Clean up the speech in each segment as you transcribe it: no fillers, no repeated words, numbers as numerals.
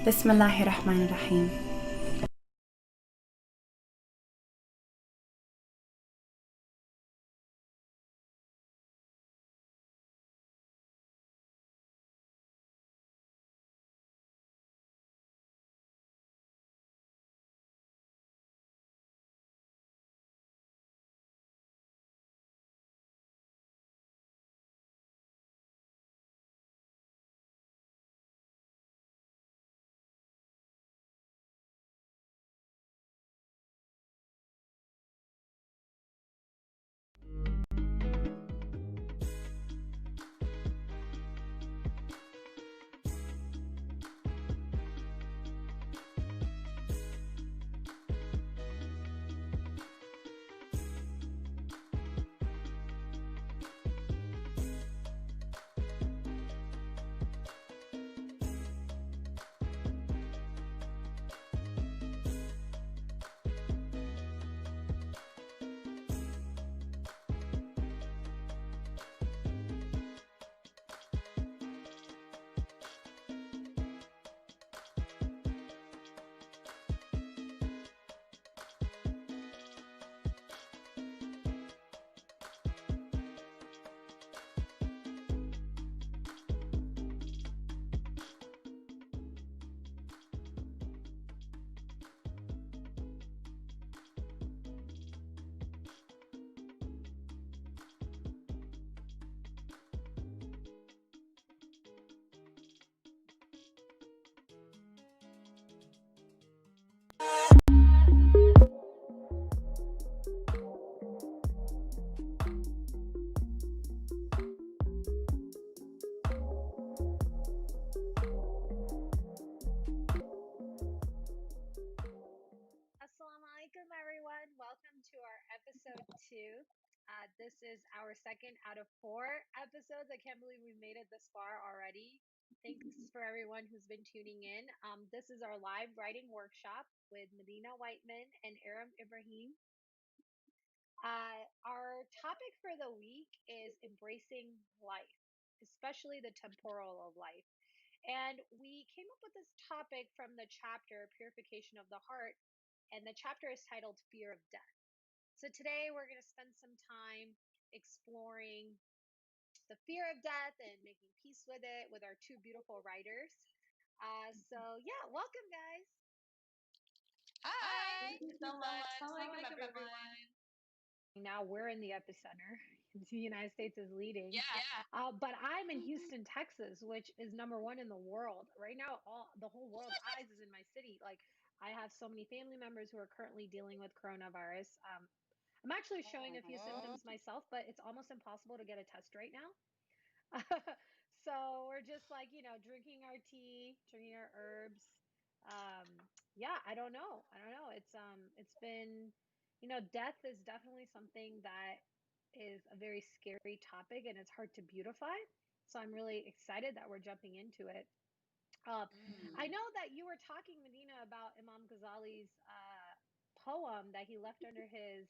بسم الله الرحمن الرحيم. Assalamu alaikum, everyone. Welcome to our episode 2. This is our second out of 4 episodes. I can't believe we've made it this far already. Thanks for everyone who's been tuning in. This is our live writing workshop with Medina, Whitemen, and Ibrahim. Our topic for the week is embracing life, especially the temporal of life. And we came up with this topic from the chapter Purification of the Heart, and the chapter is titled Fear of Death. So today we're going to spend some time exploring the fear of death and making peace with it with our two beautiful writers. Welcome, guys. Hi. Thank you so much. Assalamualaikum, everyone. Now we're in the epicenter. The United States is leading. Yeah. But I'm in Houston, Texas, which is number 1 in the world. Right now, the whole world's eyes is in my city. Like, I have so many family members who are currently dealing with coronavirus. I'm actually showing a few symptoms myself, but it's almost impossible to get a test right now. So we're just like, drinking our tea, drinking our herbs. I don't know. It's been, death is definitely something that is a very scary topic and it's hard to beautify. So I'm really excited that we're jumping into it. I know that you were talking, Medina, about Imam Ghazali's poem that he left under his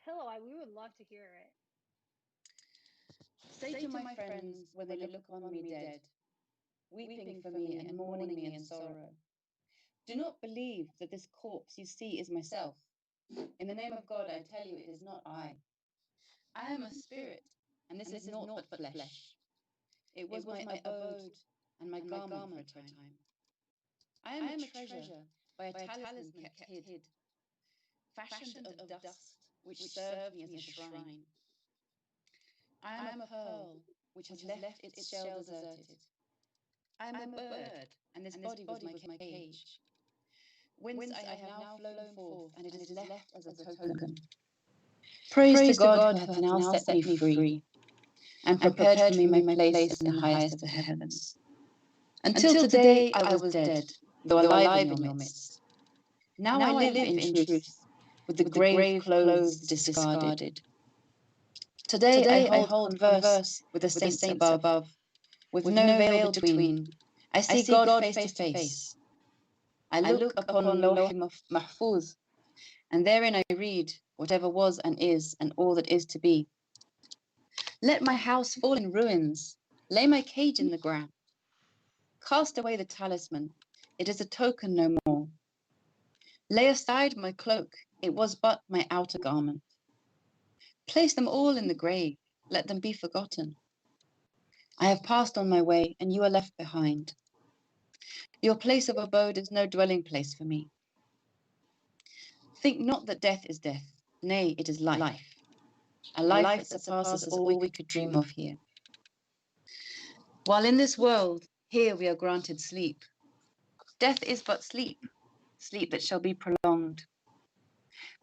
pillow. We would love to hear it. Say to my friends when they look upon me dead, weeping for me and mourning me in sorrow, do not believe that this corpse you see is myself. In the name of God, I tell you, it is not I. I am a spirit, and this is naught but flesh. It was my abode and my garment for a time. I am a treasure by a talisman kept hid, fashioned of dust, which served me as a shrine. I am a pearl which has left its shell deserted. I am a bird, and this body was my cage, whence I have now flown forth, and it is left as a token. Praise to God who hath now set me free, and prepared for me my place in the highest of heavens. Until today I was dead, though alive in your midst. Now I live in truth, with the grave clothes discarded. Today I hold converse with the saints above, with no veil between. I see God face to face. I look upon Lawh Mahfuz, and therein I read whatever was and all that is to be. Let my house fall in ruins. Lay my cage in the ground. Cast away the talisman. It is a token no more. Lay aside my cloak. It was but my outer garment. Place them all in the grave. Let them be forgotten. I have passed on my way, and you are left behind. Your place of abode is no dwelling place for me. Think not that death is death. Nay, it is life. A life that surpasses all we could dream of here. While in this world, here we are granted sleep. Death is but sleep, sleep that shall be prolonged.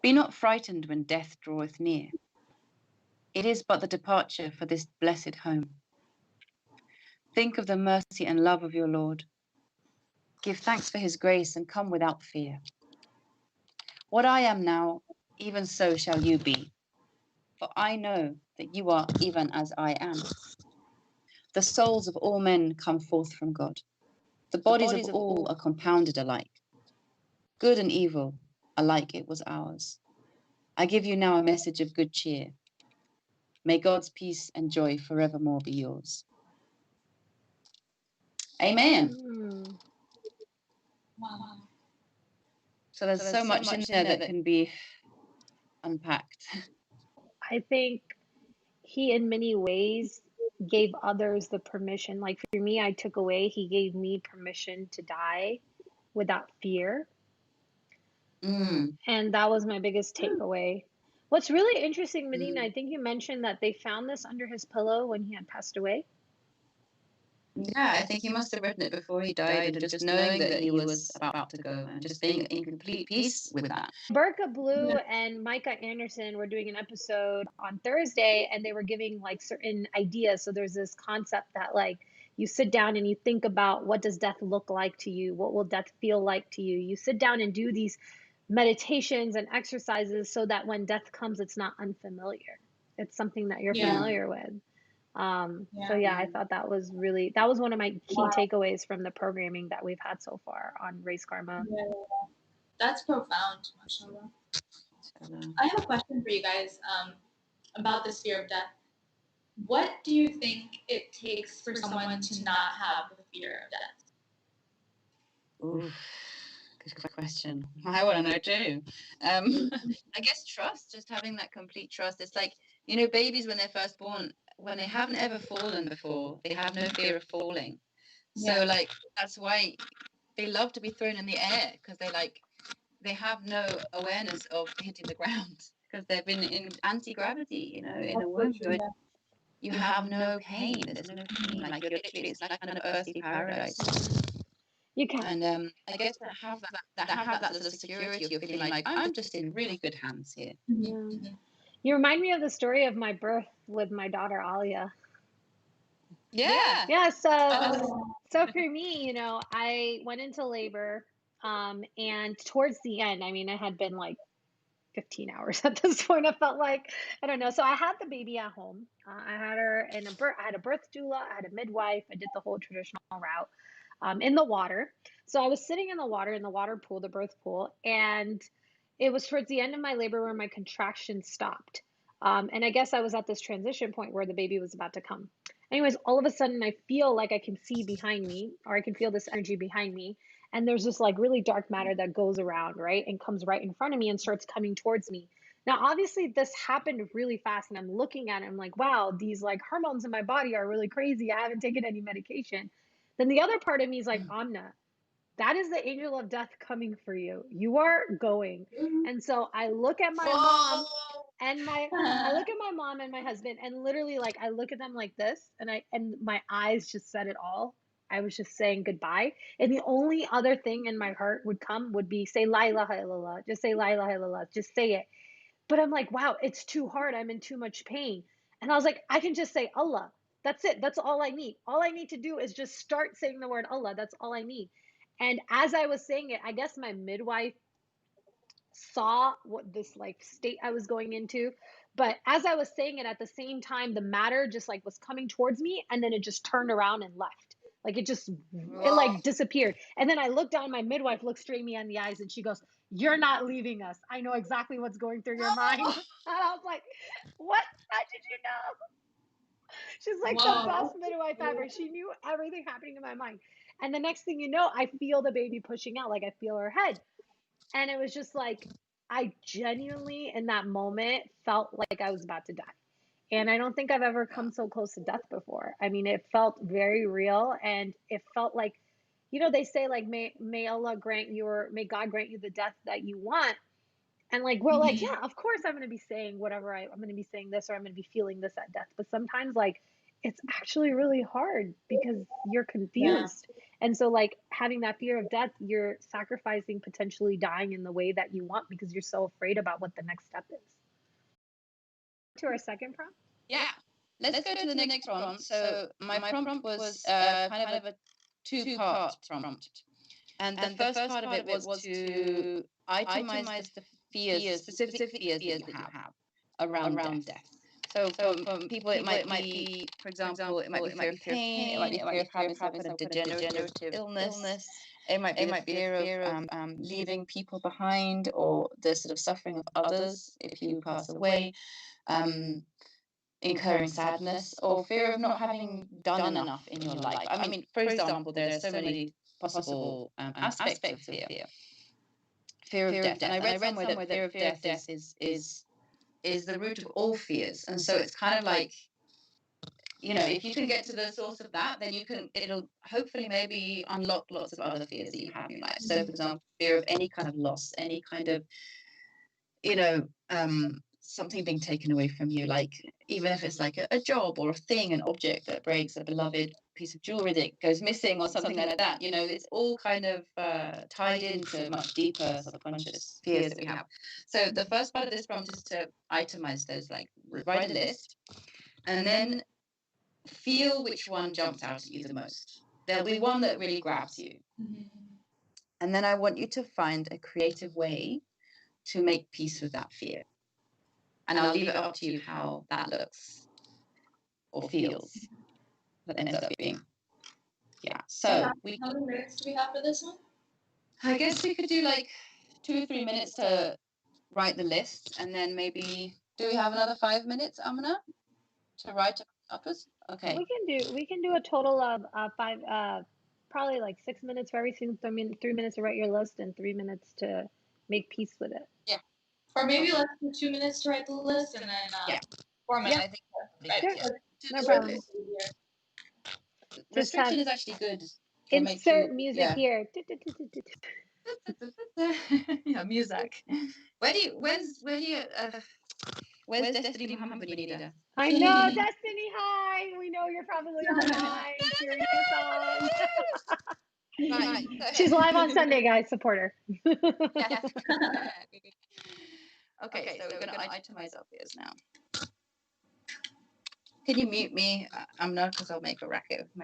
Be not frightened when death draweth near. It is but the departure for this blessed home. Think of the mercy and love of your Lord. Give thanks for his grace and come without fear. What I am now, even so shall you be. For I know that you are even as I am. The souls of all men come forth from God. The bodies of all are compounded alike. Good and evil, alike it was ours. I give you now a message of good cheer. May God's peace and joy forevermore be yours. Amen. Wow. So there's so much in there that can be unpacked. I think he, in many ways, gave others the permission. Like for me, I took away, he gave me permission to die without fear. And that was my biggest takeaway. What's really interesting, Medina, I think you mentioned that they found this under his pillow when he had passed away. Yeah, I think he must have written it before he died, and just knowing that he was about to go and just being in complete peace with that. Burka Blue and Micah Anderson were doing an episode on Thursday, and they were giving like certain ideas. So there's this concept that like you sit down and you think about, what does death look like to you? What will death feel like to you? You sit down and do these meditations and exercises so that when death comes, it's not unfamiliar. It's something that you're familiar with. So yeah, I thought that was one of my key takeaways from the programming that we've had so far on Race Karma. That's profound, mashallah. I have a question for you guys about this fear of death. What do you think it takes for someone to not have the fear of death? Oof, good question. I want to know too. I guess trust, just having that complete trust. It's like, you know, babies when they're first born, when they haven't ever fallen before, they have no fear of falling. So like, that's why they love to be thrown in the air, because they have no awareness of hitting the ground, because they've been in anti-gravity, you know, in a womb. You have no pain. There's no pain. Like you're literally, it's like an earthly paradise. You can. And I guess to have that as a security of feeling like I'm just in really good hands here. Yeah. You remind me of the story of my birth with my daughter Alia. Yeah. So for me, you know, I went into labor, and towards the end, I mean, it had been like 15 hours at this point. I felt like, I don't know. So I had the baby at home. I had her in I had a birth doula, I had a midwife. I did the whole traditional route, in the water. So I was sitting in the water pool, the birth pool, and it was towards the end of my labor where my contractions stopped. And I guess I was at this transition point where the baby was about to come. Anyways, all of a sudden I feel like I can see behind me, or I can feel this energy behind me. And there's this like really dark matter that goes around, right? And comes right in front of me and starts coming towards me. Now, obviously, this happened really fast, and I'm looking at it. I'm like, wow, these like hormones in my body are really crazy. I haven't taken any medication. Then the other part of me is like, Amna, that is the angel of death coming for you. You are going. And so I look at my mom and I look at my mom and my husband, and literally like I look at them like this, and my eyes just said it all. I was just saying goodbye. And the only other thing in my heart would be say la ilaha illallah. Just say la ilaha illallah. Just say it. But I'm like, wow, it's too hard. I'm in too much pain. And I was like, I can just say Allah. That's it. That's all I need. All I need to do is just start saying the word Allah. That's all I need. And as I was saying it, I guess my midwife saw what this like state I was going into. But as I was saying it, at the same time, the matter just like was coming towards me, and then it just turned around and left. Like it like disappeared. And then I looked down, my midwife looked straight me in the eyes, and she goes, "You're not leaving us. I know exactly what's going through your mind." And I was like, what? How did you know? She's like the best midwife ever. She knew everything happening in my mind. And the next thing you know, I feel the baby pushing out, like I feel her head. And it was just like, I genuinely, in that moment, felt like I was about to die. And I don't think I've ever come so close to death before. I mean, it felt very real, and it felt like, they say like, may Allah grant you, or may God grant you the death that you want. And like, we're like, yeah, of course I'm going to be saying whatever I'm going to be saying this, or I'm going to be feeling this at death. But sometimes like, it's actually really hard because you're confused. And so like, having that fear of death, you're sacrificing potentially dying in the way that you want because you're so afraid about what the next step is. To our second prompt? Yeah. Let's go to the next prompt. So my prompt was kind of a two-part prompt. And the first part of it was to itemize the fears, specific fears that you have around death. So for people, it might be, for example, it might be fear of pain, it might be fear of having some kind of degenerative illness, it might be the fear of leaving people behind, or the sort of suffering of others if you pass away, incurring sadness, or fear of not having done enough in your life. I mean, for example, there are so many possible aspects of fear. Fear of death. And I read somewhere that fear of death is the root of all fears. And so it's kind of like, if you can get to the source of that, then it'll hopefully maybe unlock lots of other fears that you have in life. So for example, fear of any kind of loss, any kind of, something being taken away from you, like even if it's like a job or a thing, an object that breaks, a beloved piece of jewelry that goes missing or something like that, it's all kind of tied into much deeper subconscious fears that we have. So the first part of this prompt is to itemize those, like write a list and then feel which one jumps out at you the most. There'll be one that really grabs you. And then I want you to find a creative way to make peace with that fear. And I'll leave it up to you how that looks or feels. That ends up being. Yeah. So how many minutes do we have for this one? I guess we could do like 2 or 3 minutes to write the list, and then maybe do we have another 5 minutes, Amna, to write uppers? Okay. We can do a total of five, probably like 6 minutes for everything. 3 minutes to write your list and 3 minutes to make peace with it. Yeah. Or maybe let's do 2 minutes to write the list, and then 4 minutes. Yeah, I think Sure. No problem. Restriction is actually good. Insert music here. Yeah, music. Where's Destiny Muhammad when you need her? I know, Destiny. Hi. We know you're probably online cheering us on. Right. She's live on Sunday, guys. Support her. Yeah. Okay, so we're going to itemize our fears now. Can you mute me? I'm not, because I'll make a racket with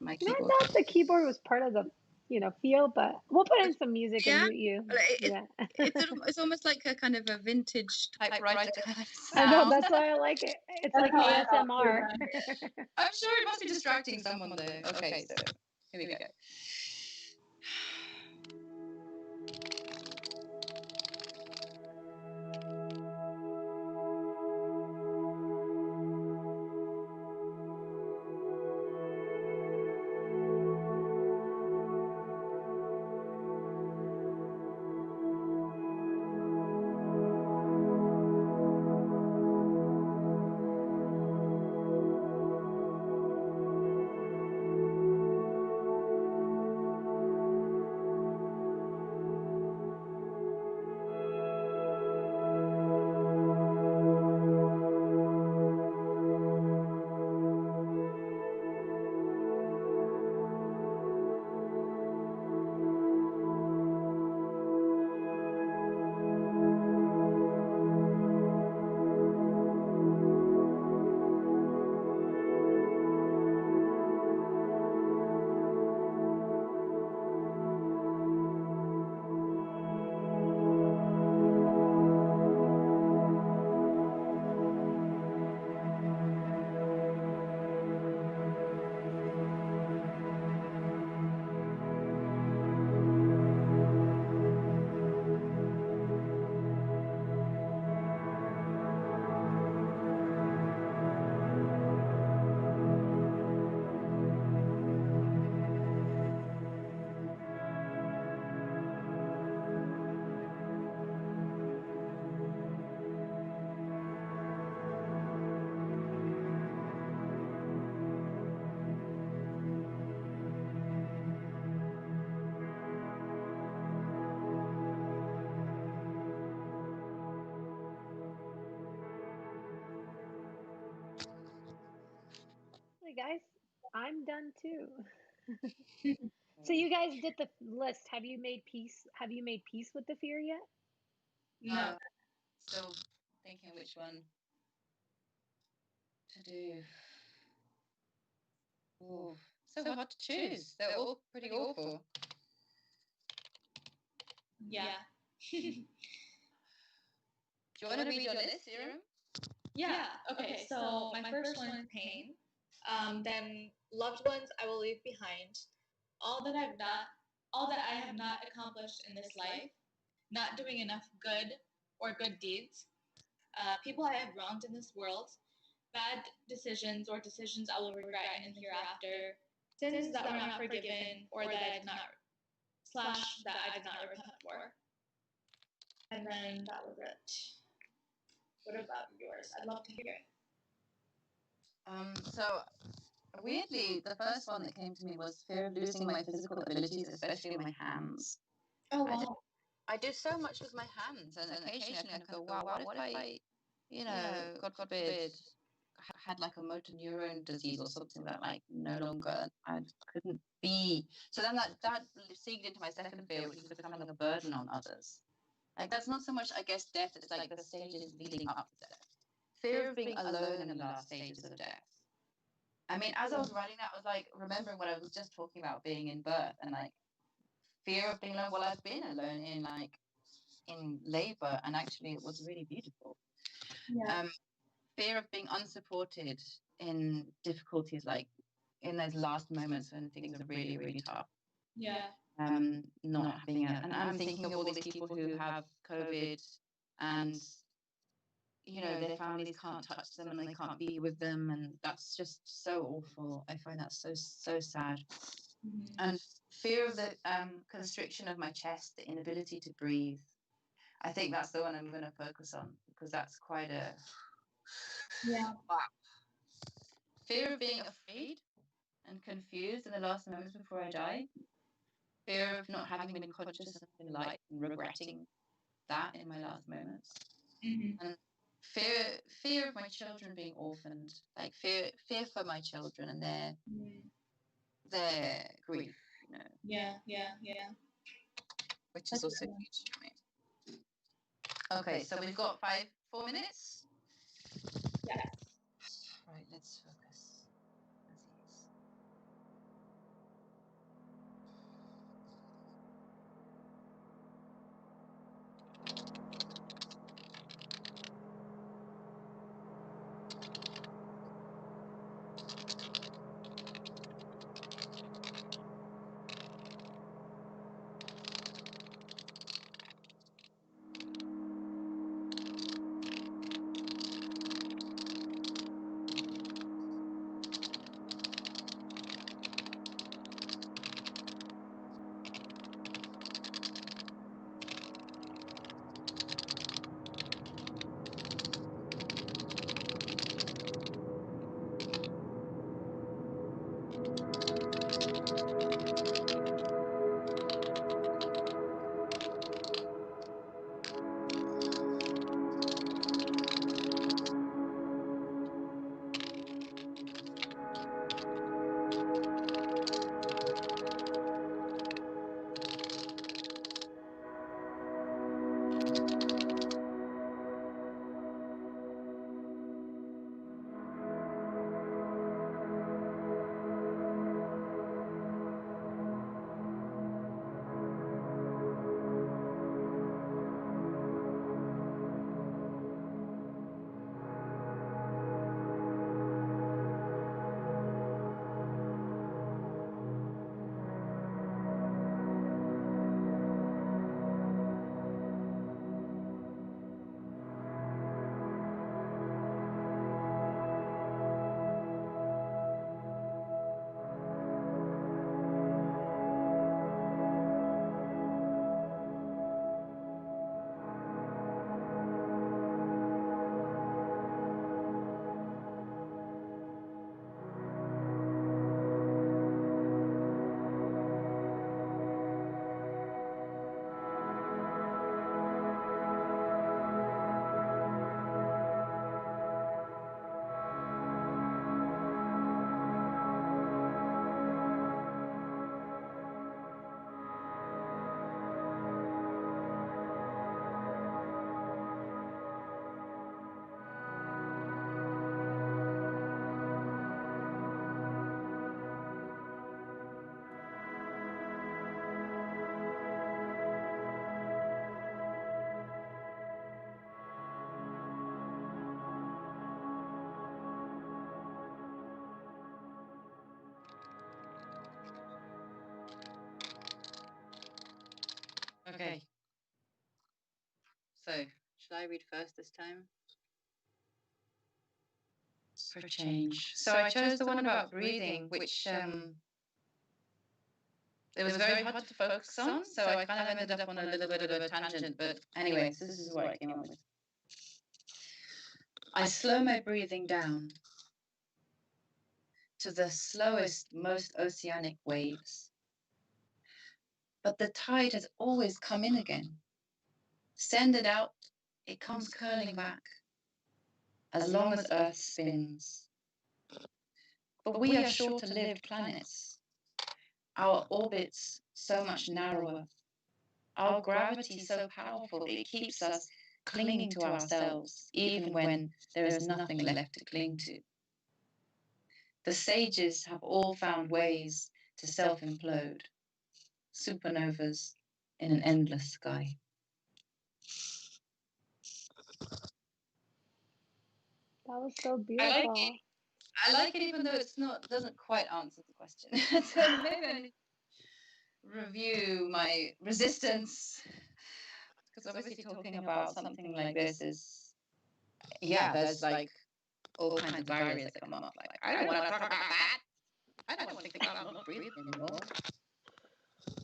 my keyboard. I thought the keyboard was part of the, feel, but we'll put in some music and mute you. It's almost like a kind of a vintage typewriter kind of sound. I know, that's why I like it. It's like ASMR. I'm sure it must be distracting someone though. Okay, so here we go. guys, I'm done too. So you guys did the list. Have you made peace? Have you made peace with the fear yet? No. Still thinking which one to do. Oh, so hard to choose. They're all pretty awful. Yeah. Do you want to read your list, Irum? Yeah. Okay. So my first one is pain. Then loved ones I will leave behind. All that I have not accomplished in this life. Not doing enough good or good deeds. People I have wronged in this world. Bad decisions or decisions I will regret in the hereafter. Sins that were not forgiven or that I did not / that I did not repent for. And then that was it. What about yours? I'd love to hear it. So weirdly, the first one that came to me was fear of losing my physical abilities, especially my hands. Oh, wow. I do so much with my hands, and occasionally I kind of go, wow, what if I, God forbid, had like a motor neuron disease or something that like no longer I couldn't be. So then that seeped into my second fear, which is becoming a burden on others. Like that's not so much, I guess, death. It's like the stages leading up to death. Fear of being alone in the last stages of death. I mean, as I was writing that, I was like remembering what I was just talking about being in birth and like fear of being alone. Well, I've been alone in labor, and actually it was really beautiful. Yeah. Fear of being unsupported in difficulties, like in those last moments when things are really, really tough. Yeah. Not having it. And I'm thinking of all these people who have COVID and, their families can't touch them and they can't be with them. And that's just so awful. I find that so, so sad. Mm-hmm. And fear of the constriction of my chest, the inability to breathe. I think that's the one I'm going to focus on because that's quite a... Yeah. Wow. Fear of being afraid and confused in the last moments before I die. Fear of not having been conscious of the light and regretting that in my last moments. Mm-hmm. And fear of my children being orphaned, like fear for my children and their grief, Yeah. which is also huge for me. Okay, so we've got 4 minutes. Yes. Right, let's focus. Aziz. Okay. So, should I read first this time? For change. So I chose the one about breathing, which it was very hard to focus on, so I kind of ended up on a little bit of a tangent, but anyways, this is what I came up with. I slow my breathing down to the slowest, most oceanic waves. But the tide has always come in again. Send it out, it comes curling back, as long as Earth spins. But we are shorter-lived planets. Our orbits so much narrower. Our gravity so powerful, it keeps us clinging to ourselves, even when there is nothing left to cling to. The sages have all found ways to self-implode, supernovas in an endless sky. That was so beautiful. I like it even though doesn't quite answer the question. So maybe I need to review my resistance, because obviously talking about something like this is, there's like all kinds of barriers that come up. Like, I don't want to talk about that. I don't want to think about not breathing anymore.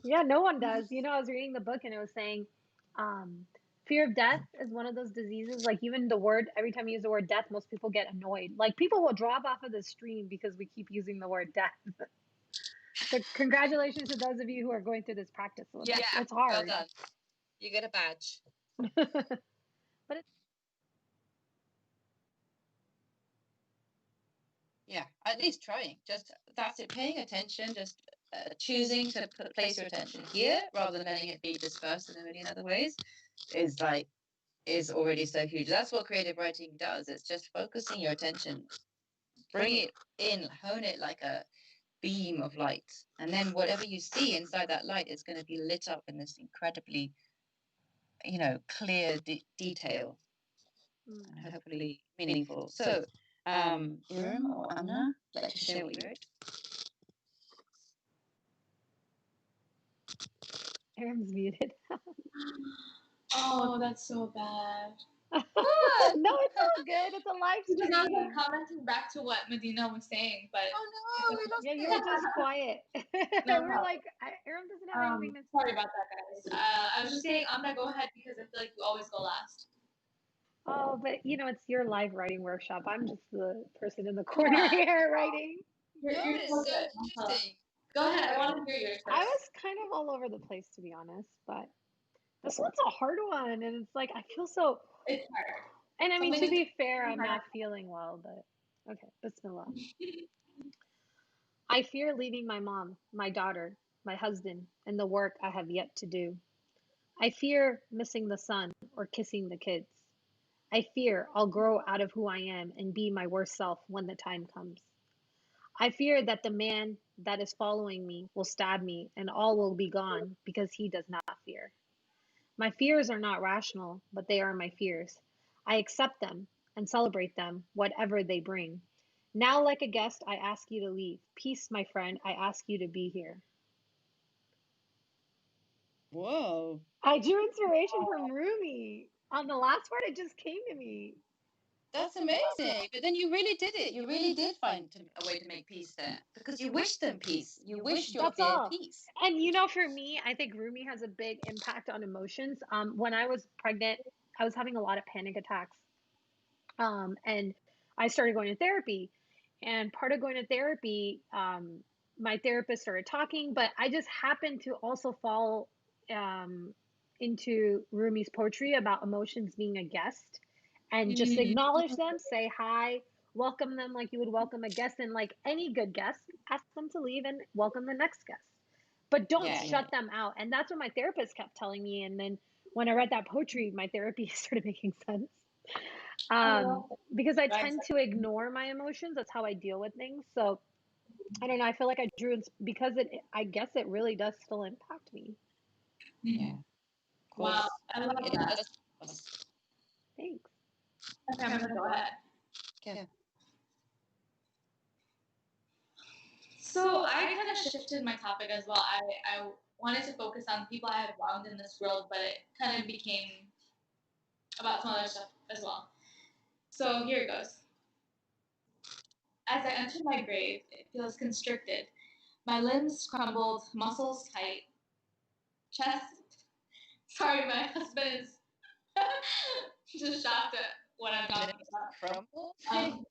Yeah, no one does. I was reading the book and it was saying fear of death is one of those diseases. Like, even every time you use the word death, most people get annoyed. Like, people will drop off of the stream because we keep using the word death. So congratulations to those of you who are going through this practice. It's hard. Well done. You get a badge. But at least trying. Just that's it. Paying attention. Just choosing to place your attention here rather than letting it be dispersed in a million other ways is already so huge. That's what creative writing does. It's just focusing your attention, bring it in, hone it like a beam of light, and then whatever you see inside that light is going to be lit up in this incredibly, clear detail and hopefully meaningful. So, Irum or Amna, like to share what you wrote. Irum's muted. Oh, that's so bad. No, it's all good. It's a live Because I was stream. commenting back to what Medina was saying, but Oh no, we lost Yeah, you were just quiet. No, We're like, Irum doesn't have anything to say. sorry about that, guys. I was just saying, I'm gonna go ahead because I feel like you always go last. Oh, but it's your live writing workshop. I'm just the person in the corner here writing. You're so good. interesting. Go ahead. I want to hear yours first. I was kind of all over the place, to be honest, but this one's a hard one, and it's like I feel so. It's hard. And I mean, to be fair, I'm not feeling well, but okay, bismillah. I fear leaving my mom, my daughter, my husband, and the work I have yet to do. I fear missing the sun or kissing the kids. I fear I'll grow out of who I am and be my worst self when the time comes. I fear that the man that is following me will stab me and all will be gone because he does not fear. My fears are not rational, but they are my fears. I accept them and celebrate them, whatever they bring. Now, like a guest, I ask you to leave. Peace, my friend, I ask you to be here. Whoa. I drew inspiration from Rumi. On the last part, it just came to me. That's amazing. But then you really did it. You really did find a way to make peace there. Because you wished them peace. You wished your fear peace. And for me, I think Rumi has a big impact on emotions. When I was pregnant, I was having a lot of panic attacks. And I started going to therapy. And part of going to therapy, my therapist started talking, but I just happened to also fall into Rumi's poetry about emotions being a guest and just acknowledge them, say hi, welcome them like you would welcome a guest. And like any good guest, ask them to leave and welcome the next guest. But don't shut them out. And that's what my therapist kept telling me. And then when I read that poetry, my therapy started making sense. Because I tend to ignore my emotions. That's how I deal with things. So I don't know. I feel like I drew because I guess it really does still impact me. Yeah. Wow. I love that. Thanks. Okay, I'm gonna go ahead. Yeah. So I kind of shifted my topic as well. I wanted to focus on people I have wronged in this world, but it kind of became about some other stuff as well. So here it goes. As I enter my grave, it feels constricted. My limbs crumbled, muscles tight, chest. Sorry, my husband is just shocked at what I'm talking about. Crumbled?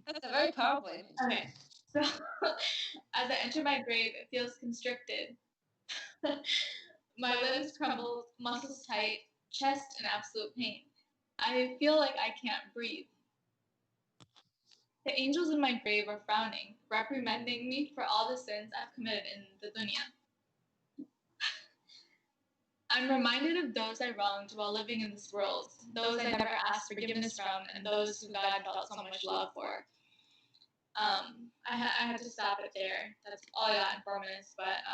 That's a very powerful image. Okay, so as I enter my grave, it feels constricted. My limbs crumbled, muscles tight, chest in absolute pain. I feel like I can't breathe. The angels in my grave are frowning, reprimanding me for all the sins I've committed in the dunya. I'm reminded of those I wronged while living in this world, those I never asked forgiveness from, and those who God felt so much love for. I had to stop it there. That's all I got in 4 minutes. But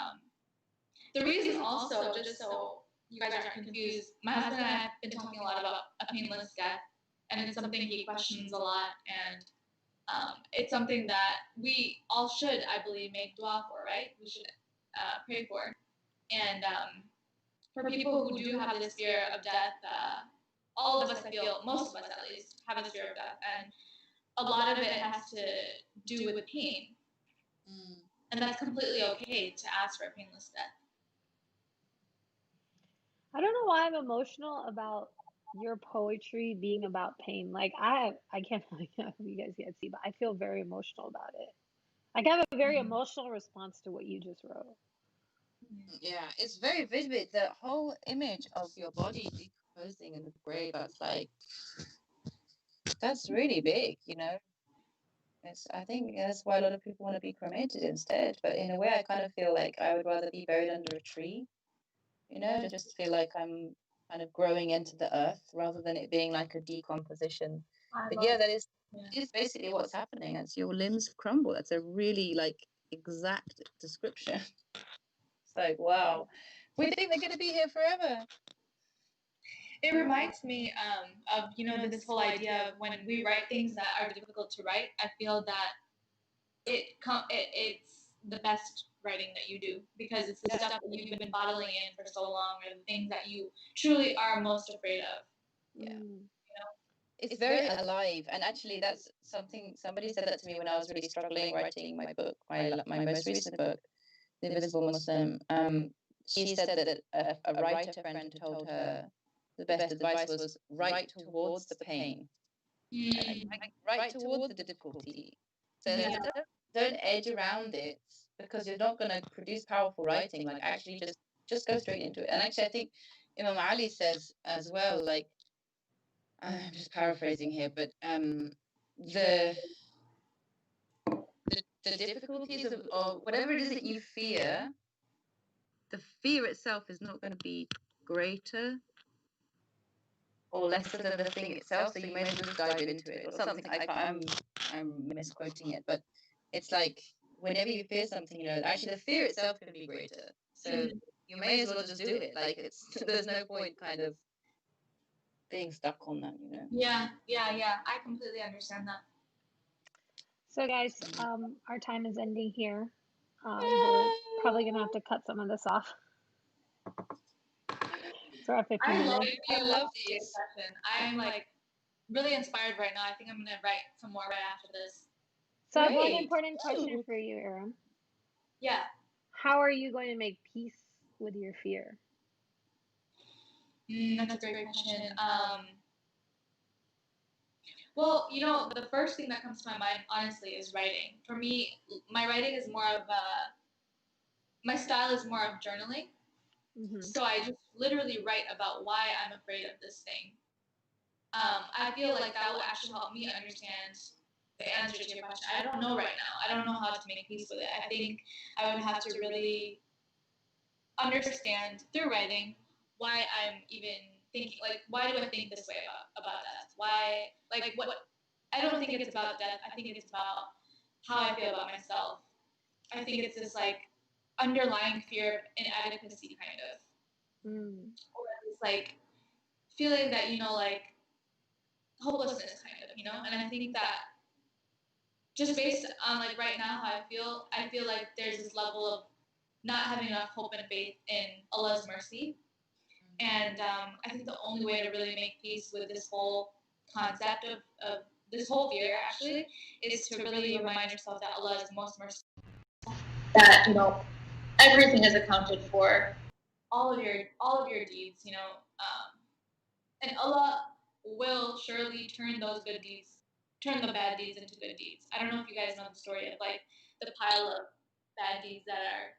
the reason also, just so you guys aren't confused, my husband and I have been talking a lot about a painless death, and it's something he questions a lot, and it's something that we all should, I believe, make dua for, right? We should pray for. And for people who do have this fear of death, all of us, I feel, most of us at least, have this fear of death. And a lot of it has to do with pain. And that's completely okay to ask for a painless death. I don't know why I'm emotional about your poetry being about pain. Like I can't you guys can't see, but I feel very emotional about it. Like I have a very emotional response to what you just wrote. Yeah, it's very vivid. The whole image of your body decomposing in the grave, that's really big, you know. I think that's why a lot of people want to be cremated instead. But in a way, I kind of feel like I would rather be buried under a tree, you know, just feel like I'm kind of growing into the earth rather than it being like a decomposition. But yeah, that is basically what's happening. It's your limbs crumble. That's a really like exact description. It's like, wow, we think they're going to be here forever. It reminds me of, you know, this whole idea of when we write things that are difficult to write, I feel that it's the best writing that you do, because it's the stuff that you've been bottling in for so long, or the things that you truly are most afraid of. Yeah. You know? It's very alive. And actually, that's something, somebody said that to me when I was really struggling writing my book, my most recent book, The Invisible Muslim. She said that a writer friend told her the best advice was write towards the pain, like, write towards the difficulty. So don't edge around it, because you're not going to produce powerful writing. Like actually just go straight into it. And actually, I think Imam Ali says as well, like, I'm just paraphrasing here, but the difficulties of whatever it is that you fear, the fear itself is not going to be greater or lesser than the thing itself, so you may as well just dive into it or something. I'm misquoting it, but it's like whenever you fear something, you know, actually the fear itself can be greater, so you may as well just do it. Like there's no point kind of being stuck on that, you know. Yeah, I completely understand that. So guys, our time is ending here. We're probably gonna have to cut some of this off. So our 15 minutes. I love the discussion. I'm like really inspired right now. I think I'm gonna write some more right after this. So I have one important question for you, Irum. Yeah. How are you going to make peace with your fear? That's a great question. Well, you know, the first thing that comes to my mind, honestly, is writing. For me, my writing is more of my style is more of journaling. Mm-hmm. So I just literally write about why I'm afraid of this thing. I feel like that will actually help me understand the answer to your question. I don't know right now. I don't know how to make peace with it. I think I would have to really understand through writing why I'm even thinking, like, why do I think this way about death? Why, like, what? I don't think it's about death. I think it's about how I feel about myself. I think it's this, like, underlying fear of inadequacy, kind of. Or it's, like, feeling that, you know, like, hopelessness, kind of, you know? And I think that just based on like right now how I feel like there's this level of not having enough hope and faith in Allah's mercy. And I think the only way to really make peace with this whole concept of this whole fear actually is to really remind yourself that Allah is the most merciful. That, you know, everything is accounted for, all of your deeds, you know, and Allah will surely turn the bad deeds into good deeds. I don't know if you guys know the story of like the pile of bad deeds that are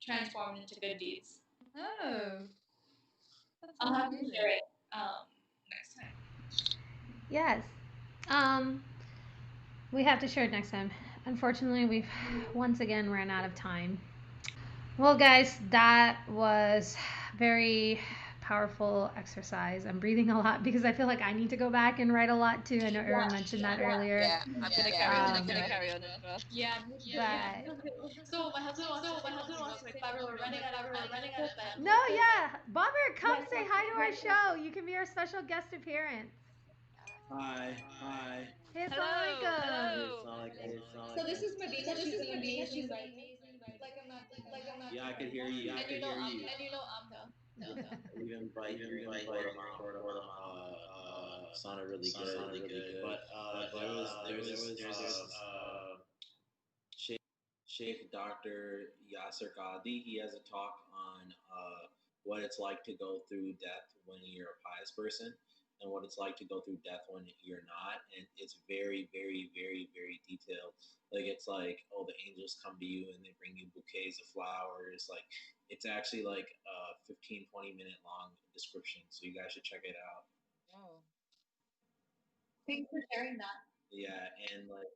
transformed into good deeds. Oh, I'll have to share it next time. Yes. We have to share it next time. Unfortunately, we've once again ran out of time. Well, guys, that was very powerful exercise. I'm breathing a lot because I feel like I need to go back and write a lot too. I know Irum mentioned that earlier. yeah, I'm gonna carry on. I'm gonna carry on as well. Yeah. So my husband wants to say something, but we're running out of time. No, yeah. Bobber, come say hi to our show. You can be our special guest appearance. Hi. Hey, Hello. So this is Medina. She's an amazing writer. Like I'm not. Yeah, I could hear you. And you know Amna. Even invite him on. Sounded really good. But there was Sheikh Dr. Yasser Qadi. He has a talk on what it's like to go through death when you're a pious person, and what it's like to go through death when you're not. And it's very, very, very, very detailed. Like, it's like, oh, the angels come to you and they bring you bouquets of flowers. Like, it's actually like a 15-20 minute long description. So you guys should check it out. Oh. Thanks for sharing that. Yeah, and like,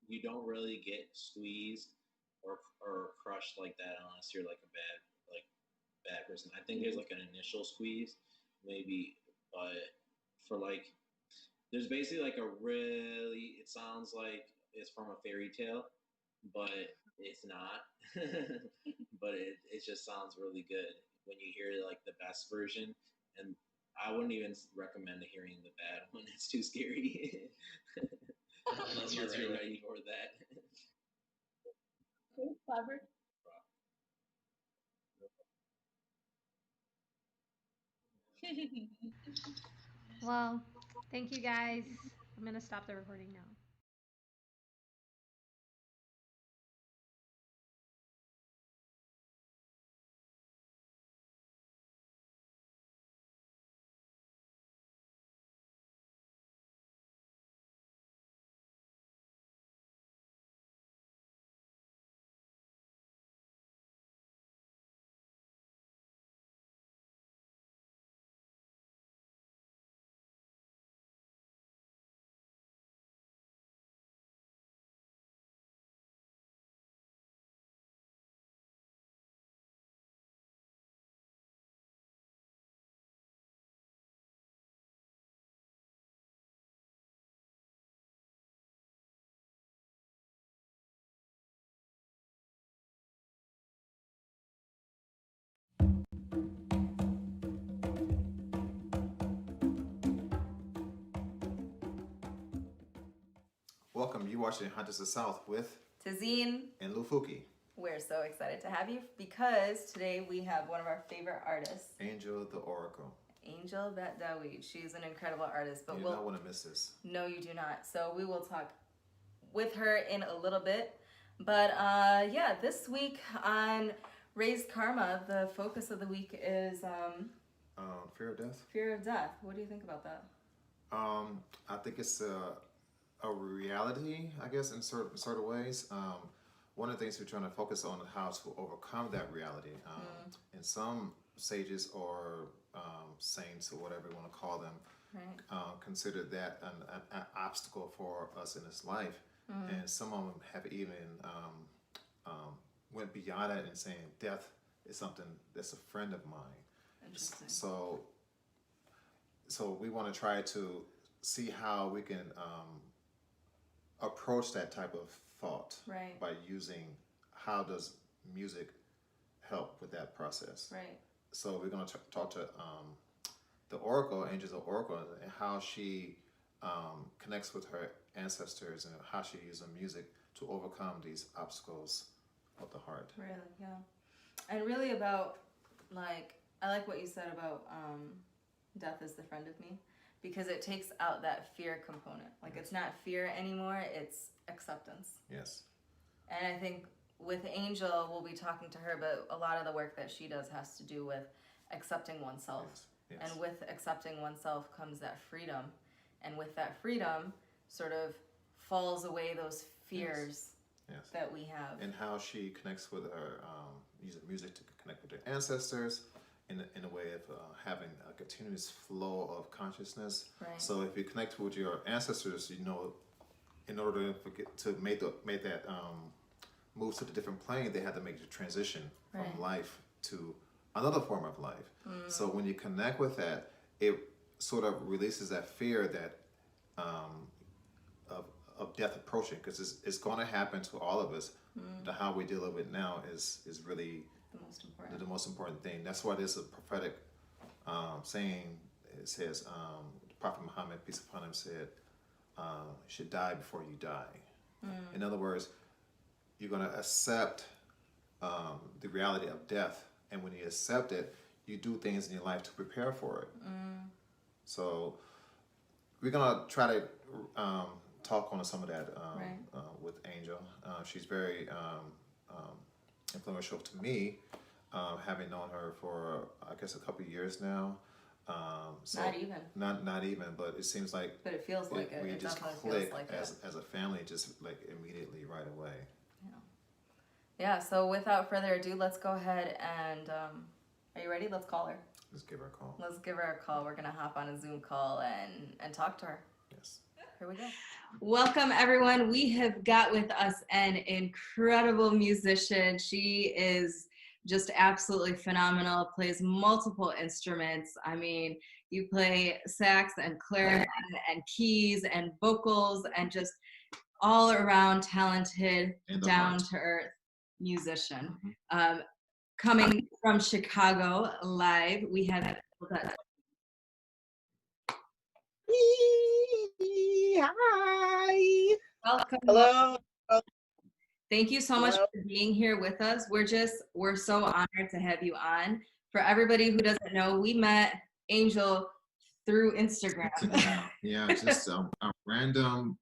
you don't really get squeezed or crushed like that unless you're like a bad person. I think there's like an initial squeeze, maybe, but for like, there's basically like it sounds like it's from a fairy tale, but it's not. But it just sounds really good when you hear like the best version. And I wouldn't even recommend hearing the bad one. It's too scary. Unless you're ready for that. Clever. Well, thank you guys. I'm going to stop the recording now. Welcome. You watching Handasat South with Tazeen. and LuFuki. We're so excited to have you because today we have one of our favorite artists, Angel the Oracle. Angel Bet Dawid. She's an incredible artist, but You do not want to miss this. No, you do not. So we will talk with her in a little bit. But yeah, this week on Raised Karma, the focus of the week is Fear of death. fear of death. What do you think about that? I think it's a reality, I guess, in certain ways. One of the things we're trying to focus on is how to overcome that reality. And some sages or saints, or whatever you want to call them, Right. consider that an obstacle for us in this life. And some of them have even went beyond that and saying death is something that's a friend of mine. Interesting. So we want to try to see how we can approach that type of thought, Right. by using how does music help with that process. Right. So we're going to talk to the Oracle, Angel the Oracle, and how she connects with her ancestors and how she uses music to overcome these obstacles of the heart. Really, yeah. And really about, like, I like what you said about death is the friend of me, because it takes out that fear component. Like, it's not fear anymore, it's acceptance. Yes. And I think with Angel, we'll be talking to her, but a lot of the work that she does has to do with accepting oneself. Yes. Yes. And with accepting oneself comes that freedom. And with that freedom, sort of falls away those fears Yes. that we have. And how she connects with her, using music to connect with her ancestors in a way of having a continuous flow of consciousness. Right. So if you connect with your ancestors, you know, in order to make that move to the different plane, they had to make the transition from life to another form of life. So when you connect with that, it sort of releases that fear that of death approaching, because it's going to happen to all of us. How we deal with it now is really the most important thing. That's why there's a prophetic saying. It says, Prophet Muhammad, peace upon him, said, you should die before you die. In other words, you're going to accept the reality of death, and when you accept it, you do things in your life to prepare for it. So we're going to try to talk on some of that with Angel. She's very influential to me, having known her for, I guess, a couple of years now. So not even, but it seems like. But it feels like it. We It just definitely click feels like as a family, just like immediately right away. Yeah. So without further ado, let's go ahead and. Are you ready? Let's call her. Let's give her a call. Let's give her a call. We're gonna hop on a Zoom call and talk to her. Yes. Here we go. Welcome, everyone. We have got with us an incredible musician. She is just absolutely phenomenal, plays multiple instruments. I mean, you play sax and clarinet and keys and vocals and just all around talented, down-to-earth musician. Coming from Chicago live, we have Hi. welcome. Hello. Thank you so much for being here with us. We're so honored to have you on. For everybody who doesn't know, we met Angel through Instagram. Yeah, just a random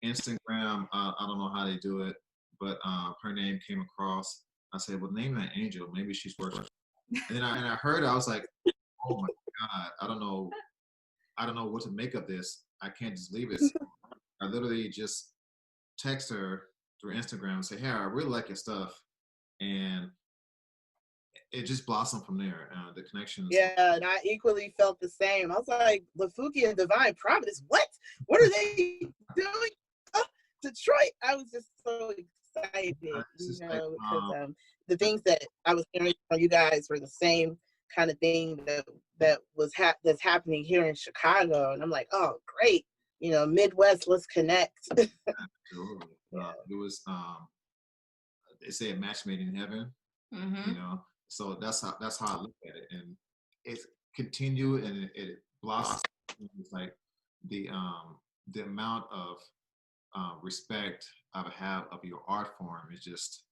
Instagram. I don't know how they do it, but her name came across. I said, well, name that Angel. Maybe she's working. And then I heard it. I was like, oh my God, I don't know what to make of this. I can't just leave it. So I literally just text her through Instagram and say, hey, I really like your stuff. And it just blossomed from there. The connections. Yeah, and I equally felt the same. I was like, LuFuki and Divine Providence, what? What are they doing? Oh, Detroit. I was just so excited, because the things that I was hearing from you guys were the same kind of thing that's happening here in Chicago. And I'm like, oh, great. Midwest, let's connect. Absolutely. It was, they say a match made in heaven, so that's how I look at it. And it continued and it blossomed. It's like the amount of respect I have of your art form is just,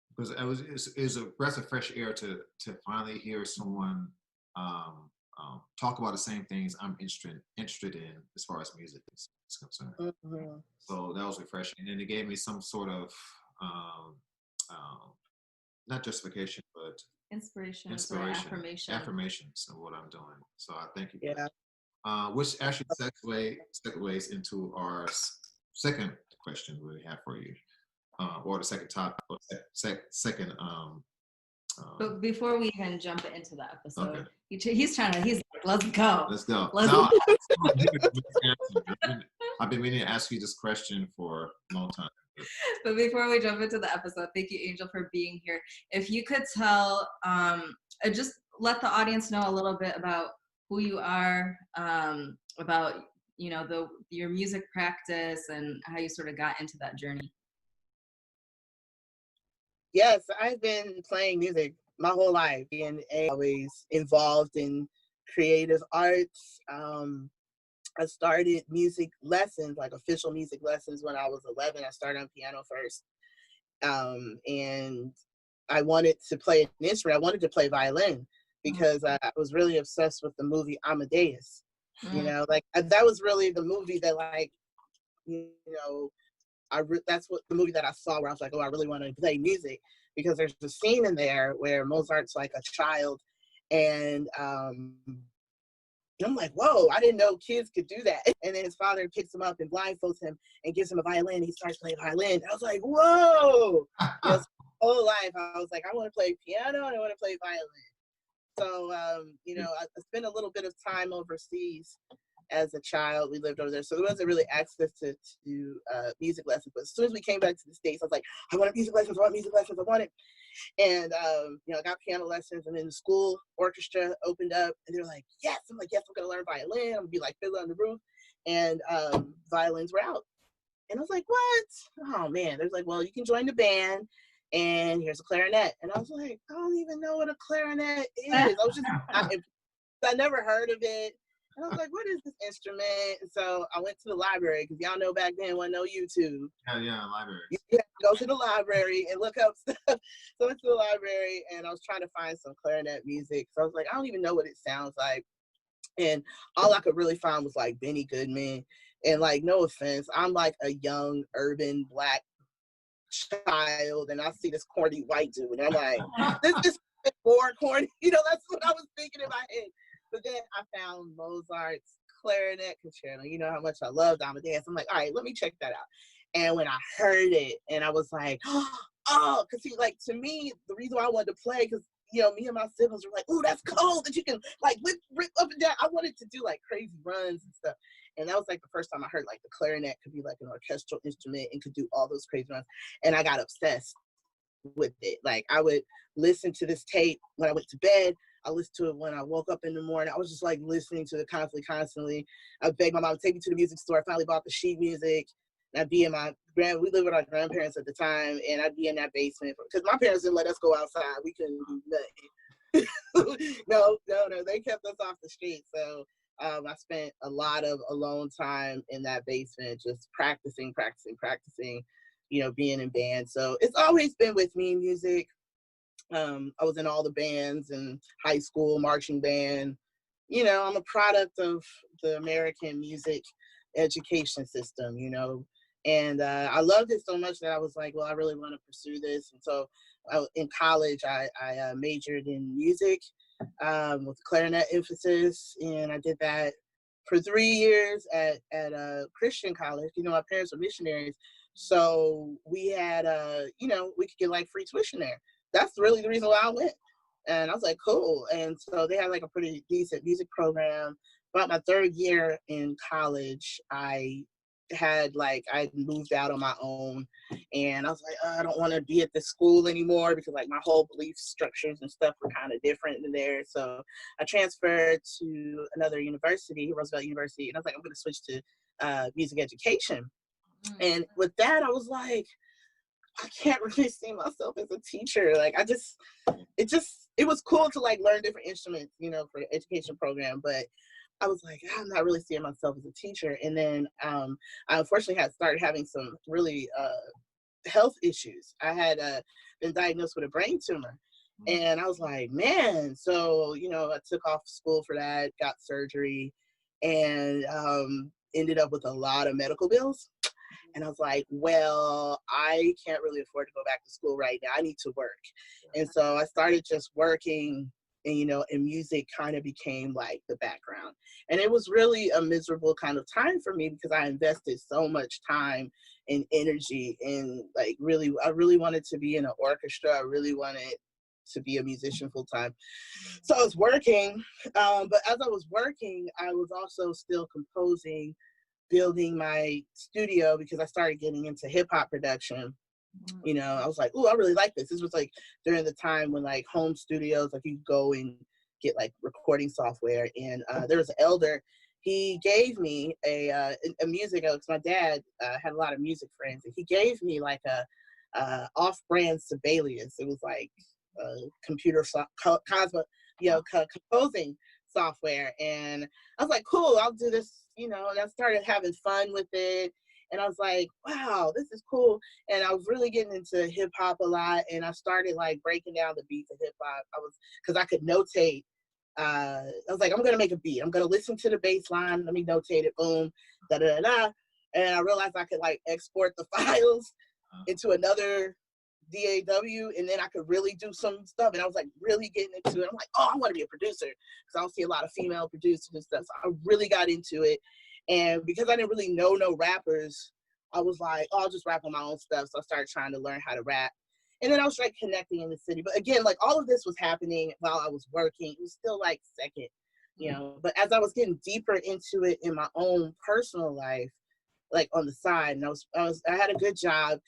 because it was a breath of fresh air to finally hear someone talk about the same things I'm interested in as far as music is concerned. So that was refreshing, and it gave me some sort of not justification, but inspiration, affirmations of what I'm doing. So I thank you. Yeah. Which actually segues into our second question we have for you, or the second topic, or second. But before we even jump into the episode, okay. he's like, let's go. Let's go. I've been meaning to ask you this question for a long time. But before we jump into the episode, thank you, Angel, for being here. If you could tell, just let the audience know a little bit about who you are, about your music practice and how you sort of got into that journey. Yes, I've been playing music my whole life, and always involved in creative arts. I started music lessons, like official music lessons, when I was 11. I started on piano first. And I wanted to play an instrument. I wanted to play violin because I was really obsessed with the movie Amadeus. You know, like that was really the movie that, like, you know, that's what the movie that I saw where I was like, oh, I really want to play music, because there's a scene in there where Mozart's like a child, and I'm like, whoa, I didn't know kids could do that. And then his father picks him up and blindfolds him and gives him a violin. He starts playing violin. And I was like, whoa. You know, whole life I was like, I want to play piano and I want to play violin. So, you know, I spent a little bit of time overseas as a child. We lived over there, so there wasn't really access to music lessons. But as soon as we came back to the States, I was like, I want music lessons, I want music lessons, I want it. And, you know, I got piano lessons, and then the school orchestra opened up, and they were like, yes. I'm like, yes, I'm going to learn violin. I'm going to be like Fiddler on the Roof. And violins were out. And I was like, what? Oh, man. They're like, well, you can join the band, and here's a clarinet. And I was like, I don't even know what a clarinet is. I was just, I never heard of it. And I was like, what is this instrument? And so I went to the library, because y'all know back then wasn't no YouTube. Yeah, library. You had to go to the library and look up stuff. So I went to the library, and I was trying to find some clarinet music. So I was like, I don't even know what it sounds like. And all I could really find was like Benny Goodman. And like, no offense, I'm like a young urban Black child, and I see this corny white dude, and I'm like, this is more corny. You know, that's what I was thinking in my head. But then I found Mozart's clarinet concerto. You know how much I loved Amadeus. I'm like, all right, let me check that out. And when I heard it, and I was like, oh, because see, like, to me, the reason why I wanted to play, because, you know, me and my siblings were like, oh, that's cool that you can, like, rip up and down. I wanted to do, like, crazy runs and stuff. And that was, like, the first time I heard, like, the clarinet could be, like, an orchestral instrument and could do all those crazy runs. And I got obsessed with it. Like, I would listen to this tape when I went to bed. I listened to it when I woke up in the morning. I was just like listening to it constantly. I begged my mom to take me to the music store. I finally bought the sheet music. And I'd be in we lived with our grandparents at the time, and I'd be in that basement because my parents didn't let us go outside. We couldn't do nothing. No, they kept us off the street. So I spent a lot of alone time in that basement, just practicing, you know, being in band. So it's always been with me, music. I was in all the bands in high school, marching band. You know, I'm a product of the American music education system, you know, and I loved it so much that I was like, well, I really want to pursue this. And so in college, I majored in music with clarinet emphasis, and I did that for 3 years at a Christian college. You know, my parents were missionaries, so we had, you know, we could get like free tuition there. That's really the reason why I went. And I was like, cool. And so they had like a pretty decent music program. About my 3rd year in college, I moved out on my own. And I was like, I don't want to be at this school anymore, because like my whole belief structures and stuff were kind of different in there. So I transferred to another university, Roosevelt University. And I was like, I'm going to switch to music education. And with that, I was like, I can't really see myself as a teacher. Like, it was cool to like learn different instruments, you know, for the education program, but I was like, I'm not really seeing myself as a teacher. And then I unfortunately had started having some really health issues. I had been diagnosed with a brain tumor. And I was like, man, so, you know, I took off school for that, got surgery, and ended up with a lot of medical bills. And I was like, well, I can't really afford to go back to school right now. I need to work. And so I started just working, and, you know, and music kind of became like the background. And it was really a miserable kind of time for me, because I invested so much time and energy, and like I really wanted to be in an orchestra. I really wanted to be a musician full time. So I was working, but as I was working, I was also still composing, building my studio, because I started getting into hip hop production. You know, I was like, oh, I really like this. This was like during the time when like home studios, like you go and get like recording software. And there was an elder. He gave me a music, because my dad had a lot of music friends. And he gave me like a off-brand Sibelius. It was like computer Cosmo, you know, composing software. And I was like, cool, I'll do this, you know, and I started having fun with it. And I was like, wow, this is cool. And I was really getting into hip hop a lot. And I started like breaking down the beats of hip hop. Because I could notate. I was like, I'm going to make a beat. I'm going to listen to the bass line. Let me notate it. Boom, da da da da. And I realized I could like export the files into another DAW, and then I could really do some stuff. And I was like really getting into it. I'm like, oh, I want to be a producer, because I don't see a lot of female producers and stuff. So I really got into it. And because I didn't really know no rappers, I was like, oh, I'll just rap on my own stuff. So I started trying to learn how to rap. And then I was like connecting in the city. But again, like all of this was happening while I was working. It was still like second, you know. But as I was getting deeper into it in my own personal life, like on the side, and I had a good job.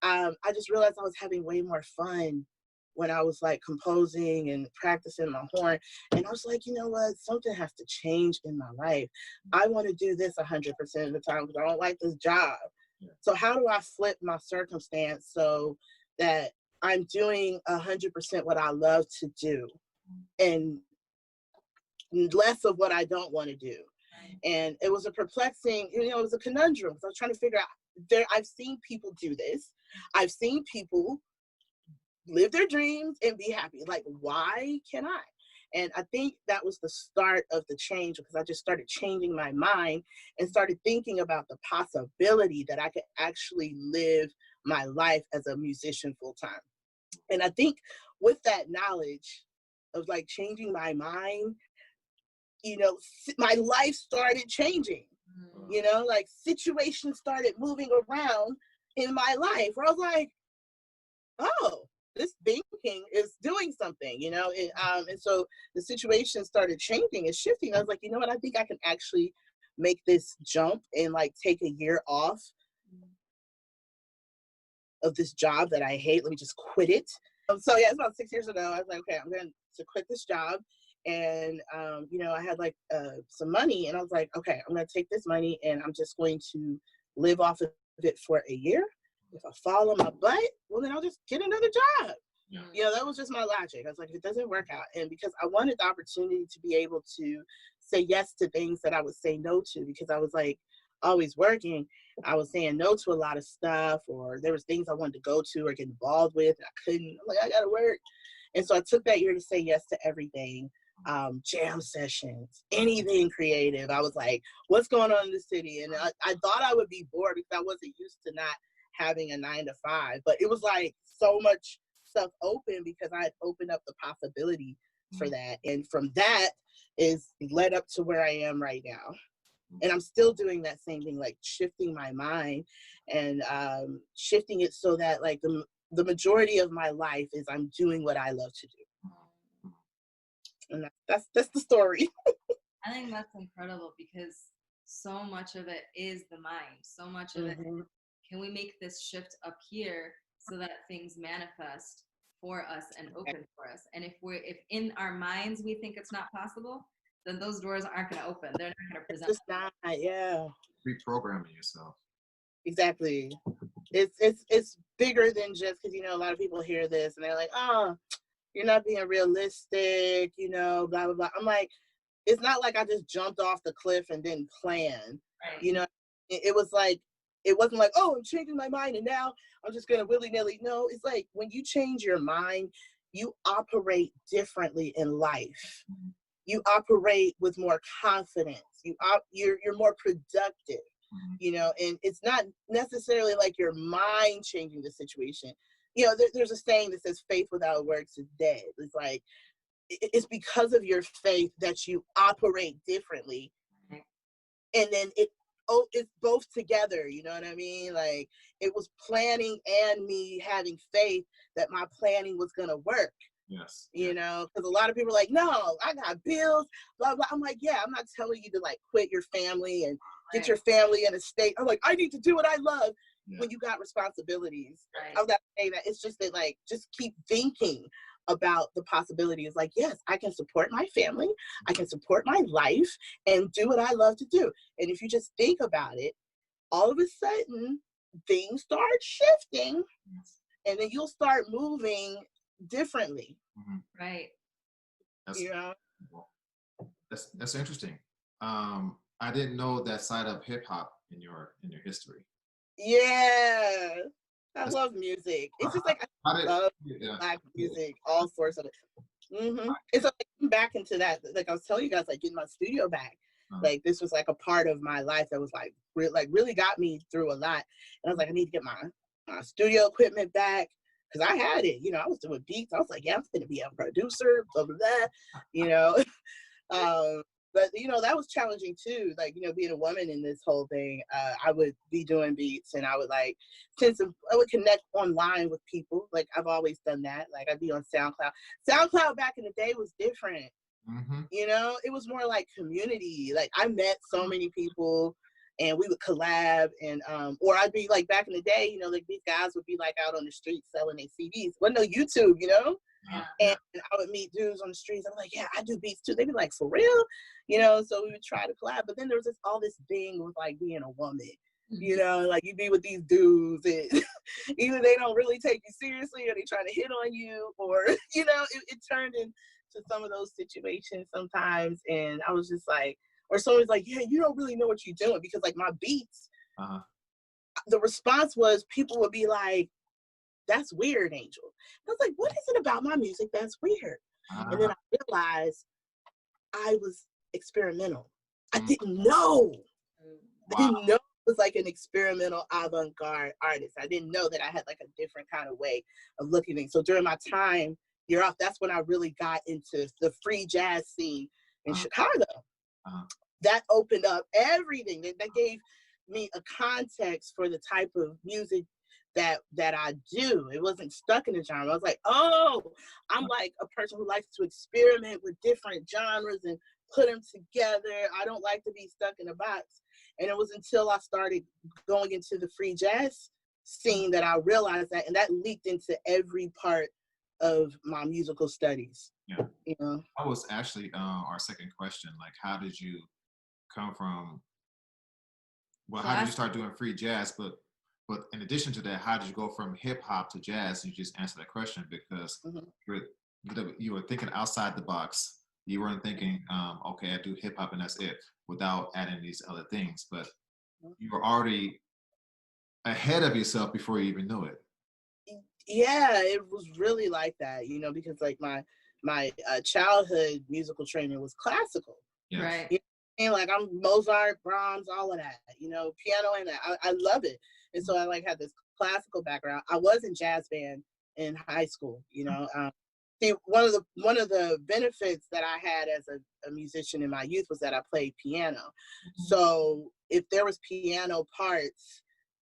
I just realized I was having way more fun when I was like composing and practicing my horn. And I was like, you know what? Something has to change in my life. I want to do this 100% of the time because I don't like this job. Yeah. So how do I flip my circumstance so that I'm doing 100% what I love to do and less of what I don't want to do? And it was a perplexing, you know, it was a conundrum. So I was trying to figure out, I've seen people do this. I've seen people live their dreams and be happy. Like, why can't I? And I think that was the start of the change, because I just started changing my mind and started thinking about the possibility that I could actually live my life as a musician full time. And I think with that knowledge of like changing my mind, you know, my life started changing, you know, like situations started moving around in my life where I was like, oh, this thinking is doing something, you know. And so the situation started changing and shifting. I was like, you know what, I think I can actually make this jump and like take a year off of this job that I hate. Let me just quit it. So yeah, it's about 6 years ago. I was like, okay, I'm going to quit this job. And, you know, I had like some money, and I was like, okay, I'm going to take this money and I'm just going to live off of it for a year. If I fall on my butt, well, then I'll just get another job. Yeah. You know, that was just my logic. I was like, if it doesn't work out. And because I wanted the opportunity to be able to say yes to things that I would say no to, because I was like always working, I was saying no to a lot of stuff, or there was things I wanted to go to or get involved with, and I couldn't. I'm like, I got to work. And so I took that year to say yes to everything. Jam sessions, anything creative. I was like, what's going on in the city? And I thought I would be bored because I wasn't used to not having a 9-to-5, but it was like so much stuff open because I had opened up the possibility for that. And from that is led up to where I am right now. And I'm still doing that same thing, like shifting my mind and shifting it so that like the majority of my life is I'm doing what I love to do. And that's the story. I think that's incredible, because so much of it is the mind. So much of it, can we make this shift up here so that things manifest for us and open for us? And if in our minds we think it's not possible, then those doors aren't going to open. They're not going to present. It's just not, yeah. Reprogramming yourself. Exactly. It's bigger than just, because, you know, a lot of people hear this and they're like, oh, you're not being realistic, you know, blah, blah, blah. I'm like, it's not like I just jumped off the cliff and didn't plan. Right. You know, it was like, it wasn't like, oh, I'm changing my mind and now I'm just going to willy-nilly. No, it's like when you change your mind, you operate differently in life. You operate with more confidence. You're more productive, you know, and it's not necessarily like your mind changing the situation. You know, there's a saying that says faith without works is dead. It's like, it's because of your faith that you operate differently. And then it's both together, you know what I mean? Like, it was planning and me having faith that my planning was going to work. Yes. You know, because a lot of people are like, no, I got bills, blah, blah. I'm like, yeah, I'm not telling you to like quit your family and get your family in a state. I'm like, I need to do what I love when you got responsibilities. I'm not saying that. It's just that, like, just keep thinking about the possibilities. Like, yes, I can support my family, I can support my life and do what I love to do. And if you just think about it, all of a sudden things start shifting, and then you'll start moving differently. Right. You know? That's interesting. I didn't know that side of hip hop in your history. Yeah, I love music. It's just like I love yeah. Black music, all sorts of it. And so like, back into that, like I was telling you guys, like getting my studio back, like this was like a part of my life that was like really got me through a lot. And I was like, I need to get my studio equipment back because I had it. You know, I was doing beats. I was like, yeah, I'm going to be a producer, blah blah blah. You know, but you know that was challenging too. Like you know, being a woman in this whole thing, I would be doing beats and I would like I would connect online with people. Like I've always done that. Like I'd be on SoundCloud. SoundCloud back in the day was different. You know, it was more like community. Like I met so many people and we would collab and or I'd be like back in the day, you know, like these guys would be like out on the street selling their CDs. Wasn't no YouTube, you know? And I would meet dudes on the streets. I'm like, yeah, I do beats too. They'd be like, for real? You know, so we would try to collab. But then there was all this thing with like being a woman. You know, like you be with these dudes and either they don't really take you seriously or they try to hit on you or, you know, it turned into some of those situations sometimes. And I was just like, or someone's like, yeah, you don't really know what you're doing because like my beats, the response was people would be like, that's weird, Angel. I was like, what is it about my music that's weird? And then I realized I was experimental. I didn't know. I didn't know it was like an experimental avant-garde artist. I didn't know that I had like a different kind of way of looking at things. So during my time, Year Off, that's when I really got into the free jazz scene in Chicago. That opened up everything. That gave me a context for the type of music that I do. It wasn't stuck in a genre. I was like, oh, I'm like a person who likes to experiment with different genres and put them together. I don't like to be stuck in a box. And it was until I started going into the free jazz scene that I realized that, and that leaked into every part of my musical studies. Yeah. You know? That was actually our second question. Like, how did you come from, well, how did you start doing free jazz? But in addition to that, how did you go from hip hop to jazz? You just answered that question because you were thinking outside the box. You weren't thinking, okay, I do hip hop and that's it, without adding these other things. But you were already ahead of yourself before you even knew it. Yeah, it was really like that, you know, because like my childhood musical training was classical. Yes. Right. You know, and like I'm Mozart, Brahms, all of that, you know, piano and that. I love it. And so I like had this classical background. I was in jazz band in high school, you know. See, one of the benefits that I had as a musician in my youth was that I played piano. So if there was piano parts,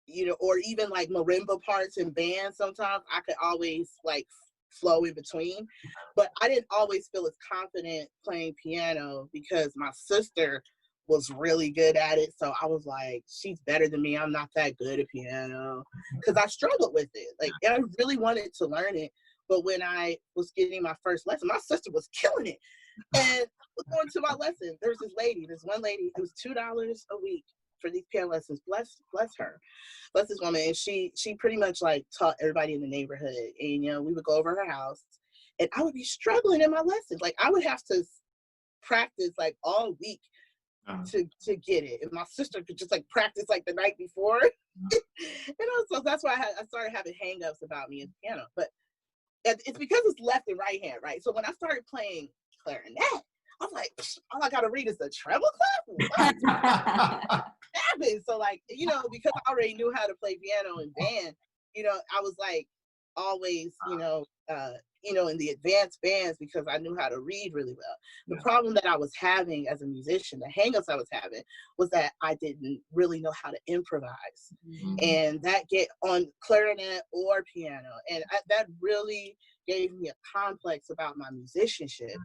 you know, or even like marimba parts in bands, sometimes I could always like flow in between. But I didn't always feel as confident playing piano because my sister was really good at it. So I was like, she's better than me. I'm not that good at piano because I struggled with it. Like I really wanted to learn it. But when I was getting my first lesson, my sister was killing it. And I was going to my lesson. There was this one lady, it was $2 a week for these piano lessons. Bless her. Bless this woman. And she pretty much like taught everybody in the neighborhood. And, you know, we would go over her house and I would be struggling in my lessons. Like I would have to practice like all week to get it. And my sister could just like practice like the night before. And also that's why I started having hang-ups about me in piano. But it's because it's left and right hand, right? So when I started playing clarinet, I was like, all I gotta read is the treble clef? So like, you know, because I already knew how to play piano and band, you know, I was like always, you know, in the advanced bands because I knew how to read really well. The problem that I was having as a musician, the hangups I was having was that I didn't really know how to improvise. And that get on clarinet or piano. And that really gave me a complex about my musicianship.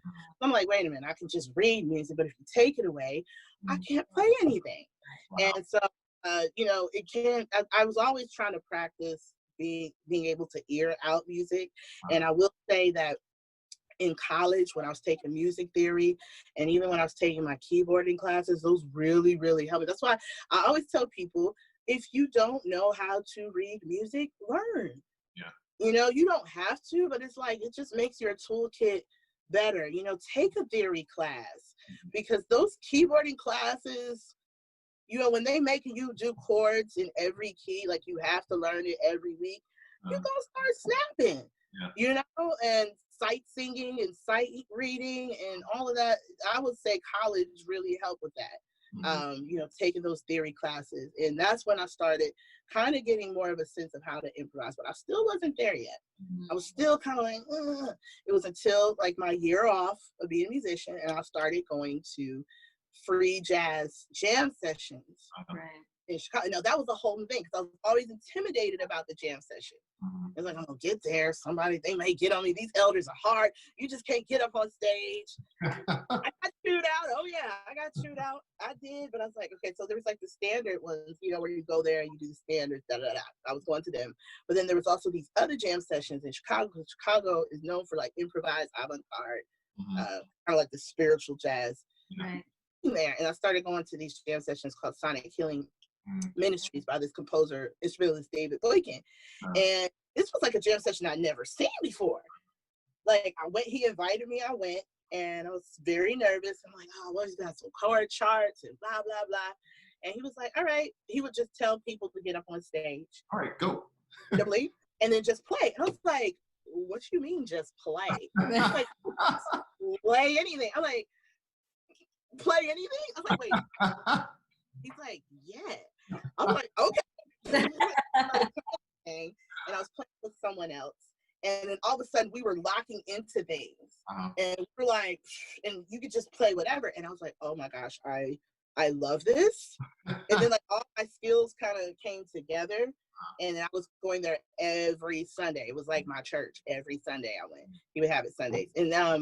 I'm like, wait a minute, I can just read music, but if you take it away, I can't play anything. And so, you know, I was always trying to practice being able to ear out music. And I will say that in college, when I was taking music theory and even when I was taking my keyboarding classes, those really, really helped me. That's why I always tell people, if you don't know how to read music, learn. Yeah. You know, you don't have to, but it's like, it just makes your toolkit better, take a theory class, because those keyboarding classes, when they making you do chords in every key, like you have to learn it every week, you're going to start snapping, and sight singing and sight reading and all of that. I would say college really helped with that, taking those theory classes. And that's when I started kind of getting more of a sense of how to improvise, but I still wasn't there yet. I was still kind of like, ugh. It was until like my year off of being a musician and I started going to free jazz jam sessions in Chicago. Now that was the whole thing, because I was always intimidated about the jam session. It's like, I'm gonna get there, they may get on me. These elders are hard. You just can't get up on stage. I got chewed out. Oh yeah, I got chewed out. I did, but I was like, okay, so there was like the standard ones, where you go there and you do the standards, I was going to them. But then there was also these other jam sessions in Chicago. Chicago is known for like improvised avant-garde, kind of like the spiritual jazz. There, and I started going to these jam sessions called Sonic Healing Ministries by this composer, instrumentalist David Boykin. And this was like a jam session I'd never seen before. Like I went, he invited me, I went, and I was very nervous. I'm like, oh, well, he's got some chord charts and blah, blah, blah. And he was like, all right. He would just tell people to get up on stage. All right, go. And then just play. And I was like, what you mean just play? Like, play anything. I'm like, play anything? I was like, wait. He's like, yeah. I'm like, okay. And I was playing with someone else. And then all of a sudden we were locking into things. And we're like, and you could just play whatever. And I was like, oh my gosh, I love this. And then like all my skills kind of came together. And I was going there every Sunday. It was like my church. Every Sunday I went. He would have it Sundays. And I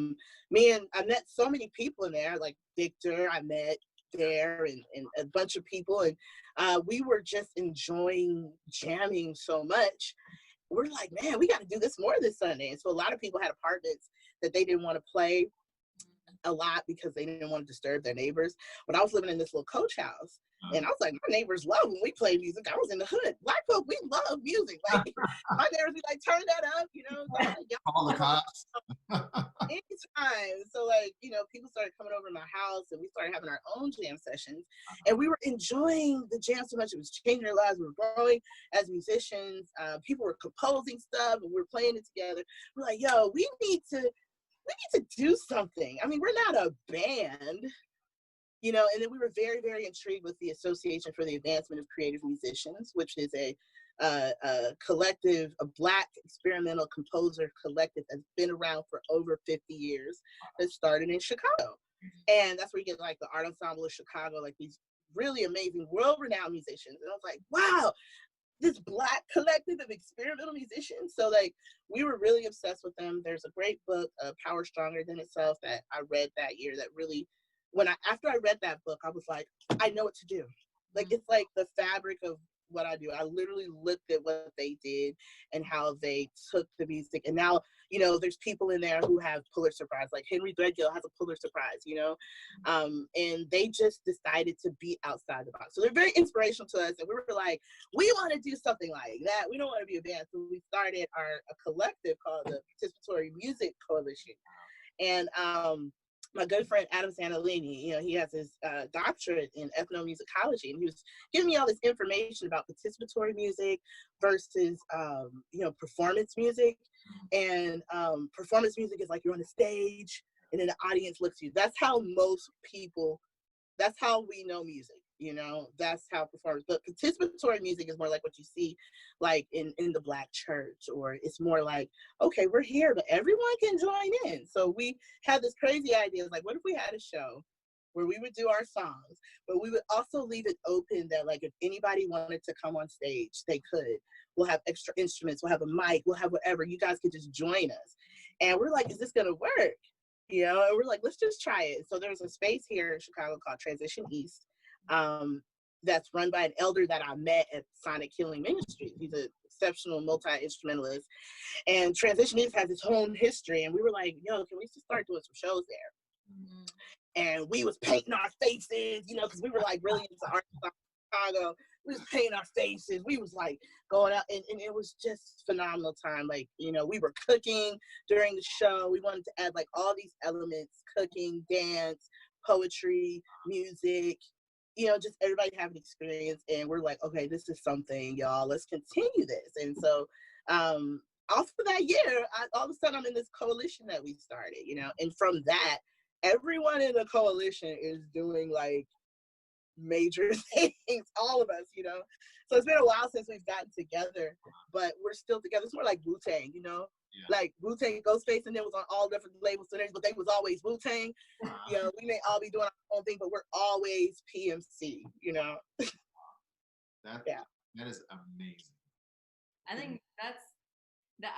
met so many people in there, like Victor, I met there, and a bunch of people. And we were just enjoying jamming so much. We're like, man, we got to do this more this Sunday. And so a lot of people had apartments that they didn't want to play a lot because they didn't want to disturb their neighbors. But I was living in this little coach house. And I was like, my neighbors love when we play music. I was in the hood. Black folk, we love music. Like, my neighbors be like, turn that up, Call the cops. Anytime. So, like, people started coming over to my house and we started having our own jam sessions. And we were enjoying the jam so much. It was changing our lives. We were growing as musicians. People were composing stuff and we were playing it together. We're like, yo, we need to do something. I mean, we're not a band. And then we were very, very intrigued with the Association for the Advancement of Creative Musicians, which is a collective, a Black experimental composer collective that's been around for over 50 years, that started in Chicago. And that's where you get like the Art Ensemble of Chicago, like these really amazing, world-renowned musicians. And I was like, wow, this Black collective of experimental musicians. So like, we were really obsessed with them. There's a great book, Power Stronger Than Itself, that I read that year that really, after I read that book, I was like, I know what to do. Like, it's like the fabric of what I do. I literally looked at what they did and how they took the music. And now, there's people in there who have Pulitzer Prize, like Henry Threadgill has a Pulitzer Prize, and they just decided to be outside the box. So they're very inspirational to us. And we were like, we want to do something like that. We don't want to be a band. So we started a collective called the Participatory Music Coalition. And, my good friend Adam Sanalini, he has his doctorate in ethnomusicology, and he was giving me all this information about participatory music versus, performance music. And performance music is like you're on the stage and then the audience looks at you. That's how we know music. That's how performance. But participatory music is more like what you see, like in the Black church, or it's more like, okay, we're here, but everyone can join in. So we had this crazy idea, like, what if we had a show where we would do our songs, but we would also leave it open that, like, if anybody wanted to come on stage, they could. We'll have extra instruments. We'll have a mic. We'll have whatever. You guys could just join us. And we're like, is this gonna work? And we're like, let's just try it. So there's a space here in Chicago called Transition East. That's run by an elder that I met at Sonic Healing Ministries. He's an exceptional multi-instrumentalist. And Transition East has its own history. And we were like, yo, can we just start doing some shows there? And we was painting our faces, because we were like really into art in Chicago. we was painting our faces. We was like going out, and it was just phenomenal time. Like, you know, we were cooking during the show. We wanted to add like all these elements: cooking, dance, poetry, music. You know, just everybody have an experience, and we're like, okay, this is something, y'all. Let's continue this. And so, off of that year, all of a sudden, I'm in this coalition that we started. You know, and from that, everyone in the coalition is doing like major things, all of us, you know. So it's been a while since we've gotten together, but we're still together. It's more like Wu-Tang, you know. Yeah. Like Wu-Tang Ghostface, and then was on all different labels, but they was always Wu-Tang. You know, we may all be doing our own thing, but we're always PMC, you know. That is amazing. I think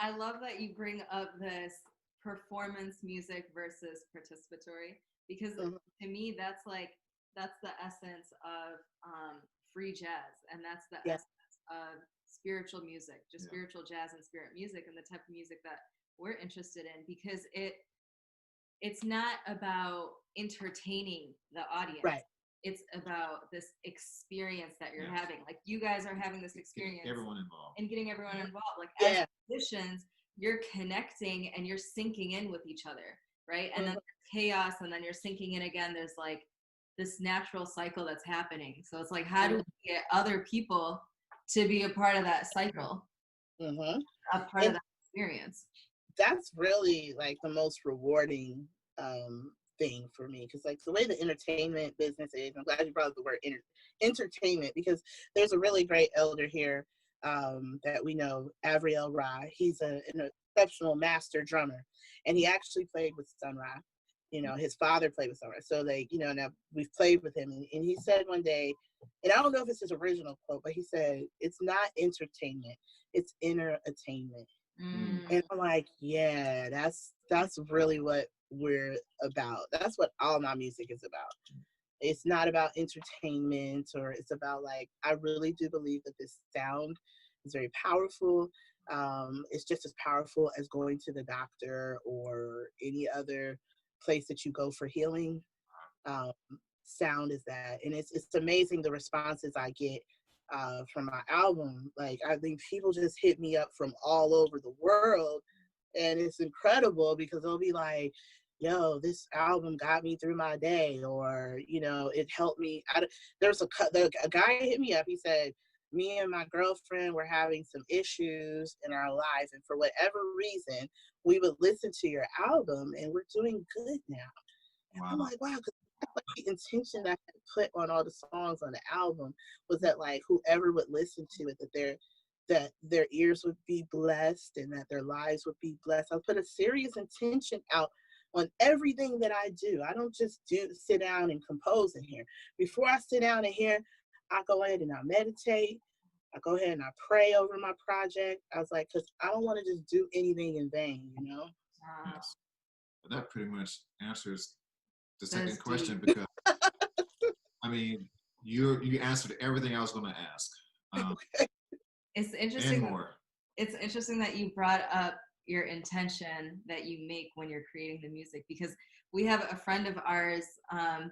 I love that you bring up this performance music versus participatory, because to me that's the essence of free jazz, and that's the essence of spiritual music, just spiritual jazz and spirit music, and the type of music that we're interested in, because it's not about entertaining the audience. Right. It's about this experience that you're having. Like, you guys are having this experience. Getting everyone involved. And getting everyone involved. Like, as musicians, you're connecting and you're sinking in with each other, right? And then there's chaos, and then you're sinking in again. There's like this natural cycle that's happening. So it's like, how do we get other people to be a part of that cycle? A part of that experience. That's really like the most rewarding thing for me, because like the way the entertainment business is, I'm glad you brought up the word entertainment, because there's a really great elder here that we know, Avriel Ra. He's an exceptional master drummer, and he actually played with Sun Ra. You know, his father played with Sun Ra, so they, you know, now we've played with him, and he said one day, and I don't know if it's his original quote, but he said, "It's not entertainment, it's inner attainment." And I'm like, yeah, that's really what we're about. That's what all my music is about. It's not about entertainment, or it's about, like, I really do believe that this sound is very powerful. It's just as powerful as going to the doctor or any other place that you go for healing. Sound is that, and it's amazing the responses I get from my album. Like, I think people just hit me up from all over the world, and it's incredible, because they'll be like, yo, this album got me through my day, or, you know, it helped me. There's a guy hit me up. He said, me and my girlfriend were having some issues in our life, and for whatever reason, we would listen to your album, and we're doing good now. And I'm like, wow, because like the intention that I put on all the songs on the album was that, like, whoever would listen to it, that their ears would be blessed, and that their lives would be blessed. I put a serious intention out on everything that I do. I don't just sit down and compose in here. Before I sit down in here, I go ahead and I meditate. I go ahead and I pray over my project. I was like, because I don't want to just do anything in vain, you know? Yes. But that pretty much answers the second question, because I mean, you answered everything I was going to ask. It's interesting. And more. It's interesting that you brought up your intention that you make when you're creating the music, because we have a friend of ours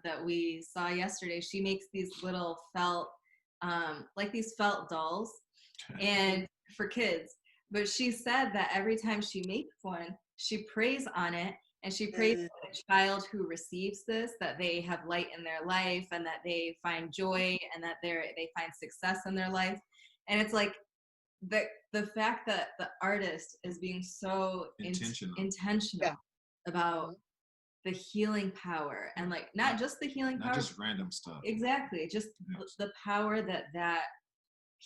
that we saw yesterday. She makes these little felt, like these felt dolls, and for kids. But she said that every time she makes one, she prays on it, and she prays for the child who receives this, that they have light in their life, and that they find joy, and that they find success in their life. And it's like the fact that the artist is being so intentional about the healing power, and like not just the healing power, not just random stuff. Exactly, just the power that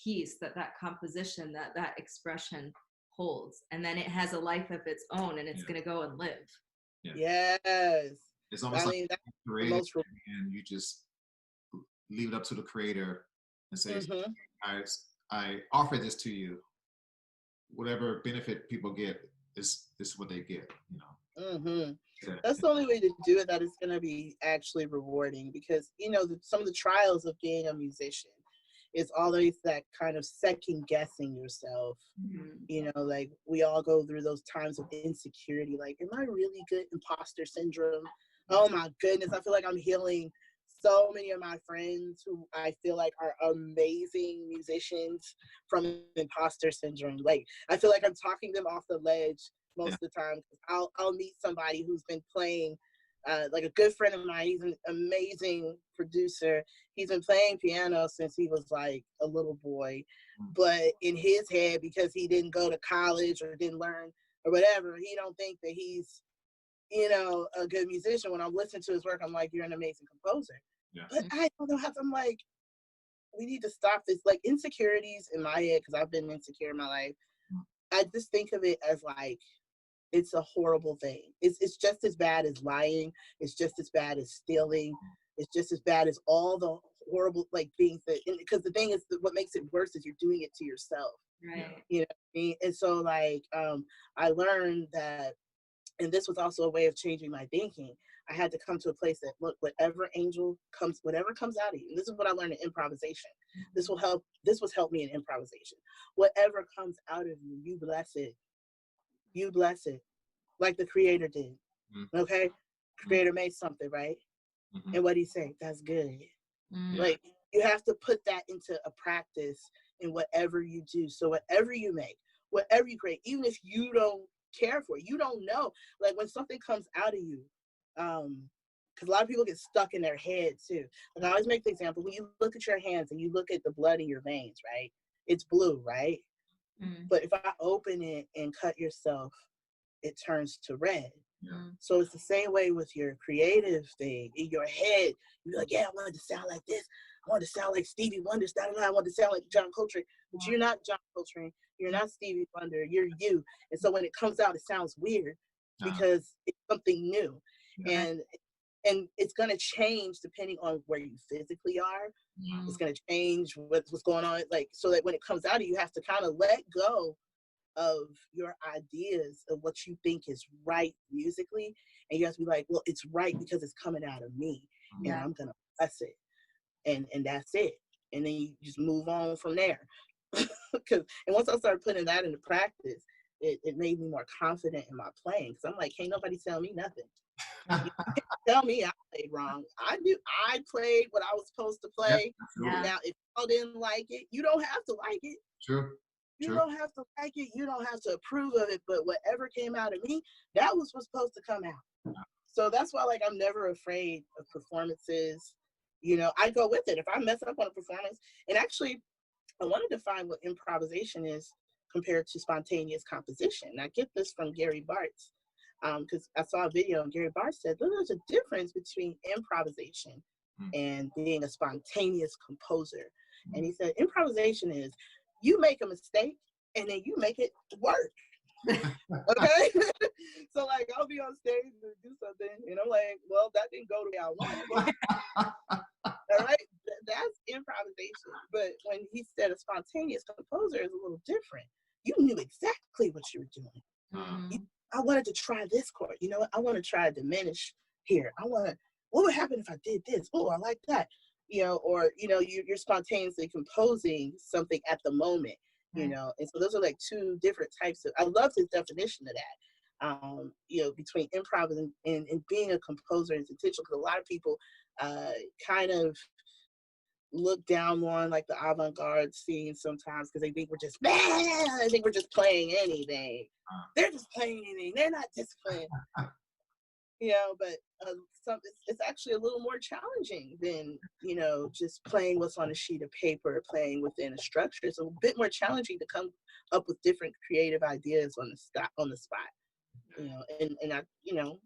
piece, that composition, that expression holds, and then it has a life of its own, and it's going to go and live. Yes. It's almost like creative, and you just leave it up to the creator and say, I offer this to you. Whatever benefit people get is what they get, you know. That's the only way to do it that is going to be actually rewarding, because, you know, some of the trials of being a musician is always that kind of second guessing yourself. You know, like, we all go through those times of insecurity, like, am I really good? Imposter syndrome. Oh my goodness, I feel like I'm healing so many of my friends who I feel like are amazing musicians from imposter syndrome. Like, I feel like I'm talking them off the ledge most of the time. I'll meet somebody who's been playing, like a good friend of mine. He's an amazing producer. He's been playing piano since he was like a little boy. But in his head, because he didn't go to college or didn't learn or whatever, he don't think that he's, you know, a good musician. When I'm listening to his work, I'm like, you're an amazing composer. Yeah. But I don't know how to, I'm like, we need to stop this. Like, insecurities in my head, because I've been insecure in my life, I just think of it as like, it's a horrible thing. It's just as bad as lying. It's just as bad as stealing. It's just as bad as all the horrible like things that, because the thing is, what makes it worse is you're doing it to yourself. Right. You know what I mean? And so like, I learned that, and this was also a way of changing my thinking. I had to come to a place that, look, whatever comes out of you, and this is what I learned in improvisation. This was help me in improvisation. Whatever comes out of you, you bless it. You bless it, like the creator did. Okay? Creator made something, right? And what did he say? That's good. Like, you have to put that into a practice in whatever you do. So whatever you make, whatever you create, even if you don't care for it, you don't know. Like, when something comes out of you, because a lot of people get stuck in their head too. Like, I always make the example, when you look at your hands and you look at the blood in your veins, right? It's blue, right? But if I open it and cut yourself, it turns to red. So it's the same way with your creative thing. In your head, you're like, yeah, I wanted to sound like this. I want to sound like Stevie Wonder. I want to sound like John Coltrane. But you're not John Coltrane. You're not Stevie Wonder. You're you. And so when it comes out, it sounds weird because it's something new. And it's going to change depending on where you physically are. It's going to change what's going on. Like, so that when it comes out of you, you have to kind of let go of your ideas of what you think is right musically. And you have to be like, well, it's right because it's coming out of me. And I'm going to bless it. And that's it. And then you just move on from there. And once I started putting that into practice, it made me more confident in my playing. Because I'm like, can't nobody tell me nothing. You can't tell me I played wrong. I played what I was supposed to play. Now, if y'all didn't like it, you don't have to like it. You don't have to like it. You don't have to approve of it. But whatever came out of me, that was what's supposed to come out. So that's why, like, I'm never afraid of performances. You know, I go with it. If I mess up on a performance, and actually, I want to define what improvisation is compared to spontaneous composition. And I get this from Gary Bartz, because I saw a video and Gary Bartz said, there's a difference between improvisation and being a spontaneous composer. And he said, improvisation is you make a mistake and then you make it work. Okay? So, like, I'll be on stage and do something, and I'm like, well, that didn't go the way I wanted. All right? That's improvisation. But when he said a spontaneous composer is a little different. You knew exactly what you were doing. I wanted to try this chord. You know what? I want to try a diminish here. What would happen if I did this? Oh, I like that. You know, or, you know, you're spontaneously composing something at the moment. You know, and so those are like two different types of, I love his definition of that, you know, between improv and being a composer is intentional, because a lot of people kind of look down on like the avant-garde scene sometimes because they think we're just playing anything. They're just playing anything. They're not disciplined. You know, but it's actually a little more challenging than, you know, just playing what's on a sheet of paper, playing within a structure. It's a bit more challenging to come up with different creative ideas on the spot. You know, and I, you know,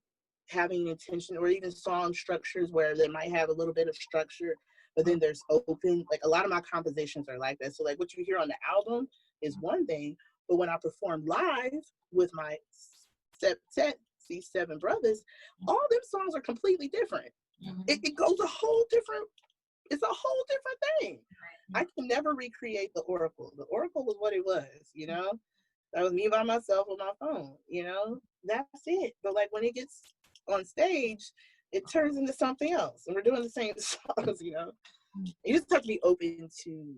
having intention, or even song structures where they might have a little bit of structure, but then there's open, like a lot of my compositions are like that. So like what you hear on the album is one thing, but when I perform live with my these 7 brothers, all them songs are completely different. It goes it's a whole different thing. I can never recreate the Oracle. The Oracle was what it was, you know? That was me by myself with my phone, you know? That's it. But like when it gets on stage, it turns into something else. And we're doing the same songs, you know? You just have to be open to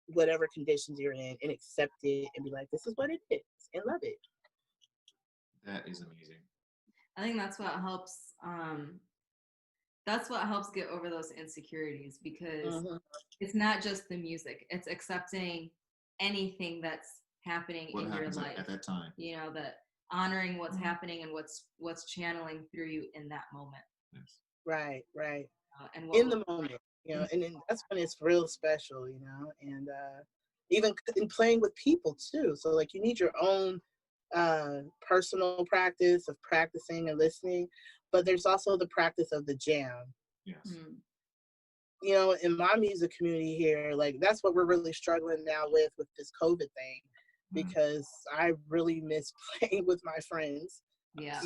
whatever conditions you're in and accept it and be like, this is what it is, and love it. That is amazing. I think that's what helps that's what helps get over those insecurities, because Mhm. it's not just the music, it's accepting anything that's happening What in your happens life, at that time? you know, that honoring what's happening and what's channeling through you in that moment. Yes. Right. And In the moment, and then that's when it's real special, and even in playing with people too. So like you need your own personal practice of practicing and listening, but there's also the practice of the jam. Yes. In my music community here, like that's what we're really struggling now with this COVID thing, because I really miss playing with my friends. Yeah.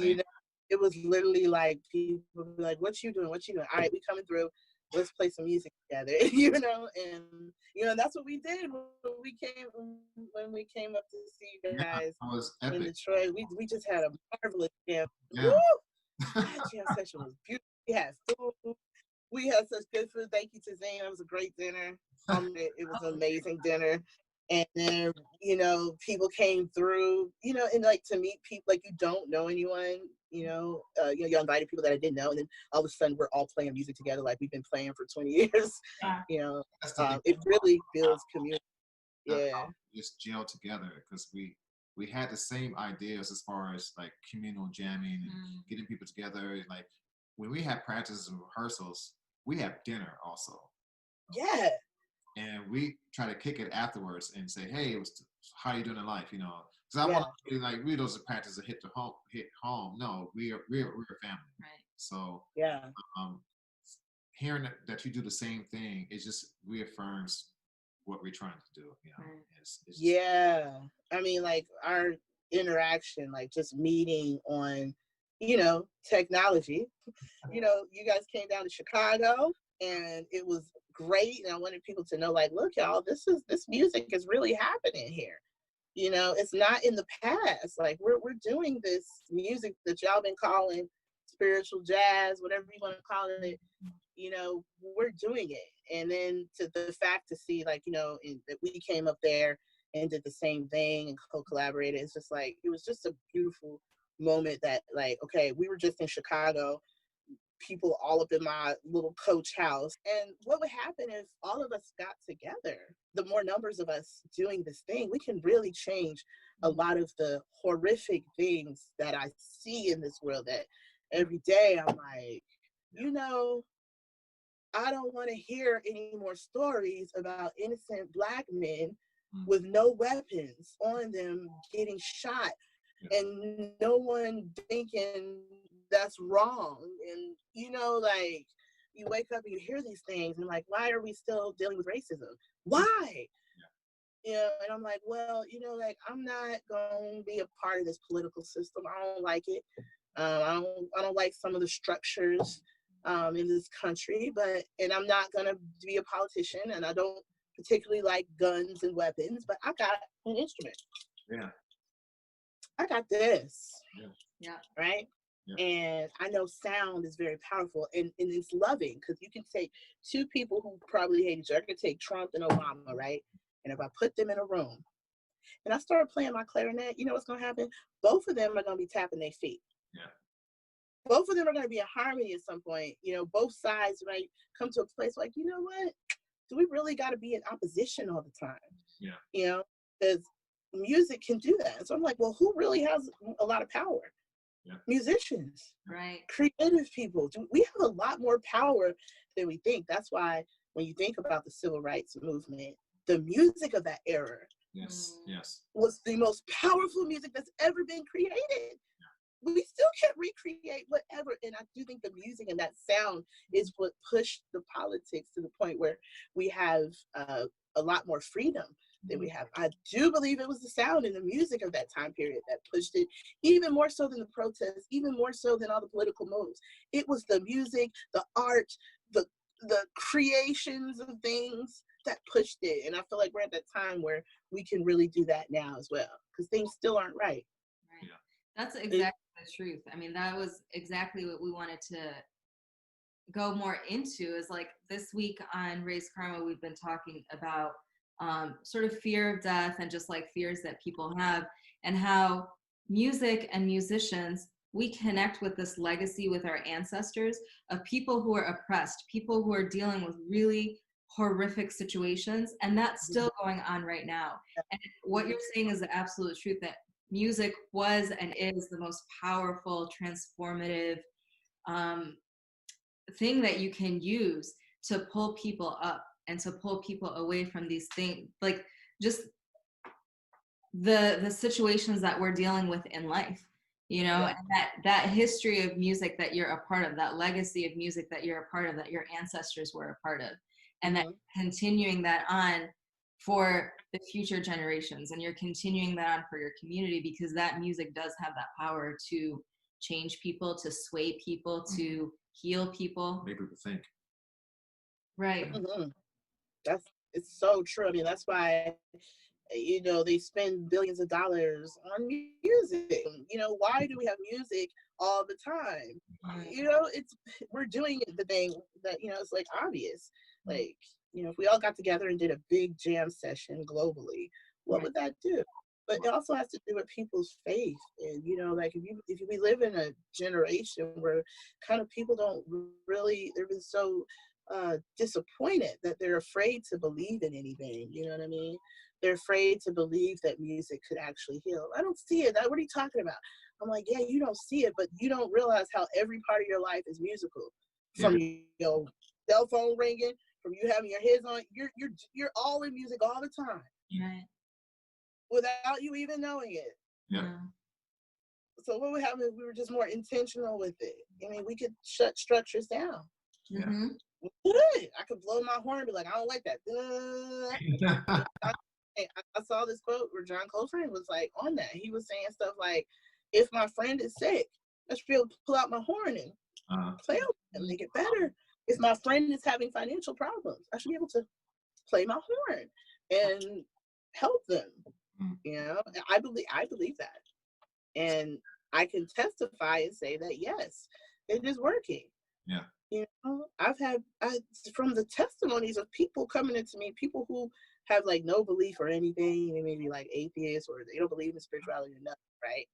It was literally like people would be like, "What you doing? What you doing? All right, we coming through. Let's play some music together." And that's what we did when we came up to see you guys in Detroit. We just had a marvelous jam. Yeah. Woo! That jam session was beautiful. We had food. We had such good food. Thank you, Tazeen. It was a great dinner. It was an amazing dinner. And then, people came through, and like to meet people, like you don't know anyone, you invited people that I didn't know. And then all of a sudden we're all playing music together. Like we've been playing for 20 years, it really builds community. Yeah. Just gel together, because we had the same ideas as far as like communal jamming and getting people together. Like when we have practices and rehearsals, we have dinner also. Yeah. And we try to kick it afterwards and say, "Hey, how you doing in life?" Because I want to like we those practices to hit home. No, we're a family. Right. So yeah. Hearing that you do the same thing, it just reaffirms what we're trying to do. Right. It's just, yeah. I mean, like our interaction, like just meeting on, technology. You guys came down to Chicago and it was great. And I wanted people to know, like, look, y'all, this music is really happening here. It's not in the past. Like we're doing this music that y'all been calling spiritual jazz, whatever you want to call it. We're doing it. And then to the fact to see, like, that we came up there and did the same thing and co-collaborated. It's just like, it was just a beautiful moment that, like, okay, we were just in Chicago, people all up in my little coach house. And what would happen if all of us got together? The more numbers of us doing this thing, we can really change a lot of the horrific things that I see in this world that every day I'm like, I don't want to hear any more stories about innocent Black men with no weapons on them getting shot and no one thinking that's wrong. And, like you wake up and you hear these things and like, why are we still dealing with racism? Why? And I'm like, well, like I'm not going to be a part of this political system. I don't like it. I don't like some of the structures in this country, and I'm not gonna be a politician, and I don't particularly like guns and weapons, but I got an instrument. Yeah. I got this. Yeah. Right? Yeah. And I know sound is very powerful, and it's loving, because you can take two people who probably hate each other. I could take Trump and Obama, right? And if I put them in a room and I start playing my clarinet, you know what's gonna happen? Both of them are gonna be tapping their feet. Yeah. Both of them are going to be in harmony at some point. Both sides might come to a place like, you know what? Do we really got to be in opposition all the time? Yeah. Because music can do that. And so I'm like, well, who really has a lot of power? Yeah. Musicians. Right. Creative people. We have a lot more power than we think. That's why when you think about the civil rights movement, the music of that era was the most powerful music that's ever been created. We still can't recreate whatever. And I do think the music and that sound is what pushed the politics to the point where we have a lot more freedom than we have. I do believe it was the sound and the music of that time period that pushed it, even more so than the protests, even more so than all the political moves. It was the music, the art, the creations of things that pushed it. And I feel like we're at that time where we can really do that now as well, because things still aren't right. Right. Yeah. That's exactly the truth. I mean, that was exactly what we wanted to go more into, is like this week on Raise Karma, we've been talking about sort of fear of death and just like fears that people have, and how music and musicians we connect with this legacy with our ancestors of people who are oppressed, people who are dealing with really horrific situations, and that's still going on right now. And what you're saying is the absolute truth, that music was and is the most powerful, transformative thing that you can use to pull people up and to pull people away from these things, like just the situations that we're dealing with in life, you know. And that history of music that you're a part of, that legacy of music that you're a part of, that your ancestors were a part of, and that continuing that on for the future generations, and you're continuing that on for your community, because that music does have that power to change people, to sway people, to heal people, make people think. Right. It's so true. I mean, that's why, you know, they spend billions of dollars on music. You know, why do we have music all the time? You know, we're doing the thing that, you know, it's like obvious. Like, you know, if we all got together and did a big jam session globally, what would that do? But it also has to do with people's faith. And, you know, like if we live in a generation where kind of people don't really, they're just so disappointed that they're afraid to believe in anything. You know what I mean? They're afraid to believe that music could actually heal. I don't see it. What are you talking about? I'm like, yeah, you don't see it, but you don't realize how every part of your life is musical. From your cell phone ringing, from you having your heads on, you're all in music all the time. Right. Without you even knowing it. Yeah. So what would happen if we were just more intentional with it? I mean, we could shut structures down. Mm-hmm. Good. I could blow my horn and be like, I don't like that. I saw this quote where John Coltrane was like on that. He was saying stuff like, if my friend is sick, I should be able to pull out my horn and play with them and make it better. If my friend is having financial problems, I should be able to play my horn and help them. You know, I believe that. And I can testify and say that, yes, it is working. Yeah. You know, from the testimonies of people coming into me, people who have like no belief or anything, they may be like atheists or they don't believe in spirituality or nothing, right?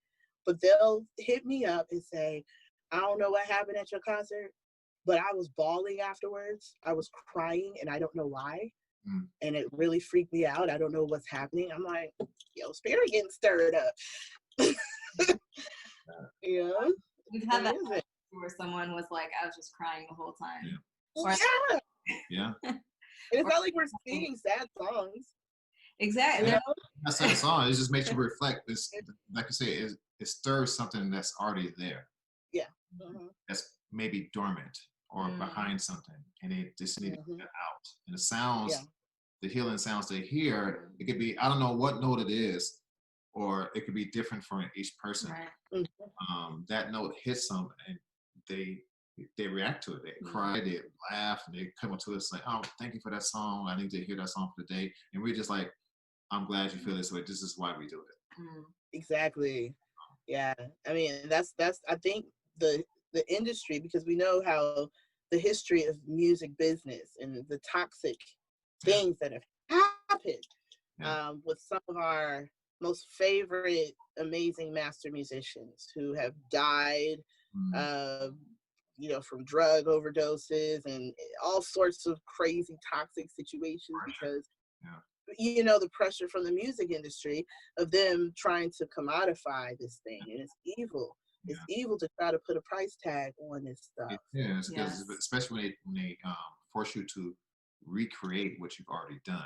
But they'll hit me up and say, I don't know what happened at your concert, but I was bawling afterwards. I was crying and I don't know why. And it really freaked me out. I don't know what's happening. I'm like, yo, spirit getting stirred up. Yeah. We've had that where someone was like, I was just crying the whole time. Yeah. And it's not like we're singing sad songs. Exactly. Yeah. That's that song. It just makes you reflect. It's, like you say, it stirs something that's already there. Yeah. That's maybe dormant or behind something, and it just needs to get out. And the sounds, the healing sounds they hear, it could be, I don't know what note it is, or it could be different for each person. Right. That note hits them, and they react to it. They cry, they laugh, and they come up to us like, oh, thank you for that song. I need to hear that song for the day. And we're just like, I'm glad you feel this way. This is why we do it. Exactly. Yeah. I mean, that's I think the industry, because we know how the history of music business and the toxic things that have happened with some of our most favorite amazing master musicians who have died you know, from drug overdoses and all sorts of crazy toxic situations because you know, the pressure from the music industry of them trying to commodify this thing, and it's evil. It's evil to try to put a price tag on this stuff. Yeah, it's because especially when they force you to recreate what you've already done.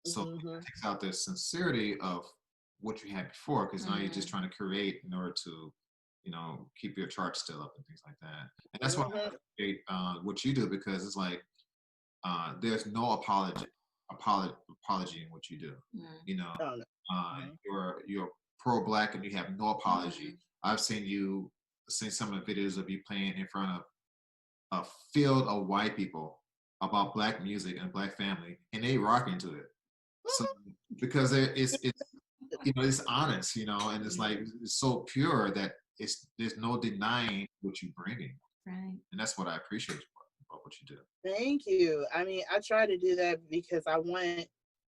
So it takes out the sincerity of what you had before, because now you're just trying to create in order to, you know, keep your charts still up and things like that. And that's why I appreciate what you do, because it's like there's no apology in what you do. You know, you're pro-Black and you have no apology. I've seen some of the videos of you playing in front of a field of white people about Black music and Black family, and they rock into it. So because it's you know, it's honest, you know, and it's like it's so pure that there's no denying what you're bringing. Right. And that's what I appreciate about what you do. Thank you. I mean, I try to do that because I want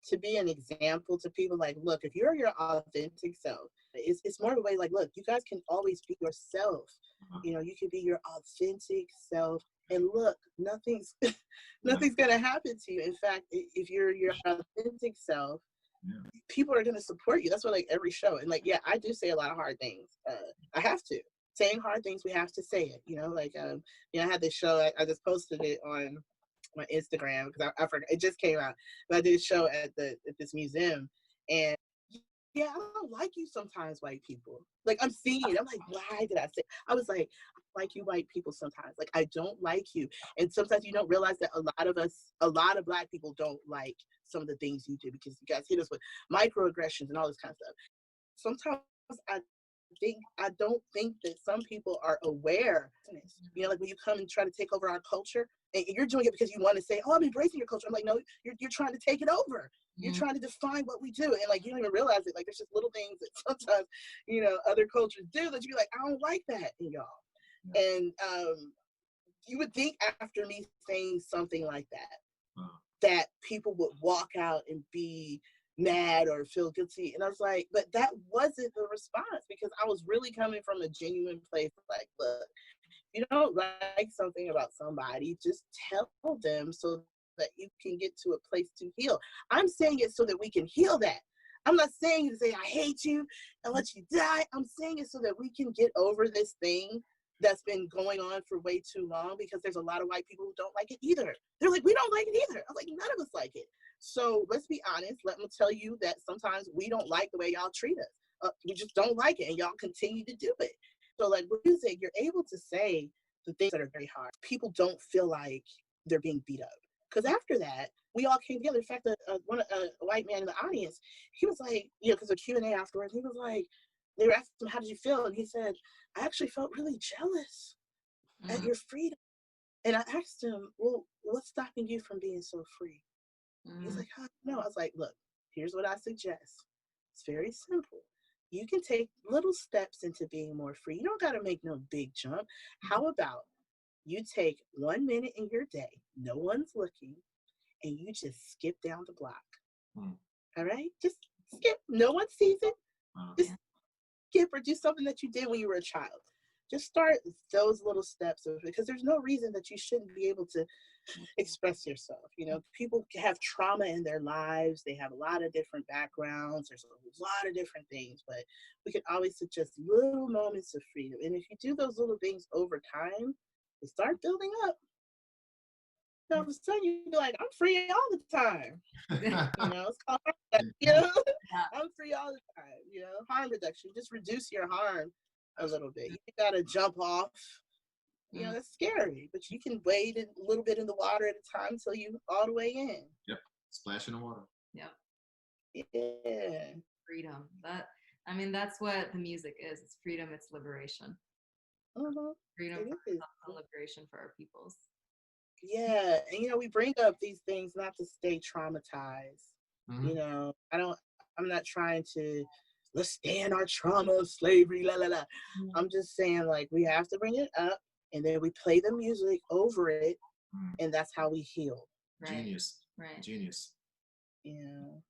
to be an example to people. Like, look, if you're your authentic self, it's more of a way like, look, you guys can always be yourself. You know, you can be your authentic self, and look, nothing's gonna happen to you. In fact, if you're your authentic self, people are gonna support you. That's why, like, every show, and like, yeah, I do say a lot of hard things. I have to. Saying hard things, we have to say it. You know, like, you know, I had this show. I just posted it on my Instagram because I forgot, it just came out. But I did a show at this museum, and yeah, I don't like you sometimes, white people. Like, I'm seeing it. I'm like, why did I say? I was like, I like you white people sometimes. Like, I don't like you. And sometimes you don't realize that a lot of Black people don't like some of the things you do, because you guys hit us with microaggressions and all this kind of stuff. Sometimes I don't think that some people are aware. You know, like when you come and try to take over our culture, and you're doing it because you want to say, oh, I'm embracing your culture. I'm like, no, you're trying to take it over. You're trying to define what we do. And like, you don't even realize it. Like, there's just little things that sometimes, you know, other cultures do that you be like, I don't like that in y'all. And you would think after me saying something like that, that people would walk out and be mad or feel guilty. And I was like, but that wasn't the response, because I was really coming from a genuine place. Like, look, if you don't like something about somebody, just tell them so that you can get to a place to heal. I'm saying it so that we can heal that. I'm not saying to say I hate you and let you die. I'm saying it so that we can get over this thing that's been going on for way too long, because there's a lot of white people who don't like it either. They're like, we don't like it either. I'm like, none of us like it. So let's be honest. Let me tell you that sometimes we don't like the way y'all treat us. We just don't like it, and y'all continue to do it. So like with music, you're able to say the things that are very hard. People don't feel like they're being beat up. Because after that, we all came together. In fact, a white man in the audience, he was like, you know, because of Q&A afterwards, he was like, they were asking him, how did you feel? And he said, I actually felt really jealous at your freedom. And I asked him, well, what's stopping you from being so free? He's like, I don't know. I was like, look, here's what I suggest. It's very simple. You can take little steps into being more free. You don't got to make no big jump. How about you take 1 minute in your day, no one's looking, and you just skip down the block. All right? Just skip. No one sees it. Just skip or do something that you did when you were a child. Just start those little steps, because there's no reason that you shouldn't be able to express yourself. You know, people have trauma in their lives. They have a lot of different backgrounds. There's a lot of different things, but we can always suggest little moments of freedom. And if you do those little things over time, they start building up. So all of a sudden you'd be like, I'm free all the time. You know, it's called harm reduction, you know? I'm free all the time, you know, harm reduction. Just reduce your harm a little bit. You gotta jump off. You know, that's scary, but you can wade a little bit in the water at a time until you all the way in. Yep. Splash in the water. Yep. Yeah. Freedom. That's what the music is. It's freedom, it's liberation. Freedom and liberation for our peoples. Yeah. And you know, we bring up these things not to stay traumatized. You know, I'm not trying to let's stay in our trauma of slavery, la la la. I'm just saying, like, we have to bring it up, and then we play the music over it, and that's how we heal. Right. Genius. Right. Genius. Yeah.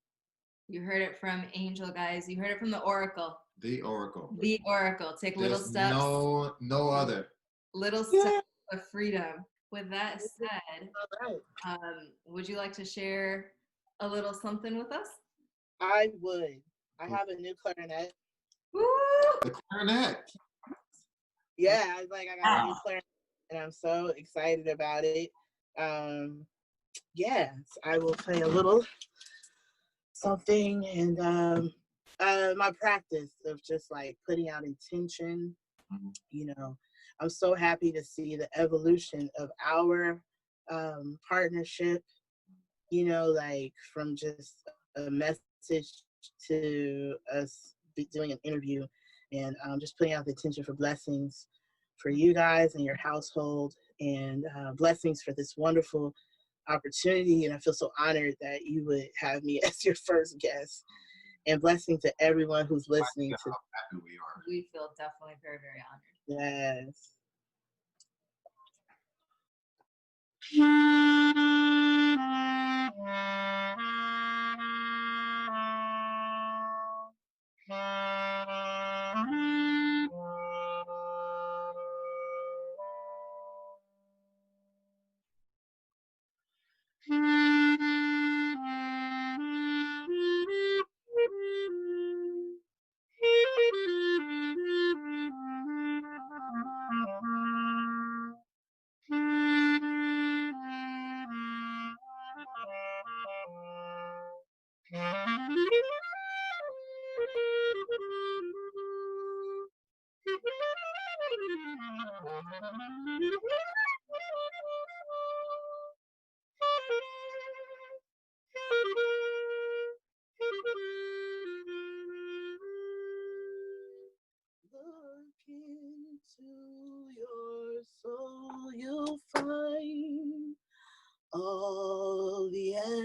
You heard it from Angel, guys. You heard it from the Oracle. The Oracle. The Oracle. Take little steps. No other. Little steps of freedom. With that said, would you like to share a little something with us? I would. I have a new clarinet. Woo! The clarinet. Yeah, I got a new clarinet, and I'm so excited about it. Yes, I will play a little something, and my practice of just like putting out intention. You know, I'm so happy to see the evolution of our partnership. You know, like from just a message to us doing an interview, and just putting out the intention for blessings for you guys and your household, and blessings for this wonderful opportunity. And I feel so honored that you would have me as your first guest, and blessing to everyone who's listening to. How happy we are. We feel definitely very, very honored. Yes.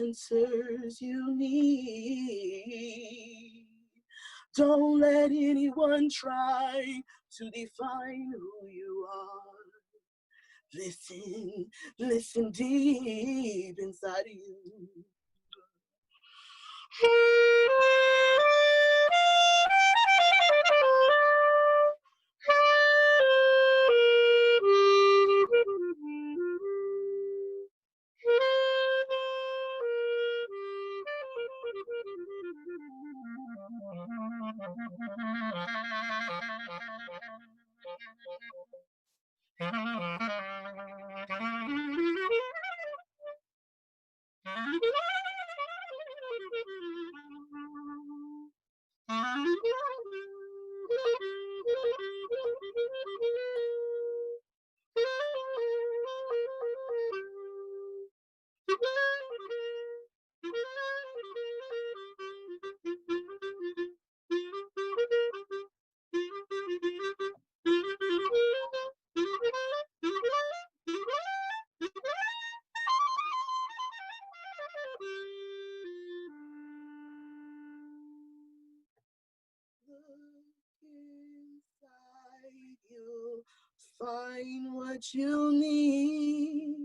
answers you need. Don't let anyone try to define who you are. Listen deep inside of you. You'll find what you need.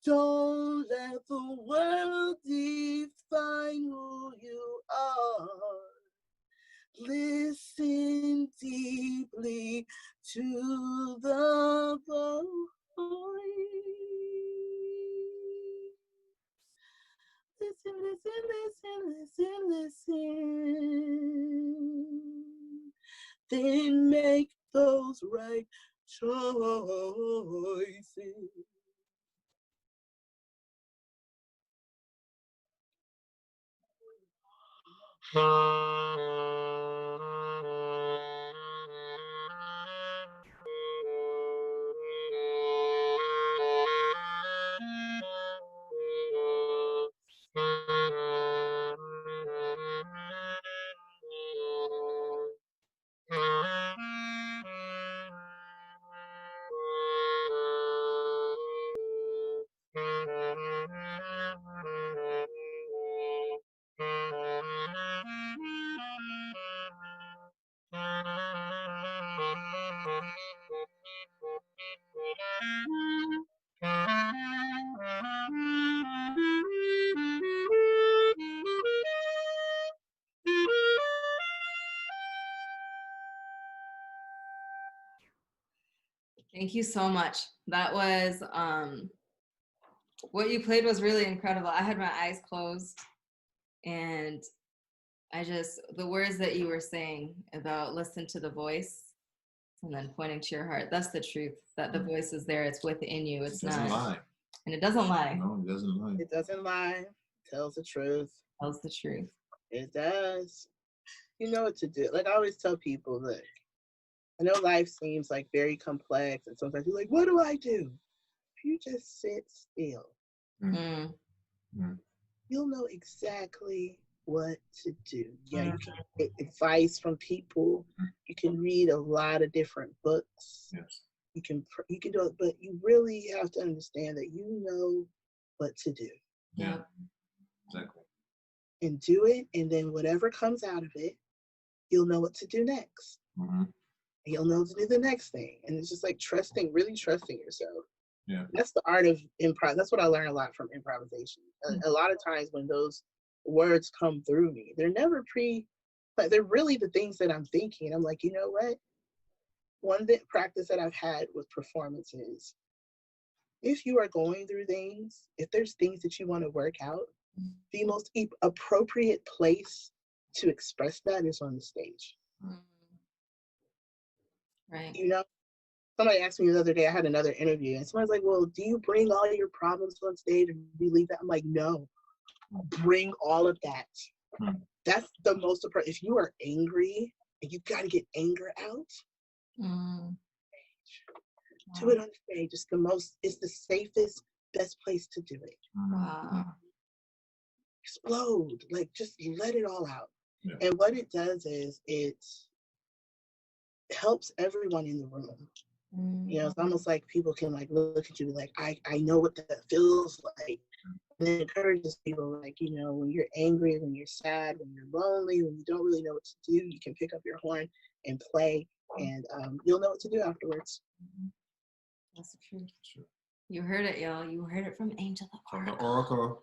Don't let the world define who you are. Listen deeply to the voice. Listen. Then make those right choices. Thank you so much. That was, what you played was really incredible. I had my eyes closed and the words that you were saying about listen to the voice and then pointing to your heart, that's the truth, that the voice is there, it's within you, it doesn't lie. And it doesn't lie. No, it doesn't lie. It doesn't lie. It tells the truth. Tells the truth. It does. You know what to do. Like I always tell people that I know life seems like very complex and sometimes you're like, what do I do? If you just sit still, you'll know exactly what to do. Yeah, you can get advice from people. You can read a lot of different books. Yes. You can do it, but you really have to understand that you know what to do. Yeah, exactly. And do it, and then whatever comes out of it, you'll know what to do next. You'll know to do the next thing. And it's just like really trusting yourself. Yeah. That's the art of improv. That's what I learned a lot from improvisation. A lot of times when those words come through me, they're never but they're really the things that I'm thinking. I'm like, you know what? One practice that I've had with performance is if you are going through things, if there's things that you want to work out, the most appropriate place to express that is on the stage. Right. You know, somebody asked me the other day, I had another interview, and somebody's like, well, do you bring all your problems on stage and you leave that? I'm like, no, bring all of that. That's the most appropriate. If you are angry and you've got to get anger out, do it on stage. It's the safest, best place to do it. Wow. Explode, like just let it all out. Yeah. And what it does is it helps everyone in the room. You know, it's almost like people can like look at you like, I know what that feels like it encourages people, like, you know, when you're angry, when you're sad, when you're lonely, when you don't really know what to do, you can pick up your horn and play, and you'll know what to do afterwards. That's the truth. Sure. You heard it, y'all. You heard it from Angel the Oracle.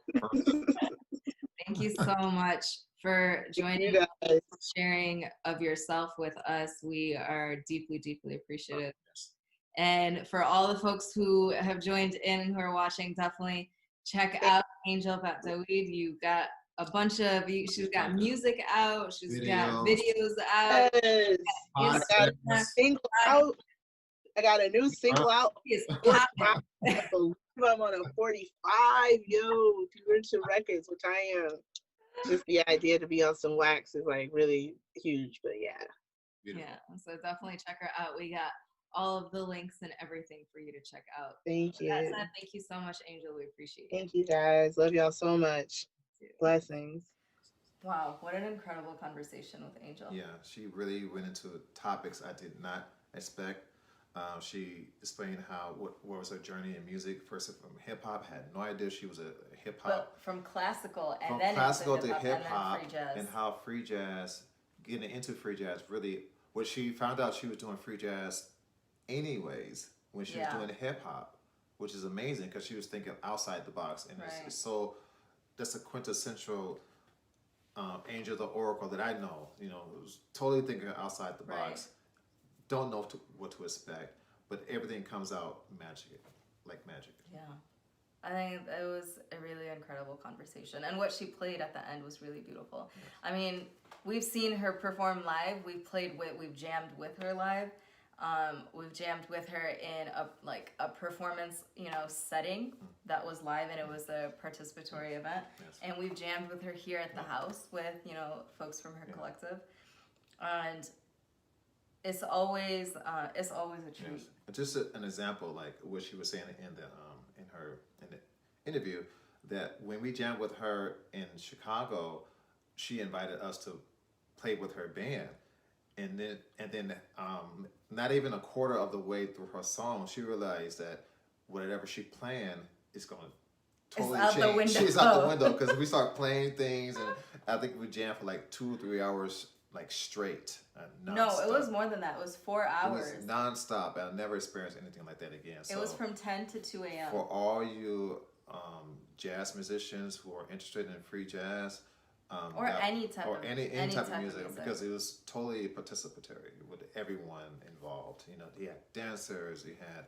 Thank you so much for joining, sharing of yourself with us. We are deeply, deeply appreciative. And for all the folks who have joined in and who are watching, definitely check out Angel Dawood. You got a bunch of, she's got music out, she's got videos out. Yes. I got a single out. I got a new single out. I'm on a 45, yo, if you're into records, which I am. Just the idea to be on some wax is like really huge, but yeah. Yeah, so definitely check her out. We got all of the links and everything for you to check out. Thank you. That said, thank you so much, Angel. We appreciate it. Thank you, guys. Love y'all so much. Blessings. Wow, what an incredible conversation with Angel. Yeah, she really went into topics I did not expect. She explained what was her journey in music. First from hip hop, had no idea she was a hip hop. But from classical and from then classical into to hip hop, free jazz. And how free jazz, getting into free jazz, really. What she found out, she was doing free jazz anyways when she was doing hip hop, which is amazing because she was thinking outside the box, and it's so. That's a quintessential Angel the Oracle that I know. You know, was totally thinking outside the box. Don't know what to expect, but everything comes out like magic. Yeah, I think it was a really incredible conversation, and what she played at the end was really beautiful. Yes. I mean, we've seen her perform live. We've jammed with her live. We've jammed with her in a performance, setting that was live, and it was a participatory event. Yes. And we've jammed with her here at the house with, folks from her collective, and it's always a treat. Yes. Just an example, like what she was saying in the interview, that when we jammed with her in Chicago, she invited us to play with her band. And then not even a quarter of the way through her song, she realized that whatever she planned is going to totally change. She's out the window because we start playing things, and I think we jammed for like 2 or 3 hours, like straight. No, it was more than that. It was 4 hours. It was nonstop. I'll never experience anything like that again. So it was from 10 to 2 a.m. For all you jazz musicians who are interested in free jazz. Any type of music, because it was totally participatory with everyone involved. You had dancers, you had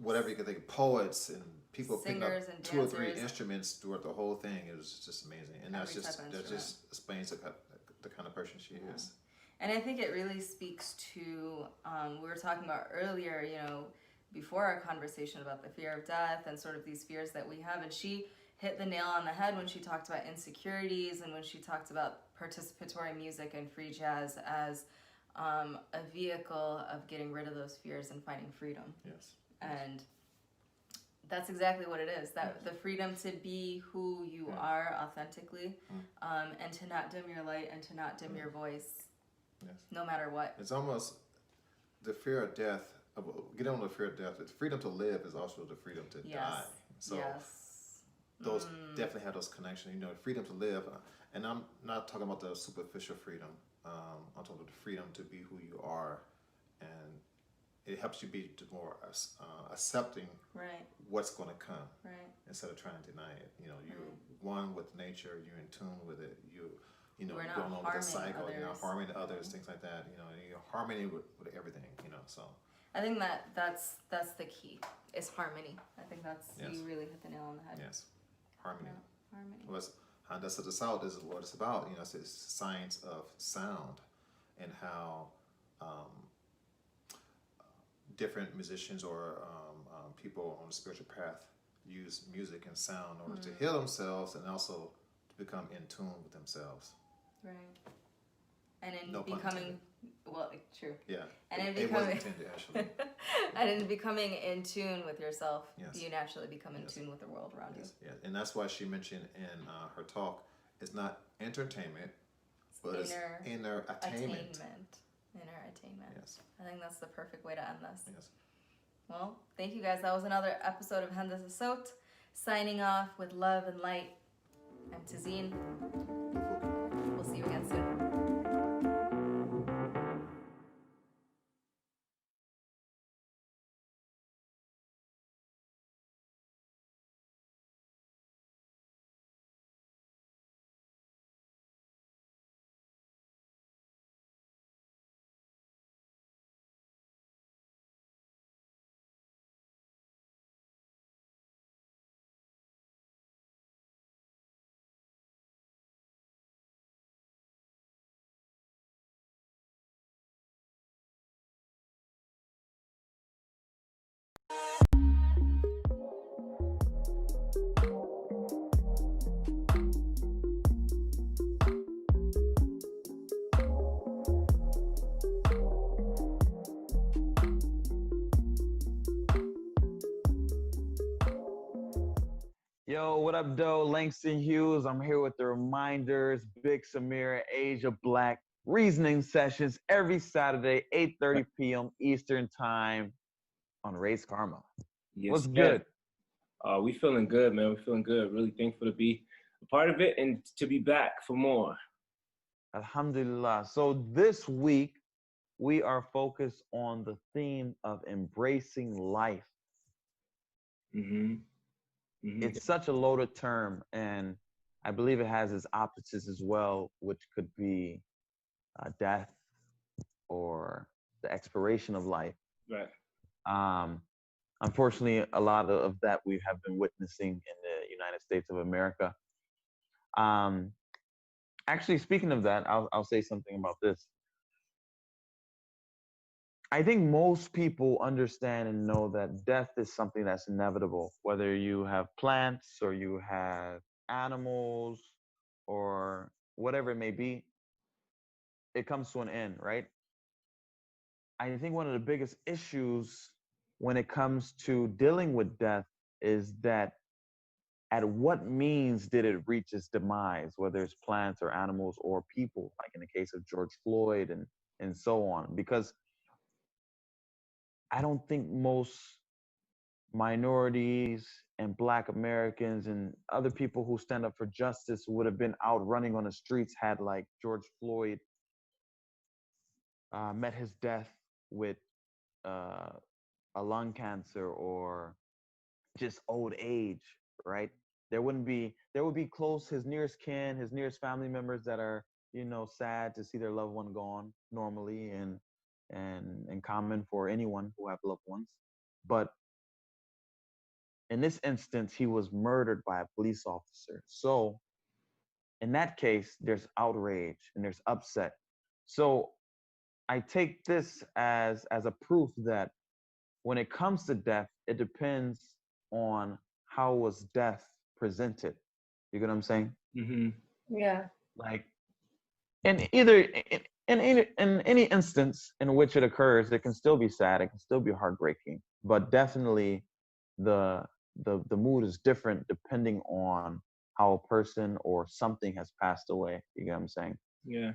whatever you could think of, poets and people picking up 2 or 3 instruments throughout the whole thing. It was just amazing, and that just explains the kind of person she is. And I think it really speaks to we were talking about earlier, before our conversation about the fear of death and sort of these fears that we have, and she hit the nail on the head when she talked about insecurities and when she talked about participatory music and free jazz as a vehicle of getting rid of those fears and finding freedom. Yes. And that's exactly what it is. That the freedom to be who you are authentically, and to not dim your light and to not dim your voice, no matter what. It's almost the fear of death. Get on the fear of death. The freedom to live is also the freedom to die. So those definitely have those connections. Freedom to live, and I'm not talking about the superficial freedom. I'm talking about the freedom to be who you are, and it helps you be more accepting what's going to come, instead of trying to deny it. You're one with nature. You're in tune with it. You're going on with the cycle. You're not harming others, things like that. You're harmony with everything. So. I think that's the key. Is harmony. I think you really hit the nail on the head. Yes. Harmony. Handasat the South is what it's about. It's the science of sound, and how different musicians or people on the spiritual path use music and sound in order to heal themselves and also to become in tune with themselves. Right. And in becoming, true. Yeah. And in becoming, it wasn't intended, actually. And in becoming in tune with yourself, you naturally become in tune with the world around you. Yeah, and that's why she mentioned in her talk, it's not entertainment, but it's inner attainment. Inner attainment. Yes. I think that's the perfect way to end this. Yes. Well, thank you guys. That was another episode of Handasat. Signing off with love and light. I'm Tazeen. We'll see you again soon. Yo, what up, though? Langston Hues. I'm here with the reminders. Big Samira, Asia Black reasoning sessions every Saturday, 8:30 p.m. Eastern Time on Raise Karma. Yes, What's good? We feeling good, man. We're feeling good. Really thankful to be a part of it and to be back for more. Alhamdulillah. So this week, we are focused on the theme of embracing life. Mm-hmm. It's such a loaded term, and I believe it has its opposites as well, which could be death or the expiration of life. Right. Unfortunately, a lot of that we have been witnessing in the United States of America. Actually, speaking of that, I'll say something about this. I think most people understand and know that death is something that's inevitable, whether you have plants or you have animals or whatever it may be, it comes to an end, right? I think one of the biggest issues when it comes to dealing with death is that at what means did it reach its demise, whether it's plants or animals or people, like in the case of George Floyd and so on, because I don't think most minorities and Black Americans and other people who stand up for justice would have been out running on the streets had like George Floyd met his death with a lung cancer or just old age, right? There would be his nearest kin, his nearest family members that are, sad to see their loved one gone normally and common for anyone who have loved ones. But in this instance, he was murdered by a police officer. So in that case, there's outrage and there's upset. So I take this as a proof that when it comes to death, it depends on how was death presented. You get what I'm saying? Mm-hmm. Yeah. Like, in any instance in which it occurs, it can still be sad, it can still be heartbreaking, but definitely the mood is different depending on how a person or something has passed away. You get what I'm saying? Yeah.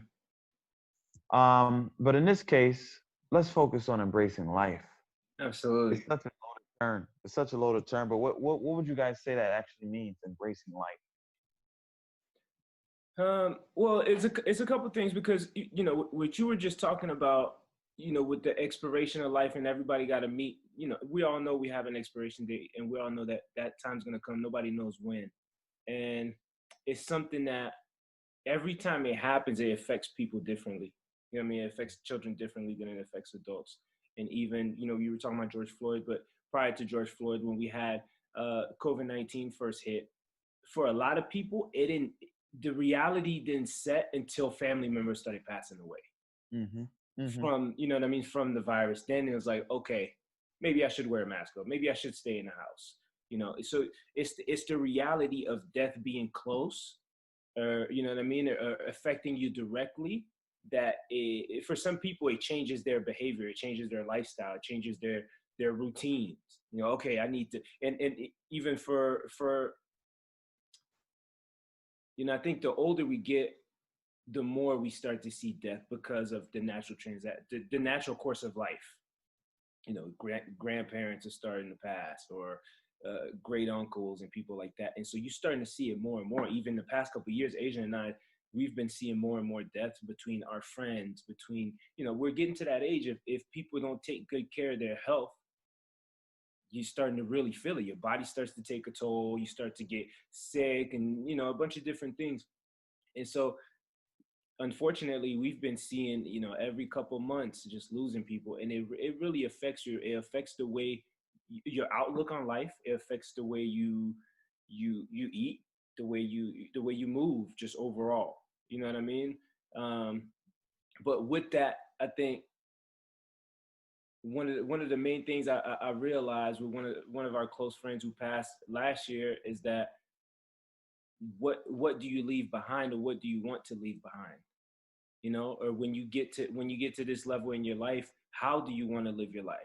But in this case, let's focus on embracing life. Absolutely. It's such a loaded term. It's such a loaded term. But what would you guys say that actually means, embracing life? Well, it's a couple things because what you were just talking about, with the expiration of life and everybody got to meet. We all know we have an expiration date, and we all know that time's gonna come. Nobody knows when, and it's something that every time it happens, it affects people differently. You know what I mean? It affects children differently than it affects adults. And even, you were talking about George Floyd, but prior to George Floyd, when we had COVID-19 first hit, for a lot of people, the reality didn't set until family members started passing away. Mm-hmm. Mm-hmm. From, you know what I mean, from the virus. Then it was like, okay, maybe I should wear a mask, or maybe I should stay in the house. So it's the reality of death being close, or you know what I mean, or affecting you directly. That for some people, it changes their behavior, it changes their lifestyle, it changes their routines. Okay, I need to, and even for I think the older we get, the more we start to see death because of the natural the natural course of life. Grandparents are starting to pass, or great uncles and people like that. And so you're starting to see it more and more. Even the past couple of years, Asia and I, we've been seeing more and more deaths between our friends, between, you know, we're getting to that age. If people don't take good care of their health, you're starting to really feel it. Your body starts to take a toll. You start to get sick and, you know, a bunch of different things. And so, unfortunately, we've been seeing, you know, every couple months just losing people. And it really affects you. It affects the way your outlook on life. It affects the way you eat, the way you move, just overall. You know what I mean? But with that, I think one of the main things I realized with one of our close friends who passed last year is that what do you leave behind, or what do you want to leave behind? You know, or when you get to this level in your life, how do you want to live your life?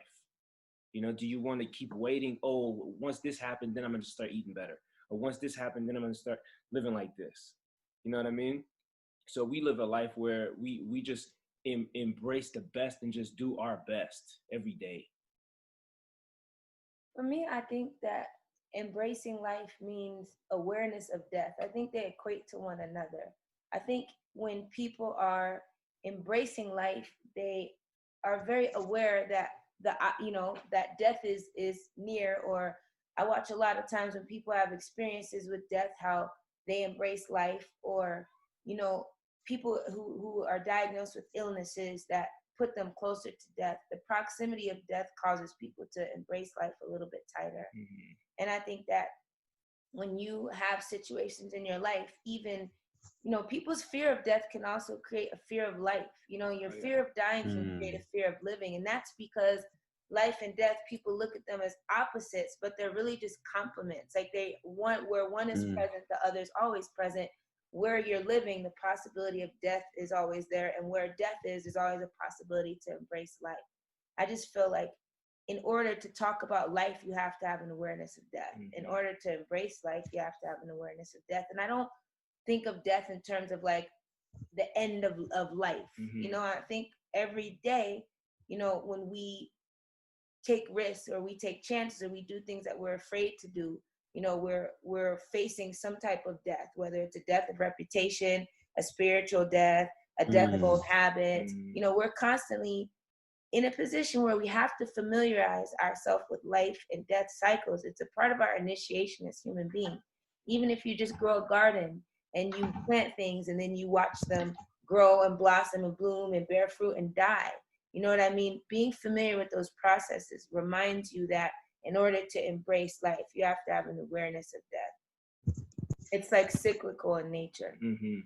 You know, do you want to keep waiting? Oh, once this happened, then I'm going to start eating better. Or once this happened, then I'm going to start living like this. You know what I mean? So we live a life where we just embrace the best and just do our best every day. For me, I think that embracing life means awareness of death. I think they equate to one another. I think when people are embracing life, they are very aware that that death is near. Or I watch a lot of times when people have experiences with death, how they embrace life. Or, you know, people who are diagnosed with illnesses that put them closer to death. The proximity of death causes people to embrace life a little bit tighter. Mm-hmm. And I think that when you have situations in your life, even, you know, people's fear of death can also create a fear of life. You know, your fear of dying can create a fear of living. And that's because life and death, people look at them as opposites, but they're really just complements. Like where one is present, the other is always present. Where you're living, the possibility of death is always there. And where death is always a possibility to embrace life. I just feel like in order to talk about life, you have to have an awareness of death. Mm-hmm. In order to embrace life, you have to have an awareness of death. And I don't think of death in terms of like the end of life. Mm-hmm. You know, I think every day, you know, when we take risks or we take chances or we do things that we're afraid to do, you know, we're facing some type of death, whether it's a death of reputation, a spiritual death, a death of old habits. You know, we're constantly in a position where we have to familiarize ourselves with life and death cycles. It's a part of our initiation as human beings. Even if you just grow a garden and you plant things and then you watch them grow and blossom and bloom and bear fruit and die. You know what I mean? Being familiar with those processes reminds you that in order to embrace life, you have to have an awareness of death. It's like cyclical in nature. Mm-hmm.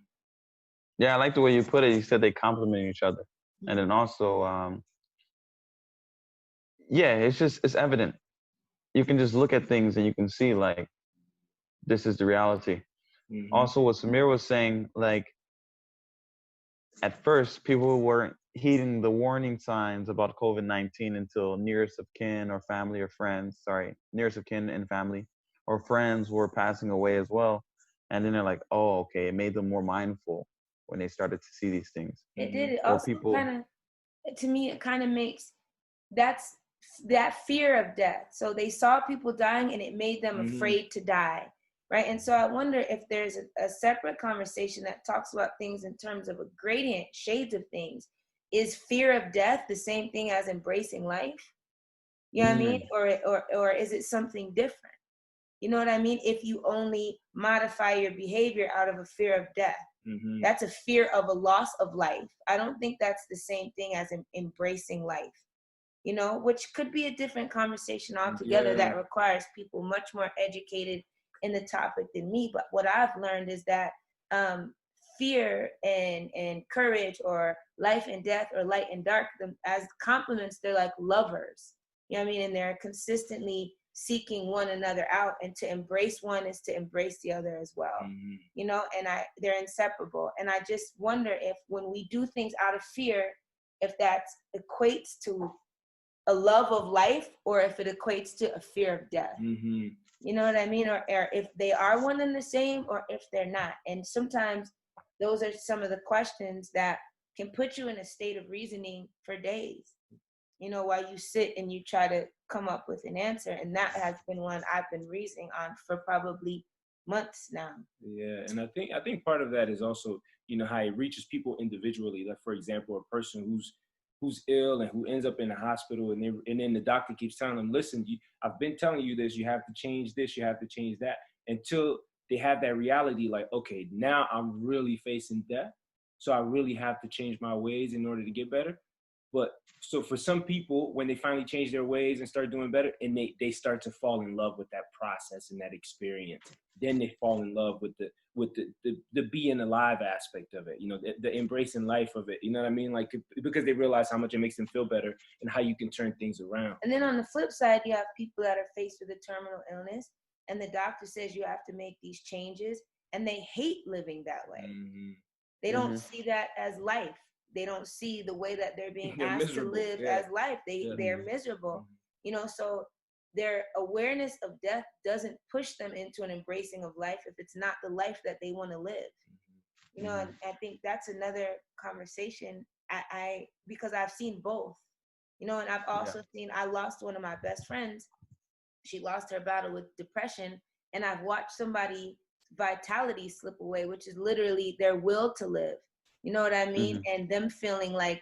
Yeah, I like the way you put it. You said they complement each other. Mm-hmm. And then also, it's evident. You can just look at things and you can see like, this is the reality. Mm-hmm. Also, what Samir was saying, like, at first, people weren't heeding the warning signs about COVID-19 until nearest of kin or family or friends, nearest of kin and family or friends were passing away as well. And then they're like, oh, okay, it made them more mindful when they started to see these things. It did. It also to me, it kind of makes, that's that fear of death. So they saw people dying and it made them afraid to die. Right. And so I wonder if there's a separate conversation that talks about things in terms of a gradient, shades of things. Is fear of death the same thing as embracing life? You know what I mean? Or is it something different? You know what I mean? If you only modify your behavior out of a fear of death, that's a fear of a loss of life. I don't think that's the same thing as embracing life, you know, which could be a different conversation altogether that requires people much more educated in the topic than me. But what I've learned is that fear and courage, or life and death, or light and dark, them as complements, they're like lovers. You know what I mean? And they're consistently seeking one another out, and to embrace one is to embrace the other as well. You know, and they're inseparable. And I just wonder if when we do things out of fear, if that equates to a love of life, or if it equates to a fear of death. You know what I mean? Or if they are one and the same, or if they're not. And sometimes those are some of the questions that can put you in a state of reasoning for days. you know, while you sit and you try to come up with an answer. And that has been one I've been reasoning on for probably months now. Yeah, and I think part of that is also, you know, how it reaches people individually. Like, for example, a person who's ill and who ends up in the hospital, and then the doctor keeps telling them, listen, I've been telling you this, you have to change this, you have to change that, until they have that reality, like, okay, now I'm really facing death, so I really have to change my ways in order to get better. But so for some people, when they finally change their ways and start doing better, and they start to fall in love with that process and that experience, then they fall in love with the being alive aspect of it, you know, the embracing life of it, you know what I mean? Like, because they realize how much it makes them feel better and how you can turn things around. And then on the flip side, you have people that are faced with a terminal illness, and the doctor says you have to make these changes, and they hate living that way. Mm-hmm. They don't see that as life. They don't see the way that they're being They're asked miserable. to live as life. They're miserable. You know, so their awareness of death doesn't push them into an embracing of life if it's not the life that they want to live. You know, and I think that's another conversation. I because I've seen both. You know, and I've also seen, I lost one of my best friends. She lost her battle with depression, and I've watched somebody vitality slip away, which is literally their will to live. You know what I mean? And them feeling like,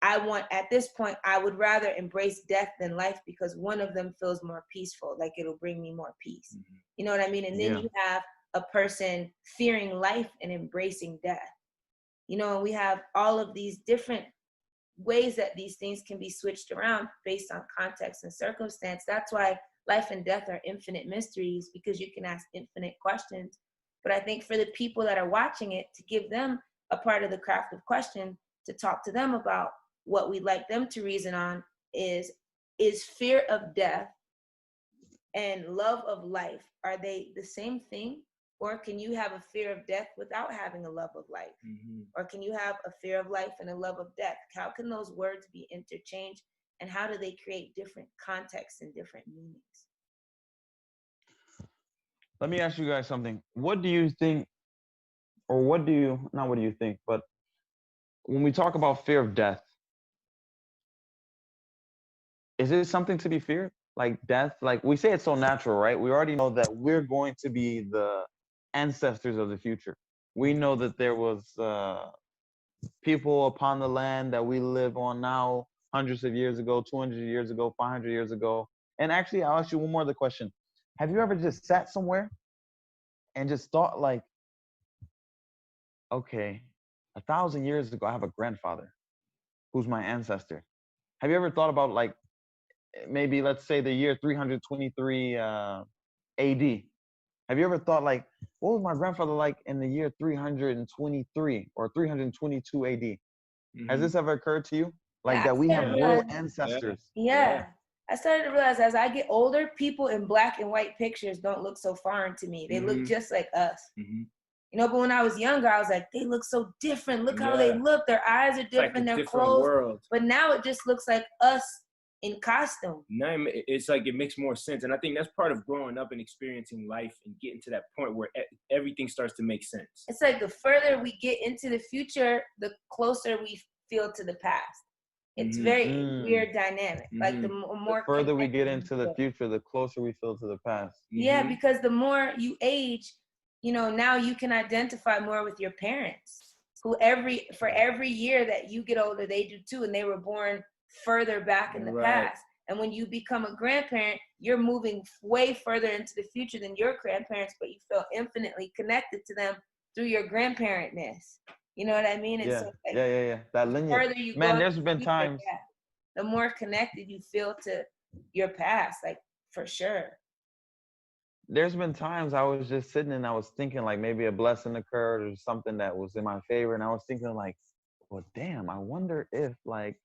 at this point, I would rather embrace death than life, because one of them feels more peaceful, like it'll bring me more peace. You know what I mean? And then you have a person fearing life and embracing death. You know, and we have all of these different ways that these things can be switched around based on context and circumstance. That's why life and death are infinite mysteries, because you can ask infinite questions. But I think for the people that are watching it, to give them a part of the craft of question, to talk to them about what we'd like them to reason on is fear of death and love of life, are they the same thing? Or can you have a fear of death without having a love of life? Or can you have a fear of life and a love of death? How can those words be interchanged? And how do they create different contexts and different meanings? Let me ask you guys something. What do you think, or not what do you think, but when we talk about fear of death, is it something to be feared? Like death, like we say it's so natural, right? We already know that we're going to be the ancestors of the future. We know that there was people upon the land that we live on now hundreds of years ago, 200 years ago, 500 years ago. And actually, I'll ask you one more other question. Have you ever just sat somewhere and just thought like, okay, 1,000 years ago, I have a grandfather who's my ancestor. Have you ever thought about like, maybe let's say the year 323 AD? Have you ever thought like, what was my grandfather like in the year 323 or 322 AD? Has this ever occurred to you? Like that we have real ancestors. Yeah. I started to realize as I get older, people in black and white pictures don't look so foreign to me. They look just like us. You know, but when I was younger, I was like, they look so different. Look how they look. Their eyes are different. Their clothes. World. But now it just looks like us in costume. Now it's like it makes more sense. And I think that's part of growing up and experiencing life and getting to that point where everything starts to make sense. It's like the further we get into the future, the closer we feel to the past. It's very weird dynamic. Like the more the further we get into the future, the closer we feel to the past. Yeah, because the more you age, you know, now you can identify more with your parents, who for every year that you get older, they do too, and they were born further back in the past. And when you become a grandparent, you're moving way further into the future than your grandparents, but you feel infinitely connected to them through your grandparentness. You know what I mean? Yeah, so like, that lineage. Man, there's been times. The more connected you feel to your past, like for sure. There's been times I was just sitting and I was thinking like maybe a blessing occurred or something that was in my favor. And I was thinking like, well, damn, I wonder if like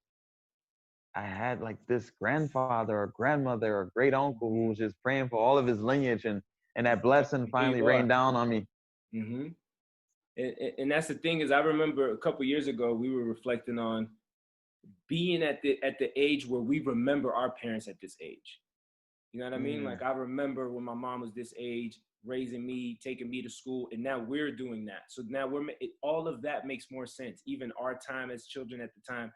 I had like this grandfather or grandmother or great uncle who was just praying for all of his lineage and that blessing finally rained down on me. And that's the thing is I remember a couple years ago, we were reflecting on being at the age where we remember our parents at this age. You know what I mean? Like I remember when my mom was this age, raising me, taking me to school, and now we're doing that. So now all of that makes more sense. Even our time as children at the time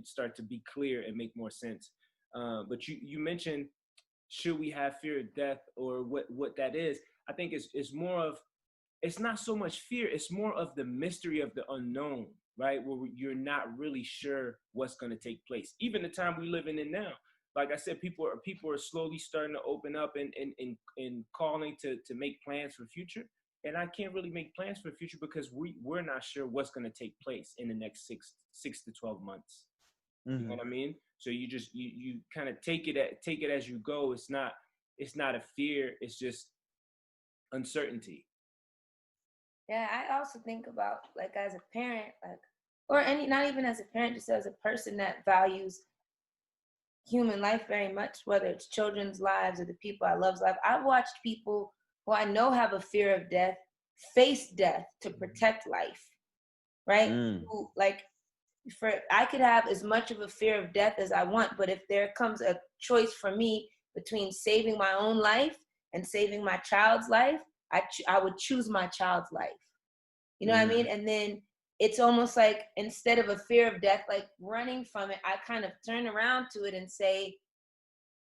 start to be clear and make more sense. But you mentioned, should we have fear of death, or what that is? I think it's more of, it's not so much fear, it's more of the mystery of the unknown, right? Where you're not really sure what's going to take place. Even the time we're living in now. Like I said, people are slowly starting to open up and calling to make plans for the future. And I can't really make plans for the future because we're not sure what's going to take place in the next six to 12 months. Mm-hmm. You know what I mean? So you kind of take it as you go. It's not a fear. It's just uncertainty. Yeah, I also think about, like, as a parent, like, or not even as a parent, just as a person that values human life very much, whether it's children's lives or the people I love's life. I've watched people who I know have a fear of death face death to protect life, right? Who, like, I could have as much of a fear of death as I want, but if there comes a choice for me between saving my own life and saving my child's life, I would choose my child's life. You know what I mean? And then it's almost like, instead of a fear of death, like running from it, I kind of turn around to it and say,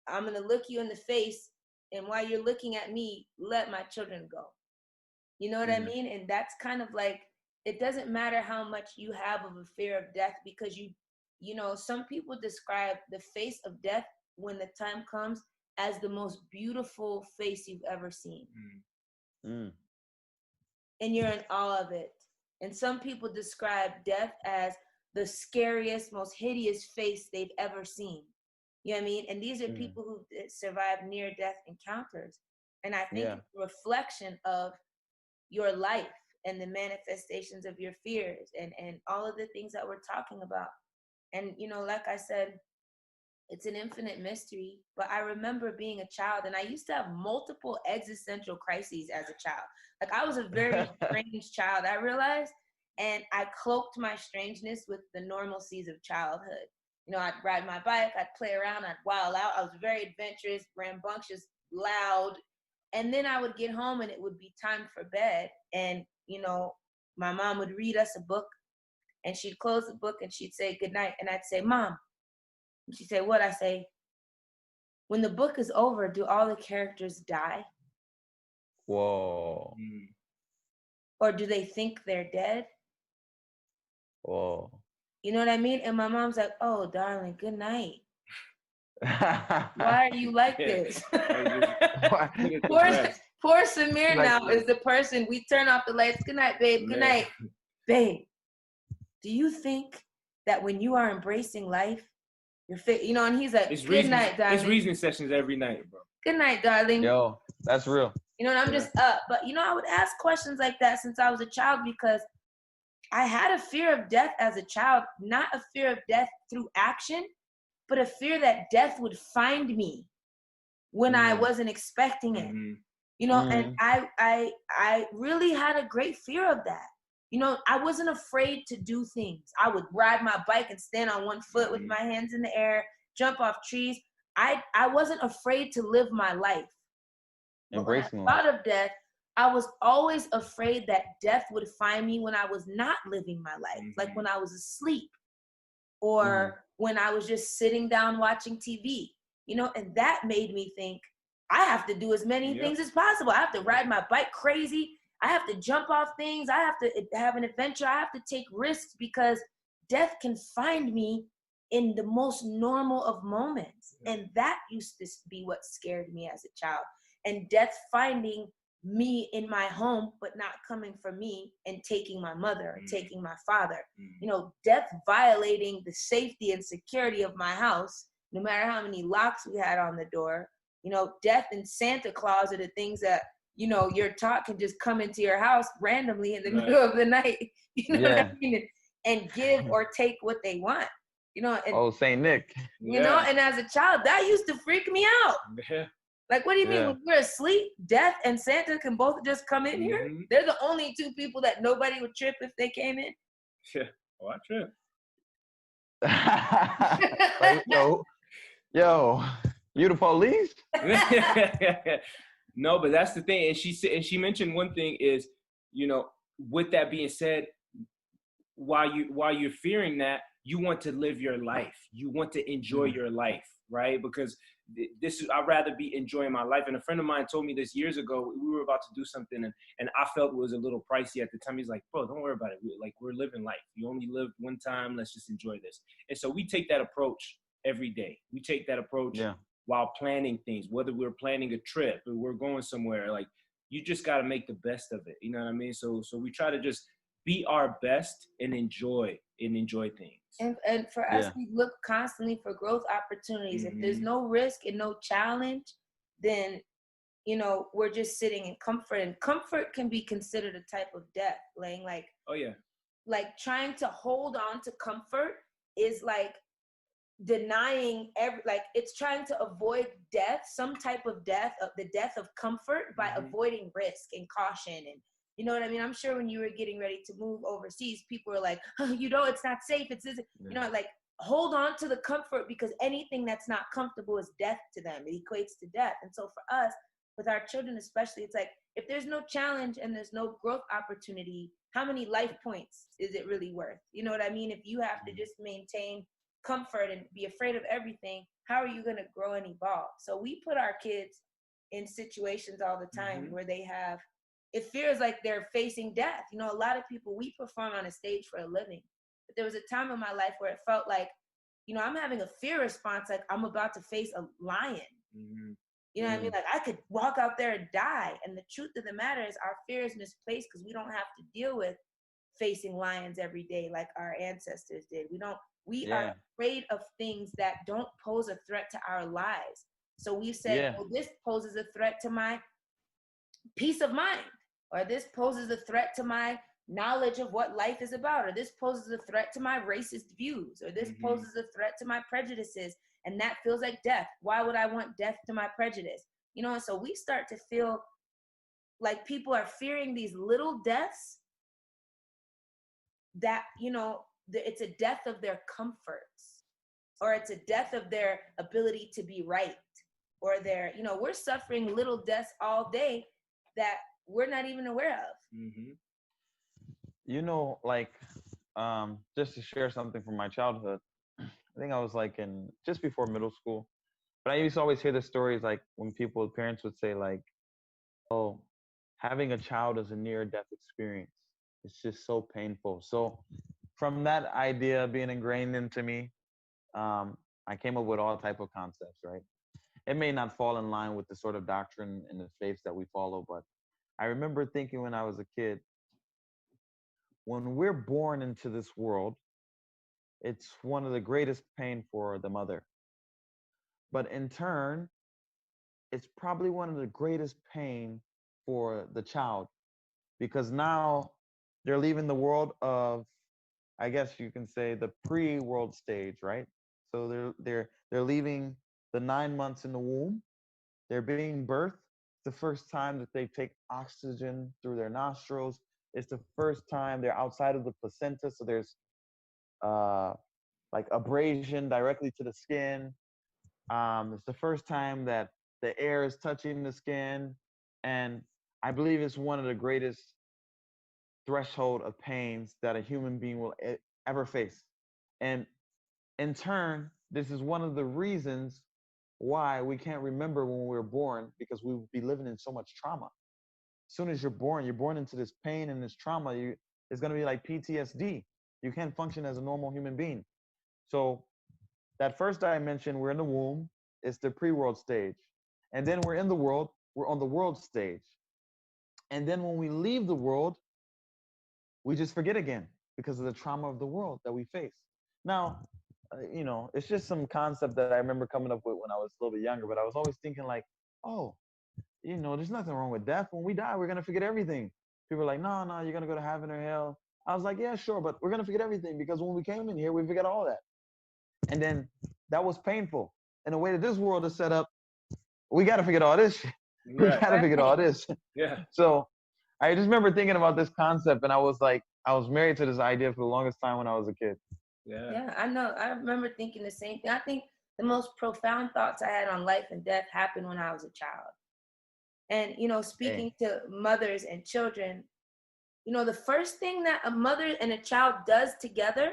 I'm going to look you in the face, and while you're looking at me, let my children go. You know what I mean? And that's kind of like, it doesn't matter how much you have of a fear of death, because you know, some people describe the face of death when the time comes as the most beautiful face you've ever seen. And you're in awe of it. And some people describe death as the scariest, most hideous face they've ever seen. You know what I mean? And these are people who survive near-death encounters. And I think it's a reflection of your life and the manifestations of your fears and all of the things that we're talking about. And, you know, like I said, it's an infinite mystery, but I remember being a child, and I used to have multiple existential crises as a child. Like, I was a very strange child, I realized, and I cloaked my strangeness with the normalcies of childhood. You know, I'd ride my bike, I'd play around, I'd wild out. I was very adventurous, rambunctious, loud. And then I would get home and it would be time for bed. And, you know, my mom would read us a book, and she'd close the book and she'd say good night. And I'd say, Mom. And she'd say, what? I say, when the book is over, do all the characters die? Whoa. Or do they think they're dead? Whoa. You know what I mean? And my mom's like, oh, darling, good night. Why are you like this? Poor Samir now is the person, we turn off the lights. Good night, babe. Good night. Babe, do you think that when you are embracing life, you know, and he's like, good night, darling. It's reasoning sessions every night, bro. Good night, darling. Yo, that's real. You know, and I'm just up. But, you know, I would ask questions like that since I was a child, because I had a fear of death as a child, not a fear of death through action, but a fear that death would find me when I wasn't expecting it. You know, and I really had a great fear of that. You know, I wasn't afraid to do things. I would ride my bike and stand on one foot with my hands in the air, jump off trees. I wasn't afraid to live my life. Embracing when I thought of death, I was always afraid that death would find me when I was not living my life, like when I was asleep, or when I was just sitting down watching TV, you know, and that made me think, I have to do as many things as possible. I have to ride my bike crazy. I have to jump off things. I have to have an adventure. I have to take risks, because death can find me in the most normal of moments. And that used to be what scared me as a child. And death finding me in my home, but not coming for me and taking my mother or taking my father. You know, death violating the safety and security of my house, no matter how many locks we had on the door. You know, death and Santa Claus are the things that, you know, you're taught can just come into your house randomly in the middle of the night, you know what I mean? And give or take what they want, you know. And, Saint Nick. You know, and as a child, that used to freak me out. Like, what do you mean when we're asleep, death and Santa can both just come in here? They're the only two people that nobody would trip if they came in. Yeah, oh, I trip. Yo, you the police? No, but that's the thing. And she mentioned one thing is, you know, with that being said, while you're fearing that, you want to live your life. You want to enjoy your life, right? Because I'd rather be enjoying my life. And a friend of mine told me this years ago. We were about to do something, and I felt it was a little pricey at the time. He's like, bro, don't worry about it. We're living life. You only live one time. Let's just enjoy this. And so we take that approach every day. We take that approach while planning things, whether we're planning a trip or we're going somewhere. Like, you just got to make the best of it. You know what I mean? So we try to just be our best and enjoy things. And for us, we look constantly for growth opportunities. If there's no risk and no challenge, then, you know, we're just sitting in comfort. And comfort can be considered a type of death, like, oh yeah, like trying to hold on to comfort is like denying it's trying to avoid death, some type of death, of the death of comfort, by avoiding risk and caution. And you know what I mean? I'm sure when you were getting ready to move overseas, people were like, oh, you know, it's not safe. You know, like, hold on to the comfort, because anything that's not comfortable is death to them. It equates to death. And so for us, with our children especially, it's like, if there's no challenge and there's no growth opportunity, how many life points is it really worth? You know what I mean? If you have to just maintain comfort and be afraid of everything, how are you going to grow and evolve? So we put our kids in situations all the time where it feels like they're facing death. You know, a lot of people, we perform on a stage for a living, but there was a time in my life where it felt like, you know, I'm having a fear response, like I'm about to face a lion. You know what I mean? Like, I could walk out there and die. And the truth of the matter is, our fear is misplaced because we don't have to deal with facing lions every day like our ancestors did. We are afraid of things that don't pose a threat to our lives. So we said, well, this poses a threat to my peace of mind, or this poses a threat to my knowledge of what life is about, or this poses a threat to my racist views, or this poses a threat to my prejudices, and that feels like death. Why would I want death to my prejudice? You know, and so we start to feel like people are fearing these little deaths that, you know, it's a death of their comforts, or it's a death of their ability to be right, or their, you know, we're suffering little deaths all day that we're not even aware of. You know, like, just to share something from my childhood, I think I was like just before middle school, but I used to always hear the stories, like when parents would say like, oh, having a child is a near death experience. It's just so painful. So from that idea being ingrained into me, I came up with all type of concepts, right? It may not fall in line with the sort of doctrine and the faiths that we follow, but I remember thinking when I was a kid, when we're born into this world, it's one of the greatest pain for the mother. But in turn, it's probably one of the greatest pain for the child, because now they're leaving the world of, I guess you can say, the pre-world stage, right? So they're leaving the 9 months in the womb. They're being birthed. It's the first time that they take oxygen through their nostrils. It's the first time they're outside of the placenta, so there's like abrasion directly to the skin. It's the first time that the air is touching the skin, and I believe it's one of the greatest threshold of pains that a human being will ever face. And in turn, this is one of the reasons why we can't remember when we were born, because we would be living in so much trauma. As soon as you're born into this pain and this trauma. It's going to be like PTSD. You can't function as a normal human being. So that first dimension, we're in the womb, it's the pre-world stage. And then we're in the world, we're on the world stage. And then when we leave the world, we just forget again because of the trauma of the world that we face. Now, you know, it's just some concept that I remember coming up with when I was a little bit younger, but I was always thinking like, oh, you know, there's nothing wrong with death. When we die, we're going to forget everything. People are like, no, you're going to go to heaven or hell. I was like, yeah, sure, but we're going to forget everything, because when we came in here, we forgot all that. And then that was painful. And the way that this world is set up, we got to forget all this shit. We got to forget all this. Yeah. So I just remember thinking about this concept, and I was like, I was married to this idea for the longest time when I was a kid. Yeah, I know. I remember thinking the same thing. I think the most profound thoughts I had on life and death happened when I was a child. And, you know, speaking to mothers and children, you know, the first thing that a mother and a child does together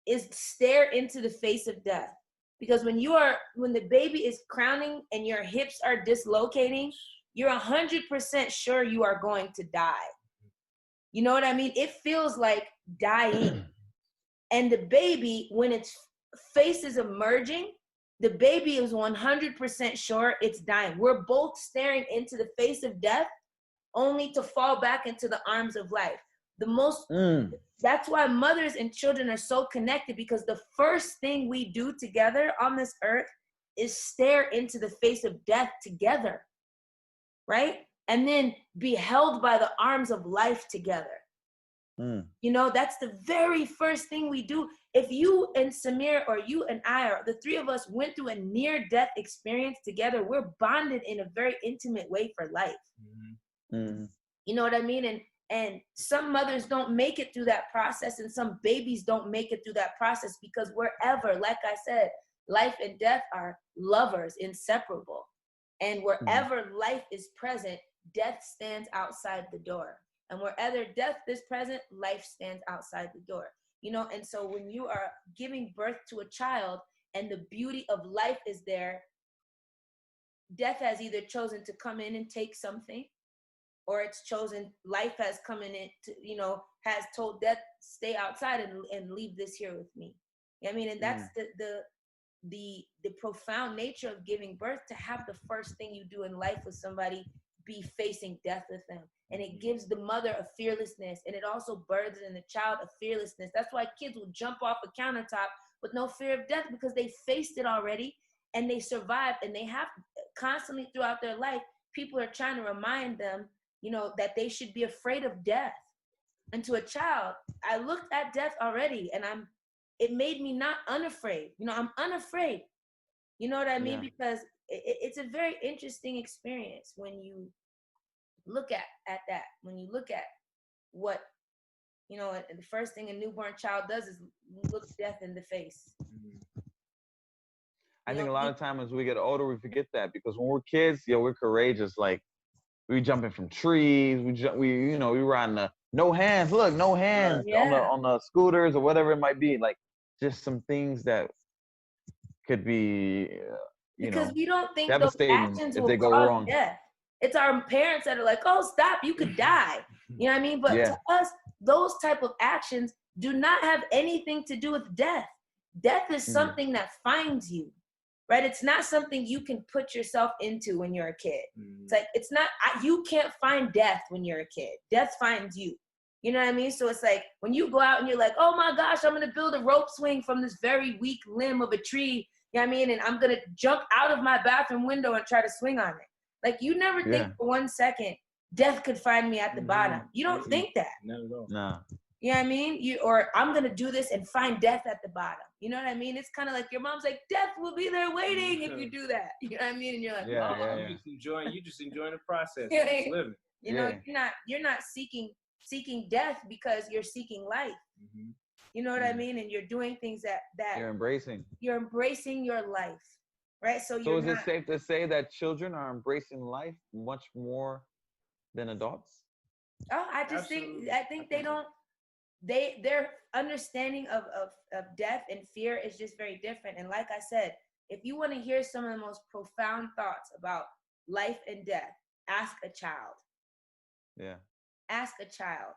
is stare into the face of death. Because when the baby is crowning and your hips are dislocating, you're 100% sure you are going to die. You know what I mean? It feels like dying. And the baby, when its face is emerging, the baby is 100% sure it's dying. We're both staring into the face of death only to fall back into the arms of life. That's why mothers and children are so connected, because the first thing we do together on this earth is stare into the face of death together, right? And then be held by the arms of life together. You know, that's the very first thing we do. If you and Samir or you and I, or the three of us, went through a near-death experience together, we're bonded in a very intimate way for life. You know what I mean? And some mothers don't make it through that process, and some babies don't make it through that process, because wherever, like I said, life and death are lovers, inseparable. And wherever life is present, death stands outside the door. And wherever death is present, life stands outside the door. You know, and so when you are giving birth to a child and the beauty of life is there, death has either chosen to come in and take something, or it's chosen, life has come in to, you know, has told death, stay outside and leave this here with me. You know what I mean? And that's the profound nature of giving birth, to have the first thing you do in life with somebody be facing death with them. And it gives the mother a fearlessness, and it also births in the child a fearlessness. That's why kids will jump off a countertop with no fear of death, because they faced it already and they survived. And they have constantly throughout their life, people are trying to remind them, you know, that they should be afraid of death. And to a child, I looked at death already, and it made me not unafraid. You know, I'm unafraid. You know what I mean? Because it's a very interesting experience when you look at that. When you look at what, you know, the first thing a newborn child does is look death in the face. I think a lot of times as we get older, we forget that, because when we're kids, we're courageous. Like, we jumping from trees, we riding the no hands on the scooters or whatever it might be. Like, just some things that could be because we don't think those devastating actions if will they go cause wrong. death. It's our parents that are like, oh, stop, you could die. You know what I mean? But to us, those type of actions do not have anything to do with death. Death is something that finds you, right? It's not something you can put yourself into when you're a kid. It's like, it's not, you can't find death when you're a kid. Death finds you. You know what I mean? So it's like, when you go out and you're like, oh my gosh, I'm going to build a rope swing from this very weak limb of a tree. You know what I mean? And I'm going to jump out of my bathroom window and try to swing on it. Like, you never think for 1 second, death could find me at the bottom. You don't think that. Not at all. No. You know what I mean? Or I'm going to do this and find death at the bottom. You know what I mean? It's kind of like your mom's like, death will be there waiting if you do that. You know what I mean? And you're like, You're just enjoying the process. Just living. You know, you're not seeking death because you're seeking life. You know what I mean? And you're doing things that you're embracing your life, right? So is it safe to say that children are embracing life much more than adults? Oh, I think they don't. Their understanding of death and fear is just very different. And like I said, if you want to hear some of the most profound thoughts about life and death, ask a child. Yeah. Ask a child.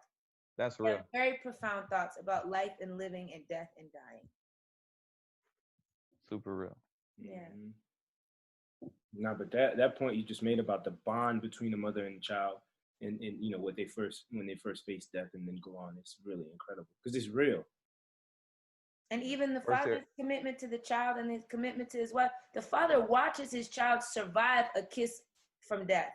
That's real. Very profound thoughts about life and living and death and dying. Super real. Yeah. No, but that point you just made about the bond between the mother and the child, and you know when they first face death and then go on, it's really incredible because it's real. And even the father's commitment to the child and his commitment to his wife, the father watches his child survive a kiss from death.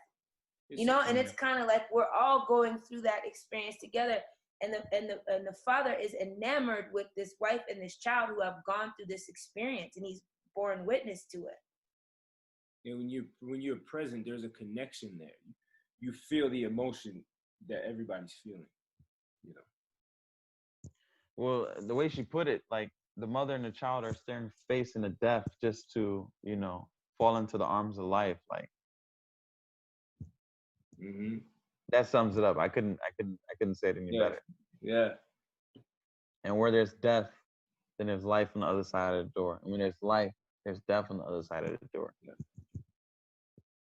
You know, and it's kind of like we're all going through that experience together. And the father is enamored with this wife and this child who have gone through this experience, and he's borne witness to it. And when you're present, there's a connection there. You feel the emotion that everybody's feeling. You know. Well, the way she put it, like the mother and the child are staring face into death just to, you know, fall into the arms of life, like. That sums it up. I couldn't say it any better. Yeah. And where there's death, then there's life on the other side of the door. And when there's life, there's death on the other side of the door.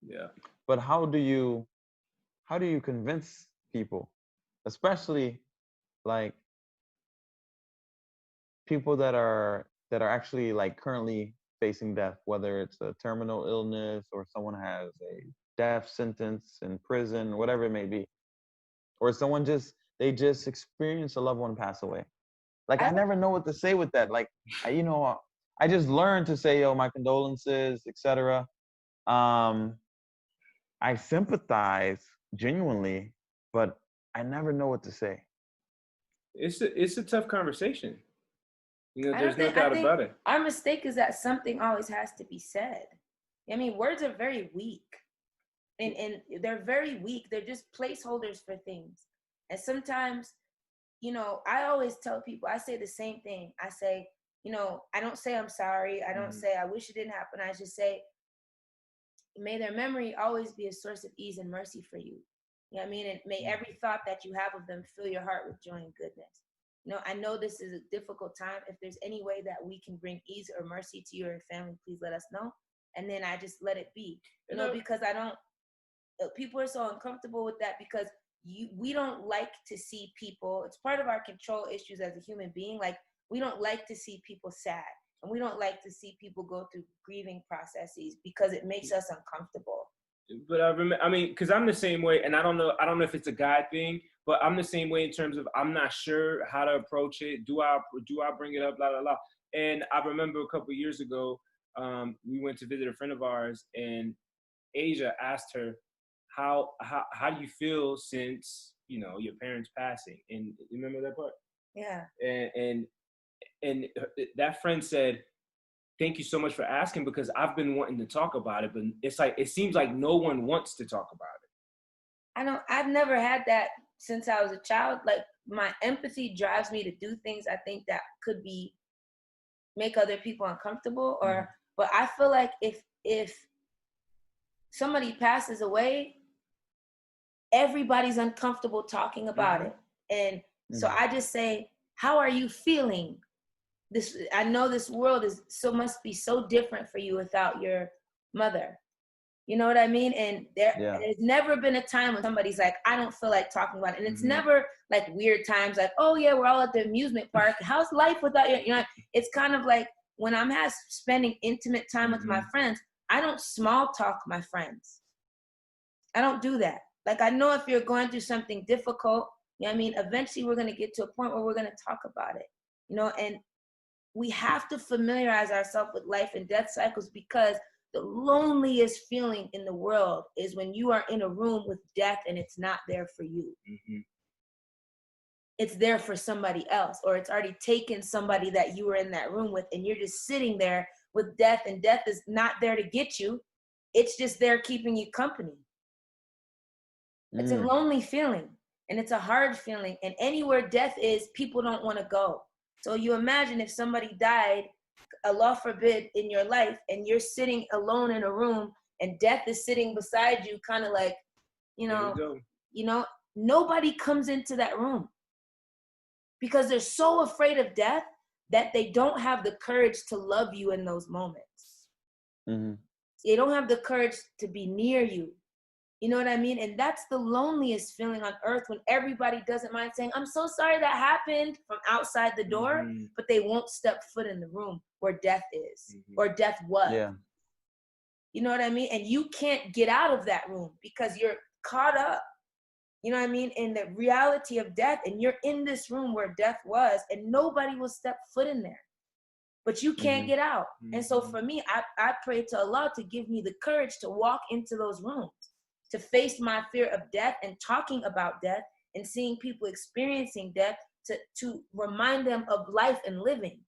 Yeah. But how do you convince people, especially like people that are actually like currently facing death, whether it's a terminal illness or someone has a death sentence in prison, whatever it may be, or someone just experienced a loved one pass away. Like I never know what to say with that. Like I just learned to say, yo, my condolences, etc. I sympathize genuinely, but I never know what to say. It's a tough conversation. There's no I doubt think about it. our mistake is that something always has to be said. I mean, words are very weak. And they're very weak. They're just placeholders for things. And sometimes, I always tell people, I say the same thing. I say, I don't say I'm sorry. I don't say I wish it didn't happen. I just say, may their memory always be a source of ease and mercy for you. You know what I mean? And may every thought that you have of them fill your heart with joy and goodness. I know this is a difficult time. If there's any way that we can bring ease or mercy to your family, please let us know. And then I just let it be, because people are so uncomfortable with that because we don't like to see people. It's part of our control issues as a human being. Like, we don't like to see people sad, and we don't like to see people go through grieving processes because it makes us uncomfortable. But because I'm the same way, and I don't know if it's a guy thing, but I'm the same way in terms of I'm not sure how to approach it. Do I bring it up? Blah blah blah. And I remember a couple of years ago, we went to visit a friend of ours, and Asia asked her, how do you feel since your parents passing? And you remember that part? Yeah. And that friend said, thank you so much for asking, because I've been wanting to talk about it, but it seems like no one wants to talk about it. I've never had that since I was a child. Like, my empathy drives me to do things I think that could make other people uncomfortable, but I feel like if somebody passes away, everybody's uncomfortable talking about it. And so I just say, how are you feeling? I know this world must be so different for you without your mother. You know what I mean? And there's never been a time when somebody's like, I don't feel like talking about it. And it's never like weird times like, oh yeah, we're all at the amusement park. How's life without you? It's kind of like when I'm spending intimate time with my friends, I don't small talk my friends. I don't do that. Like, I know if you're going through something difficult, eventually we're going to get to a point where we're going to talk about it, and we have to familiarize ourselves with life and death cycles, because the loneliest feeling in the world is when you are in a room with death and it's not there for you. It's there for somebody else, or it's already taken somebody that you were in that room with, and you're just sitting there with death, and death is not there to get you. It's just there keeping you company. It's a lonely feeling, and it's a hard feeling, and anywhere death is, people don't want to go. So you imagine if somebody died, Allah forbid, in your life, and you're sitting alone in a room and death is sitting beside you, kind of like, nobody comes into that room because they're so afraid of death that they don't have the courage to love you in those moments. They don't have the courage to be near you. You know what I mean? And that's the loneliest feeling on earth, when everybody doesn't mind saying, I'm so sorry that happened, from outside the door, but they won't step foot in the room where death is, or death was. Yeah. You know what I mean? And you can't get out of that room because you're caught up, you know what I mean, in the reality of death. And you're in this room where death was, and nobody will step foot in there. But you can't get out. And so for me, I pray to Allah to give me the courage to walk into those rooms, to face my fear of death and talking about death and seeing people experiencing death, to remind them of life and living.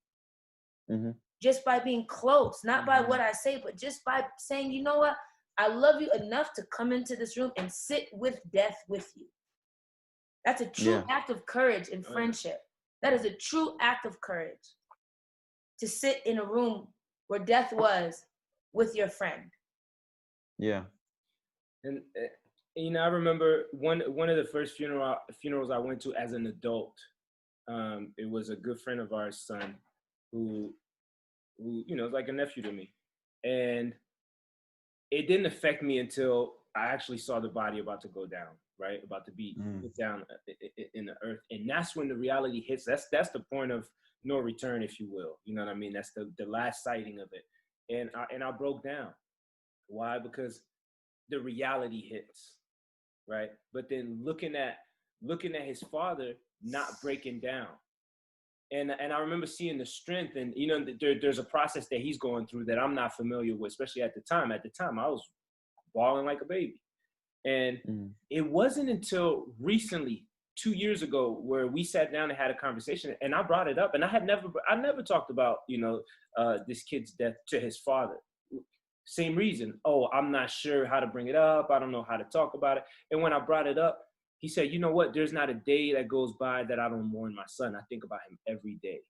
Just by being close, not by what I say, but just by saying, you know what, I love you enough to come into this room and sit with death with you. That's a true act of courage and friendship. That is a true act of courage, to sit in a room where death was with your friend. Yeah. And I remember one of the first funerals I went to as an adult. It was a good friend of ours' son, who you know, is like a nephew to me. And it didn't affect me until I actually saw the body about to go down, right? About to be put down in the earth. And that's when the reality hits. That's the point of no return, if you will. You know what I mean? That's the last sighting of it. And I broke down. Why? Because the reality hits, right? But then looking at his father not breaking down. And I remember seeing the strength, and you know, there's a process that he's going through that I'm not familiar with, especially at the time. At the time, I was bawling like a baby, and it wasn't until recently, 2 years ago, where we sat down and had a conversation, and I brought it up, and I never talked about, you know, this kid's death to his father. Same reason. Oh, I'm not sure how to bring it up. I don't know how to talk about it. And when I brought it up, he said, you know what? There's not a day that goes by that I don't mourn my son. I think about him every day.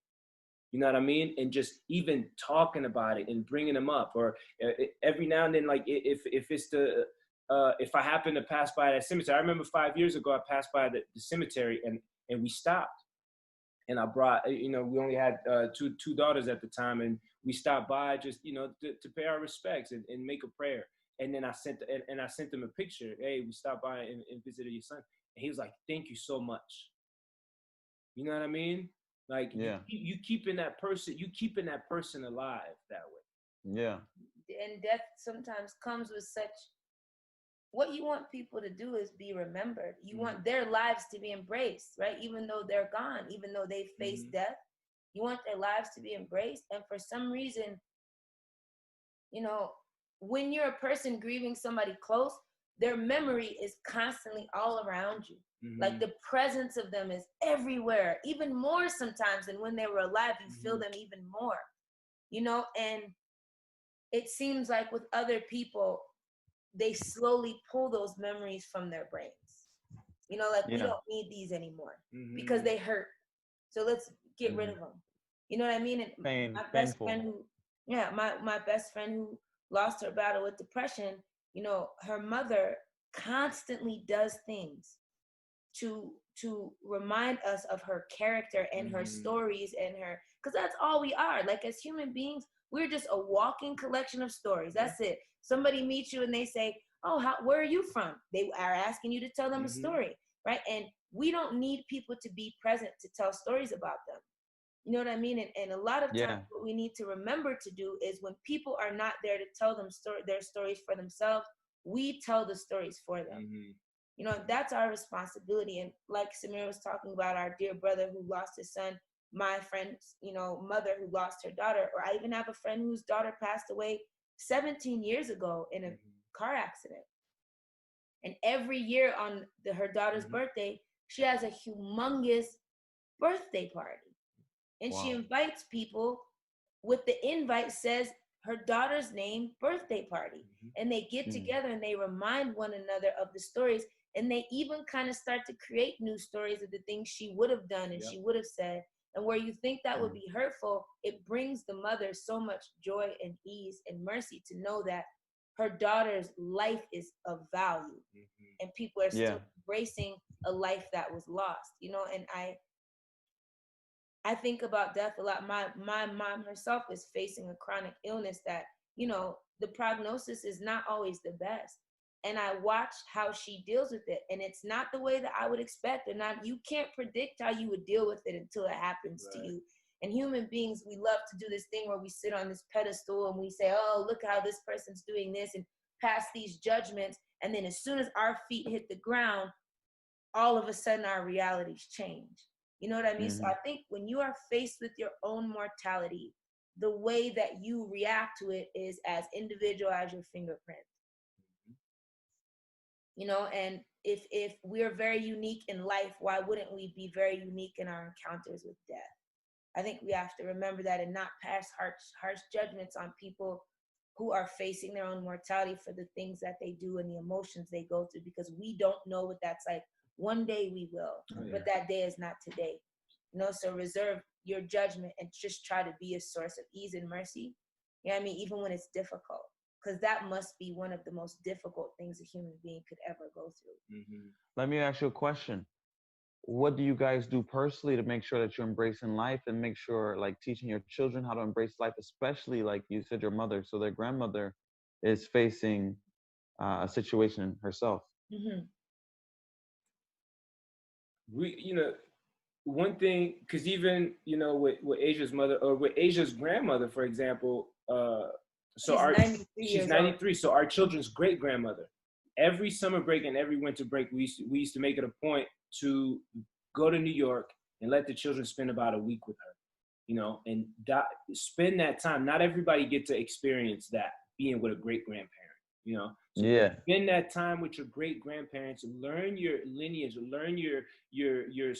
You know what I mean? And just even talking about it and bringing him up, or every now and then, like if it's if I happen to pass by that cemetery. I remember 5 years ago, I passed by the cemetery and we stopped. And I brought, you know, we only had two daughters at the time, and we stopped by just, you know, to pay our respects and make a prayer. And then I sent them a picture. Hey, we stopped by and visited your son. And he was like, thank you so much. You know what I mean? Like, you keeping that person alive that way. Yeah. And death sometimes comes with such, what you want people to do is be remembered. You want their lives to be embraced, right? Even though they're gone, even though they face death, you want their lives to be embraced. And for some reason, you know, when you're a person grieving somebody close, their memory is constantly all around you. Like the presence of them is everywhere, even more sometimes than when they were alive. You feel them even more, you know? And it seems like with other people, they slowly pull those memories from their brains. You know, like, we don't need these anymore because they hurt. So let's get rid of them. You know what I mean? And my best friend who, my best friend who lost her battle with depression, you know, her mother constantly does things to remind us of her character and her stories and her, because that's all we are. Like, as human beings, we're just a walking collection of stories. That's it. Somebody meets you and they say, oh, where are you from? They are asking you to tell them a story, right? And we don't need people to be present to tell stories about them. You know what I mean? And a lot of times what we need to remember to do is, when people are not there to tell them their stories for themselves, we tell the stories for them. You know, that's our responsibility. And like Samir was talking about, our dear brother who lost his son, my friend's, you know, mother who lost her daughter, or I even have a friend whose daughter passed away 17 years ago in a car accident. And every year on her daughter's birthday, she has a humongous birthday party. And she invites people with the invite says her daughter's name, birthday party. And they get together and they remind one another of the stories. And they even kind of start to create new stories of the things she would have done and she would have said. And where you think that would be hurtful, it brings the mother so much joy and ease and mercy to know that her daughter's life is of value. And people are still embracing a life that was lost, you know. And I think about death a lot. My mom herself is facing a chronic illness that, you know, the prognosis is not always the best. And I watch how she deals with it. And it's not the way that I would expect. You can't predict how you would deal with it until it happens to you. And human beings, we love to do this thing where we sit on this pedestal and we say, oh, look how this person's doing this, and pass these judgments. And then as soon as our feet hit the ground, all of a sudden our realities change. You know what I mean? So I think when you are faced with your own mortality, the way that you react to it is as individual as your fingerprint. You know, and if we're very unique in life, why wouldn't we be very unique in our encounters with death? I think we have to remember that and not pass harsh judgments on people who are facing their own mortality for the things that they do and the emotions they go through, because we don't know what that's like. One day we will, but that day is not today. You know, so reserve your judgment and just try to be a source of ease and mercy. You know what I mean? Even when it's difficult. Because that must be one of the most difficult things a human being could ever go through. Let me ask you a question. what do you guys do personally to make sure that you're embracing life and make sure, like, teaching your children how to embrace life, especially like you said, your mother, so their grandmother is facing a situation herself? Mm-hmm. One thing, because even with Asia's mother or with Asia's grandmother, for example, she's 93. So our children's great grandmother, every summer break and every winter break, we used to make it a point to go to New York and let the children spend about a week with her, and spend that time. Not everybody get to experience that, being with a great grandparent. So Yeah. spend that time with your great grandparents, learn your lineage, learn your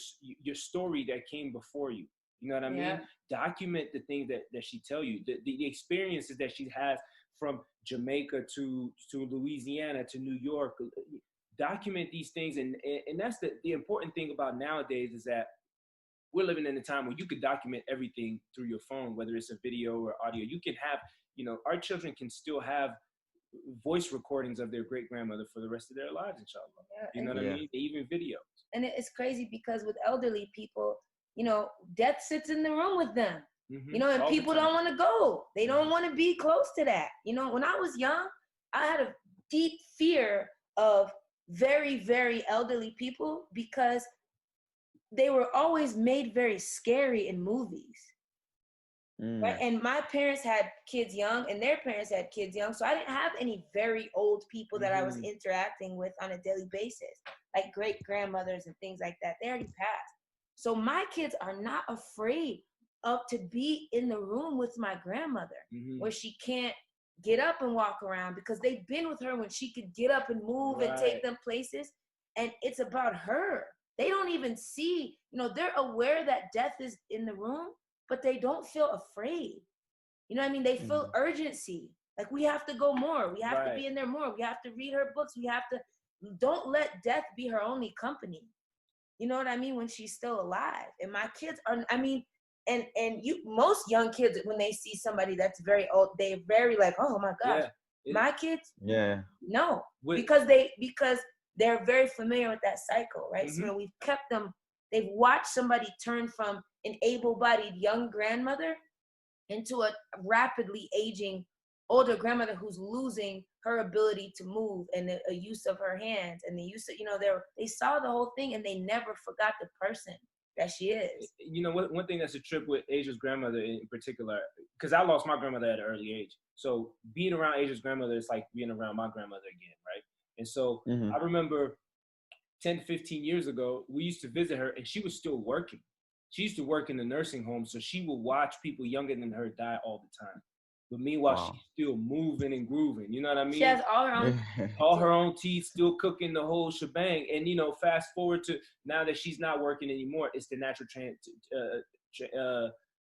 story that came before you. You know what I mean? Document the things that she tell you, the experiences that she has from Jamaica to Louisiana to New York. Document these things, and that's the important thing about nowadays is that we're living in a time where you could document everything through your phone, whether it's a video or audio. You can have, our children can still have voice recordings of their great grandmother for the rest of their lives, inshallah. You know what I mean? Even videos. And it's crazy because with elderly people, death sits in the room with them. Mm-hmm. And people don't want to go. They don't want to be close to that. When I was young, I had a deep fear of very, very elderly people because they were always made very scary in movies. Right? And my parents had kids young and their parents had kids young. So I didn't have any very old people that I was interacting with on a daily basis, like great grandmothers and things like that. They already passed. So my kids are not afraid of to be in the room with my grandmother where she can't get up and walk around because they've been with her when she could get up and move and take them places. And it's about her. They don't even see, they're aware that death is in the room, but they don't feel afraid. You know what I mean? They feel urgency. Like, we have to go more. We have to be in there more. We have to read her books. Don't let death be her only company. You know what I mean? When she's still alive. And my kids are, most young kids, when they see somebody that's very old, they're very like, oh my gosh. My kids, no. Because they're very familiar with that cycle, right? So we've kept them, they've watched somebody turn from an able-bodied young grandmother into a rapidly aging older grandmother who's losing her ability to move and a use of her hands and the use of, they saw the whole thing and they never forgot the person that she is. One thing that's a trip with Asia's grandmother in particular, because I lost my grandmother at an early age. So being around Asia's grandmother is like being around my grandmother again, right? And so I remember 10, 15 years ago, we used to visit her and she was still working. She used to work in the nursing home, so she would watch people younger than her die all the time. But meanwhile, she's still moving and grooving. You know what I mean? She has all her own teeth, still cooking the whole shebang. And fast forward to now that she's not working anymore, it's the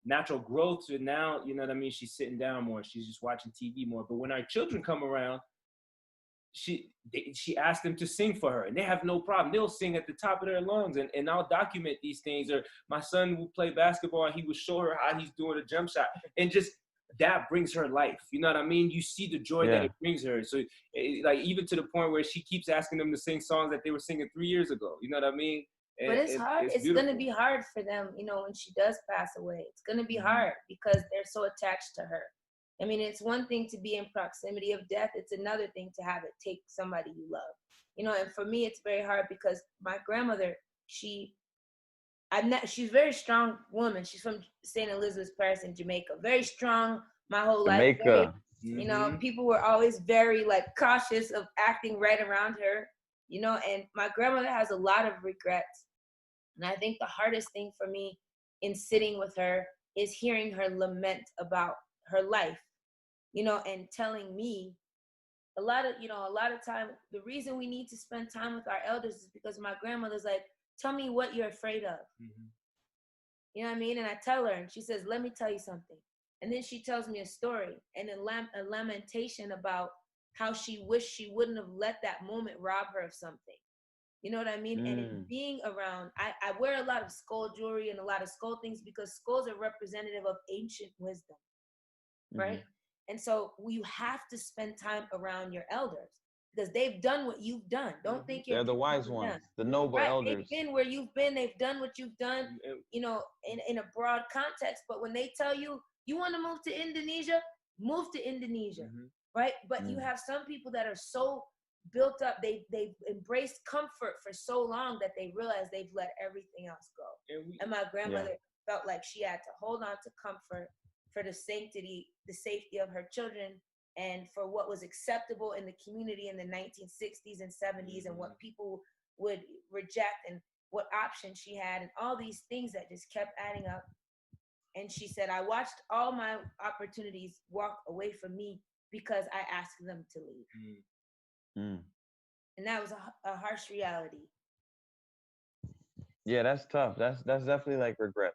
natural growth. So now, you know what I mean? She's sitting down more. She's just watching TV more. But when our children come around, she asked them to sing for her and they have no problem. They'll sing at the top of their lungs and I'll document these things. Or my son will play basketball and he will show her how he's doing a jump shot, and just that brings her life. You know what I mean? You see the joy that it brings her. So like even to the point where she keeps asking them to sing songs that they were singing 3 years ago. You know what I mean? But it's hard. It's going to be hard for them, when she does pass away. It's going to be hard because they're so attached to her. I mean, it's one thing to be in proximity of death. It's another thing to have it take somebody you love. And for me, it's very hard because my grandmother, she's a very strong woman. She's from St. Elizabeth's Parish in Jamaica. Very strong my whole life. Very, people were always very cautious of acting right around her, and my grandmother has a lot of regrets. And I think the hardest thing for me in sitting with her is hearing her lament about her life, and telling me a lot of time, the reason we need to spend time with our elders is because my grandmother's like, tell me what you're afraid of. You know what I mean? And I tell her, and she says, let me tell you something. And then she tells me a story and a lamentation about how she wished she wouldn't have let that moment rob her of something. You know what I mean? And in being around, I wear a lot of skull jewelry and a lot of skull things because skulls are representative of ancient wisdom, right? And so you have to spend time around your elders. because they've done what you've done. Don't think They're the wise ones, the noble elders. They've been where you've been. They've done what you've done, you know, in a broad context. But when they tell you, you want to move to Indonesia, move to Indonesia, right? But you have some people that are so built up, they've embraced comfort for so long that they realize they've let everything else go. And my grandmother felt like she had to hold on to comfort for the safety of her children, and for what was acceptable in the community in the 1960s and 70s, and what people would reject, and what options she had, and all these things that just kept adding up. And she said, I watched all my opportunities walk away from me because I asked them to leave. And that was a harsh reality. Yeah, that's tough. That's definitely like regret.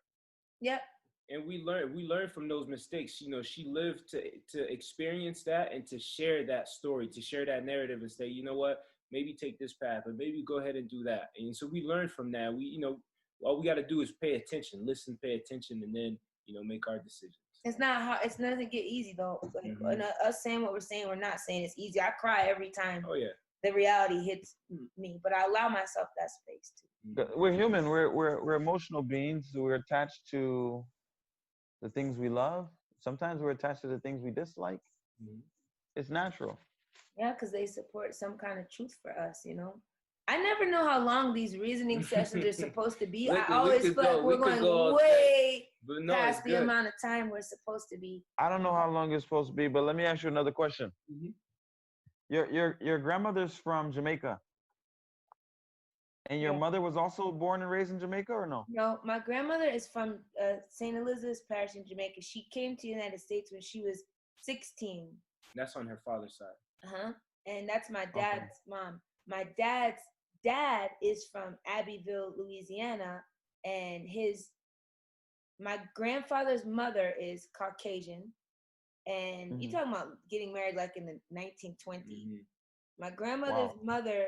Yep. And we learn from those mistakes. You know, she lived to experience that and to share that story, to share that narrative and say, you know what, maybe take this path, or maybe go ahead and do that. And so we learn from that. We, you know, all we got to do is pay attention, listen, pay attention, and then, you know, make our decisions. It's not hard. It doesn't get easy though. And us saying what we're saying, we're not saying it's easy. I cry every time. Oh yeah. The reality hits me, but I allow myself that space too. We're human. We're emotional beings. We're attached to the things we love. Sometimes we're attached to the things we dislike. It's natural. Yeah, because they support some kind of truth for us, you know. I never know how long these reasoning sessions are supposed to be. I always feel like we're going way past the amount of time we're supposed to be. I don't know how long it's supposed to be, but let me ask you another question. Your grandmother's from Jamaica, and your mother was also born and raised in Jamaica, or no? No, my grandmother is from St. Elizabeth's Parish in Jamaica. She came to the United States when she was 16. That's on her father's side. And that's my dad's mom. My dad's dad is from Abbeville, Louisiana, and my grandfather's mother is Caucasian. And you're talking about getting married like in the 1920s. My grandmother's mother,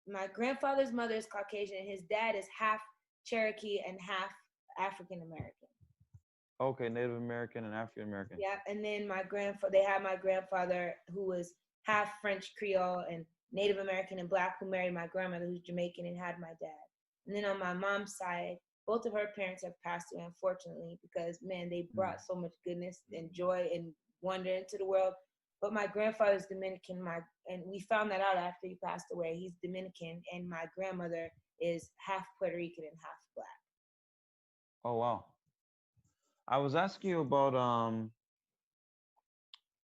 my grandfather's mother is Caucasian, and his dad is half Cherokee and half African American. Okay, Native American and African American. Yeah, and then they had my grandfather who was half French Creole and Native American and Black, who married my grandmother who's Jamaican and had my dad. And then on my mom's side, both of her parents have passed away, unfortunately, because man, they brought so much goodness and joy and wonder into the world. But my grandfather's Dominican, and we found that out after he passed away. He's Dominican, and my grandmother is half Puerto Rican and half Black. Oh wow. I was asking you about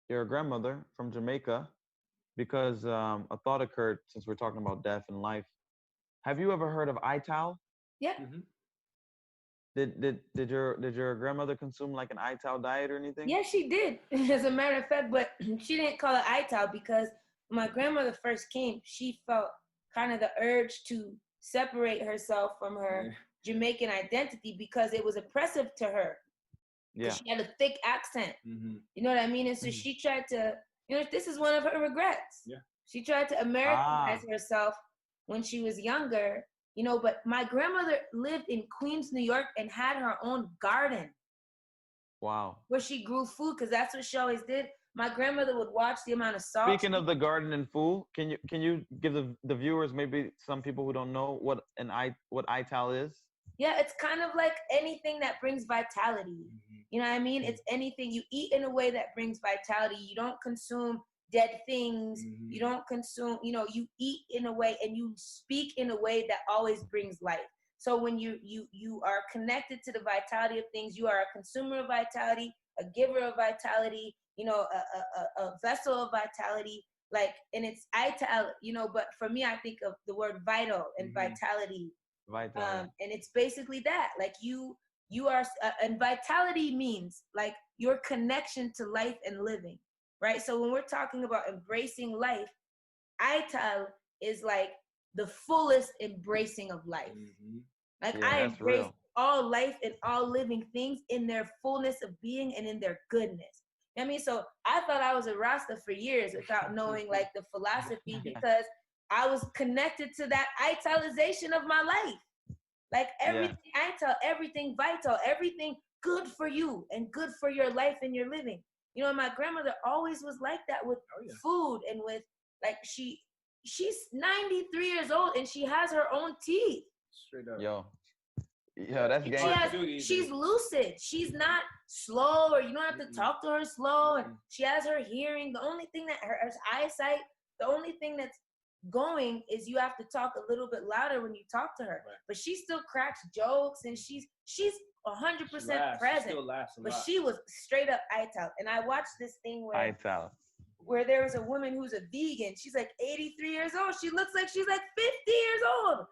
your grandmother from Jamaica because a thought occurred since we're talking about death and life. Have you ever heard of ital? Yeah. Did your grandmother consume like an ital diet or anything? Yeah, she did. As a matter of fact, but she didn't call it ital because when my grandmother first came, she felt kind of the urge to separate herself from her Jamaican identity because it was oppressive to her. Yeah. She had a thick accent. You know what I mean? And so she tried to, you know, this is one of her regrets. Yeah. She tried to Americanize herself when she was younger, you know, but my grandmother lived in Queens, New York, and had her own garden. Wow. Where she grew food, because that's what she always did. My grandmother would watch the amount of salt. Speaking of the garden and food, can you give the viewers, maybe some people who don't know, what ital is? Yeah, it's kind of like anything that brings vitality. You know what I mean? It's anything you eat in a way that brings vitality. You don't consume dead things. You don't consume, you know, you eat in a way and you speak in a way that always brings life. So when you are connected to the vitality of things, you are a consumer of vitality, a giver of vitality, you know, a vessel of vitality, like, and it's ital, you know, but for me, I think of the word vital and vitality. Vital. And it's basically that, like you are, and vitality means like your connection to life and living, right? So when we're talking about embracing life, ital is like the fullest embracing of life. Like I embrace all life and all living things in their fullness of being and in their goodness. You know what I mean? So I thought I was a Rasta for years without knowing like the philosophy because I was connected to that italization of my life. Like everything ital, everything vital, everything good for you and good for your life and your living. You know, my grandmother always was like that with food and with like she's 93 years old and she has her own teeth. Straight up. Yo, that's gang. She's lucid. She's not slow, or you don't have to talk to her slow. And she has her hearing. The only thing that her eyesight, the only thing that's going is you have to talk a little bit louder when you talk to her. Right. But she still cracks jokes, and she's 100% present. She still laughs a lot. But she was straight up ital. And I watched this thing where there was a woman who's a vegan. She's like 83 years old. She looks like she's like 50 years old.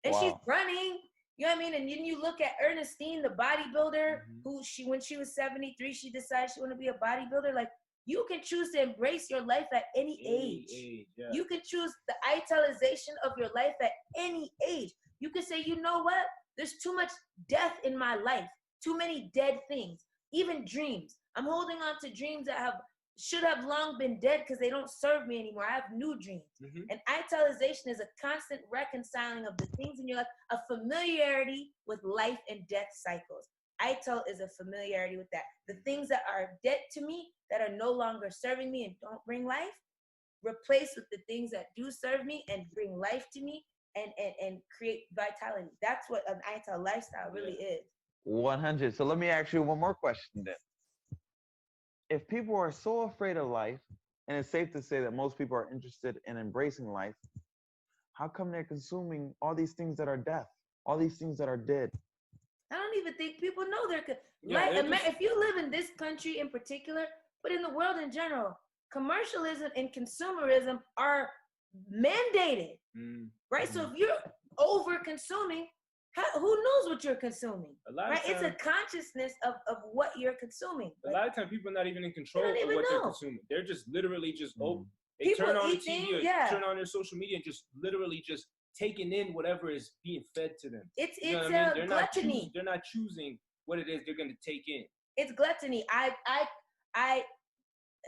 And she's running. You know what I mean? And then you look at Ernestine, the bodybuilder, who when she was 73, she decided she wanted to be a bodybuilder. Like, you can choose to embrace your life at any age. Yeah. You can choose the italization of your life at any age. You can say, you know what? There's too much death in my life. Too many dead things. Even dreams. I'm holding on to dreams that should have long been dead because they don't serve me anymore. I have new dreams. And italization is a constant reconciling of the things in your life, a familiarity with life and death cycles. Ital is a familiarity with that. The things that are dead to me, that are no longer serving me and don't bring life, replace with the things that do serve me and bring life to me and create vitality. That's what an ital lifestyle really is. 100. So let me ask you one more question then. If people are so afraid of life, and it's safe to say that most people are interested in embracing life, how come they're consuming all these things that are death, all these things that are dead? I don't even think people know if you live in this country in particular, but in the world in general, commercialism and consumerism are mandated, right? So if you're over consuming, who knows what you're consuming, right? It's a consciousness of what you're consuming. A lot of times people are not even in control of what they're consuming. They're just literally just they turn on the TV or turn on their social media and just literally just taking in whatever is being fed to them. It's they're gluttony. They're not choosing what it is they're going to take in. It's gluttony. I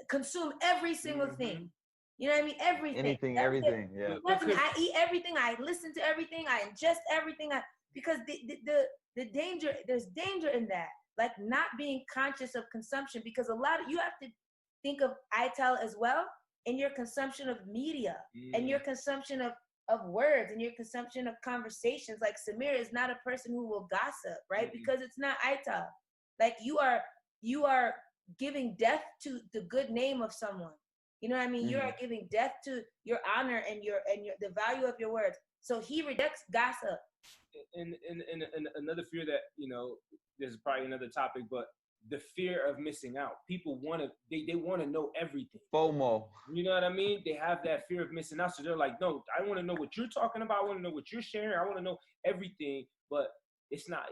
consume every single thing. You know what I mean? Everything. Everything. Yeah. I eat everything. I listen to everything. I ingest everything. Because the danger, there's danger in that. Like not being conscious of consumption, because you have to think of ital as well in your consumption of media and your consumption of words and your consumption of conversations. Like Samir is not a person who will gossip, right? Because it's not ital. Like you are giving death to the good name of someone. You know what I mean? You are giving death to your honor and the value of your words. So he rejects gossip. And another fear that, there's probably another topic, but the fear of missing out. People they want to know everything. FOMO. You know what I mean? They have that fear of missing out. So they're like, no, I want to know what you're talking about. I want to know what you're sharing. I want to know everything, but it's not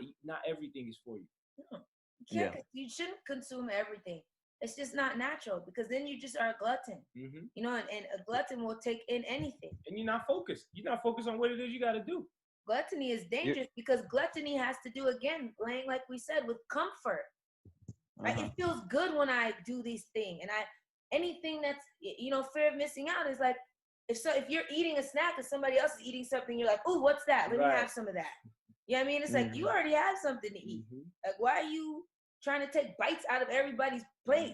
everything is for you. No. You shouldn't consume everything. It's just not natural, because then you just are a glutton. You know, and a glutton will take in anything. And you're not focused. You're not focused on what it is you got to do. Gluttony is dangerous because gluttony has to do, again, like we said, with comfort. Right? It feels good when I do these things, and anything that's fear of missing out is like if you're eating a snack and somebody else is eating something, you're like, oh, what's that? Let me have some of that. You know what I mean? It's like you already have something to eat. Like, why are you trying to take bites out of everybody's plate?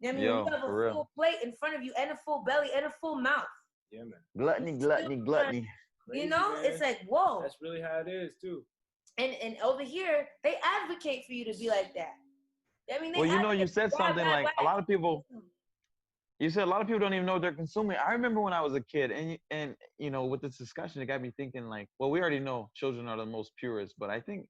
You know what I mean? You have a full plate in front of you and a full belly and a full mouth. Yeah, man. Gluttony. Crazy, it's like, whoa. That's really how it is too. And over here, they advocate for you to be like that. I mean, you said something like a lot of people. You said a lot of people don't even know what they're consuming. I remember when I was a kid, and with this discussion, it got me thinking like, well, we already know children are the most purest, but I think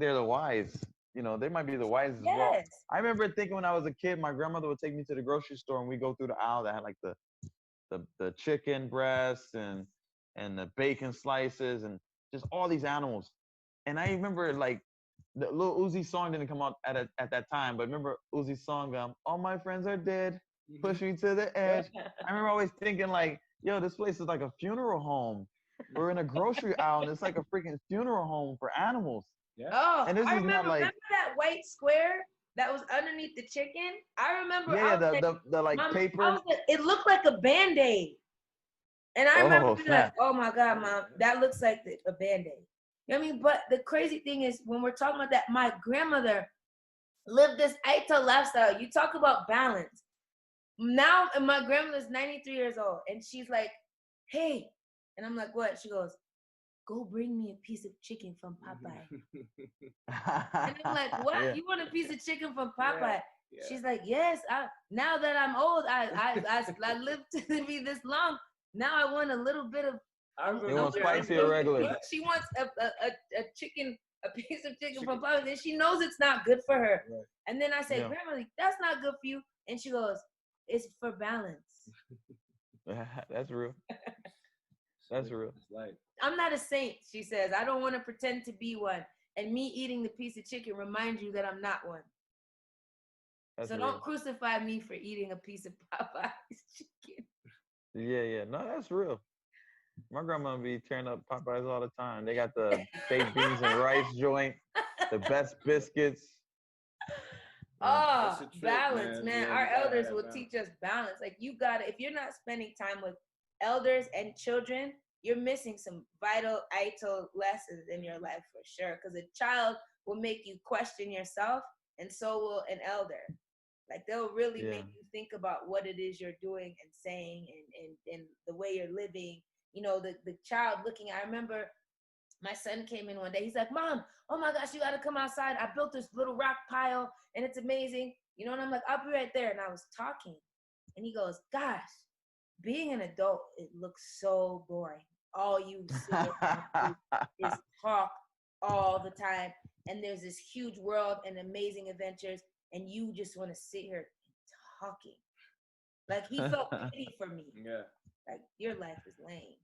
they're the wise. They might be the wisest as well. I remember thinking when I was a kid, my grandmother would take me to the grocery store, and we go through the aisle that had like the chicken breasts and the bacon slices and just all these animals. And I remember like the Lil Uzi song didn't come out at that time, but remember Uzi's song, all my friends are dead, push me to the edge. I remember always thinking like, yo, this place is like a funeral home. We're in a grocery aisle and it's like a freaking funeral home for animals. Yeah. Oh, and this I remember that white square that was underneath the chicken? I remember. Yeah, the like paper. It looked like a Band-Aid. And I remember being like, oh my God, Mom, that looks like a Band-Aid. You know what I mean? But the crazy thing is, when we're talking about that, my grandmother lived this ital lifestyle. You talk about balance. Now, and my grandmother's 93 years old, and she's like, hey, and I'm like, what? She goes, go bring me a piece of chicken from Popeye. And I'm like, what? Yeah. You want a piece of chicken from Popeye? Yeah. She's like, yes. Now that I'm old, I lived to be this long. Now I want a little bit of. You want spicy or regular? She wants a chicken, a piece of chicken from Popeye, and she knows it's not good for her. Right. And then I say, Grandma, that's not good for you. And she goes, it's for balance. That's real. That's real. I'm not a saint, she says. I don't want to pretend to be one. And me eating the piece of chicken reminds you that I'm not one. So don't crucify me for eating a piece of Popeye's chicken. Yeah. No, that's real. My grandma be tearing up Popeyes all the time. They got the baked beans and rice joint, the best biscuits. Oh, balance, man. Our elders will teach us balance. Like, you gotta, if you're not spending time with elders and children, you're missing some vital lessons in your life for sure. Because a child will make you question yourself, and so will an elder. Like, they'll really make you think about what it is you're doing and saying, and the way you're living. You know, the child looking. I remember my son came in one day. He's like, Mom, oh my gosh, you got to come outside. I built this little rock pile and it's amazing. You know, and I'm like, I'll be right there. And I was talking and he goes, gosh, being an adult, it looks so boring. All you see is talk all the time. And there's this huge world and amazing adventures. And you just want to sit here talking. Like, he felt pity for me. Yeah. Like, your life is lame.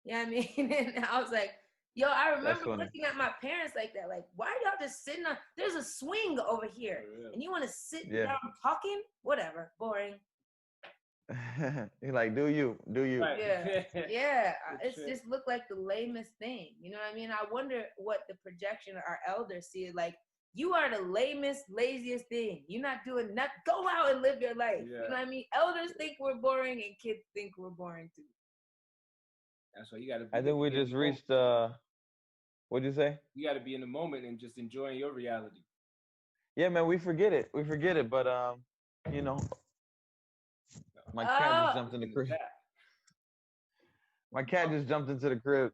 You know what I mean? And I was like, yo, I remember looking at my parents like that. Like, why are y'all just sitting on, there's a swing over here. And you want to sit down talking? Whatever. Boring. You're like, do you? Right. Yeah. It's just looked like the lamest thing. You know what I mean? I wonder what the projection of our elders see. Like, you are the lamest, laziest thing. You're not doing nothing. Go out and live your life. Yeah. You know what I mean? Elders think we're boring and kids think we're boring too. That's why you got to. I think we just reached. What'd you say? You got to be in the moment and just enjoying your reality. Yeah, man, we forget it. But you know, my cat just jumped in the crib. My cat just jumped into the crib.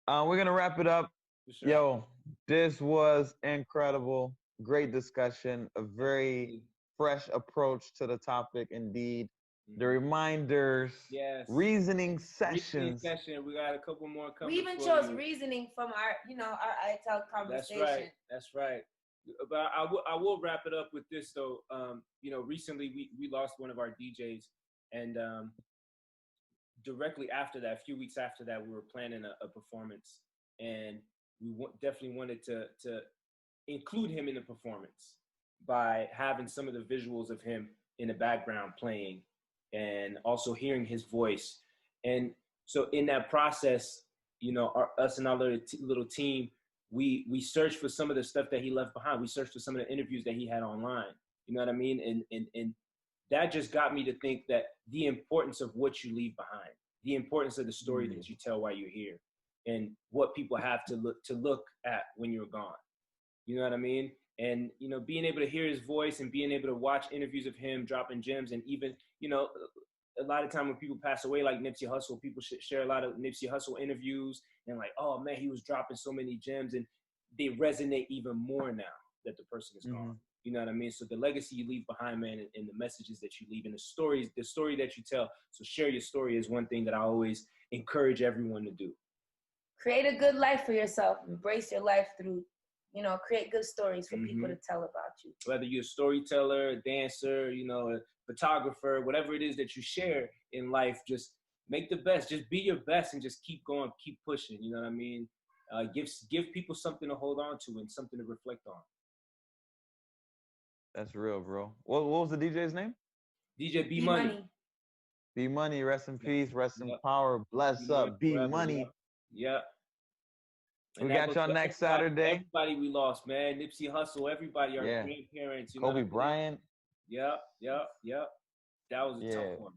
We're gonna wrap it up. Sure. Yo, this was incredible. Great discussion. A very fresh approach to the topic, indeed. The reminders, reasoning sessions. We got a couple more coming. We even chose reasoning from our ITAL conversation. That's right. But I will wrap it up with this though. Recently we lost one of our DJs, and directly after that, a few weeks after that, we were planning a performance, and we definitely wanted to include him in the performance by having some of the visuals of him in the background playing, and also hearing his voice. And so in that process, us and our little team, we searched for some of the stuff that he left behind. We searched for some of the interviews that he had online. You know what I mean? And that just got me to think that the importance of what you leave behind, the importance of the story that you tell while you're here, and what people have to look at when you're gone. You know what I mean? And, being able to hear his voice and being able to watch interviews of him dropping gems, and even, a lot of time when people pass away, like Nipsey Hussle, people share a lot of Nipsey Hussle interviews and like, oh man, he was dropping so many gems, and they resonate even more now that the person is gone. You know what I mean? So the legacy you leave behind, man, and the messages that you leave, and the story that you tell. So share your story is one thing that I always encourage everyone to do. Create a good life for yourself. Embrace your life through, create good stories for people to tell about you. Whether you're a storyteller, a dancer, a photographer, whatever it is that you share in life, just make the best. Just be your best and just keep going, keep pushing. You know what I mean? Give people something to hold on to and something to reflect on. That's real, bro. What was the DJ's name? DJ B Money. B Money, rest in peace, rest in power, bless up, B Money. Yeah. We got y'all next Saturday. Everybody we lost, man. Nipsey Hussle, everybody, our grandparents. Kobe Bryant. Yep. That was a tough one.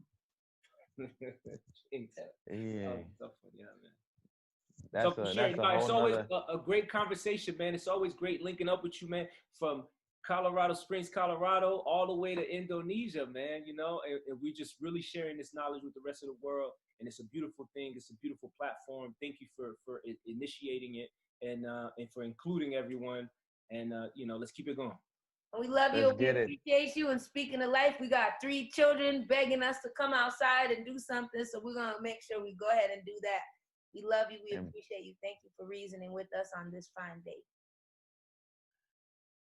That's it's always a great conversation, man. It's always great linking up with you, man. From Colorado Springs, Colorado, all the way to Indonesia, man, you know, and we just really sharing this knowledge with the rest of the world. And it's a beautiful thing. It's a beautiful platform. Thank you for initiating it and for including everyone. And, you know, let's keep it going. We love you. We appreciate you. And speaking of life, we got 3 children begging us to come outside and do something. So we're going to make sure we go ahead and do that. We love you. We appreciate you. Thank you for reasoning with us on this fine day.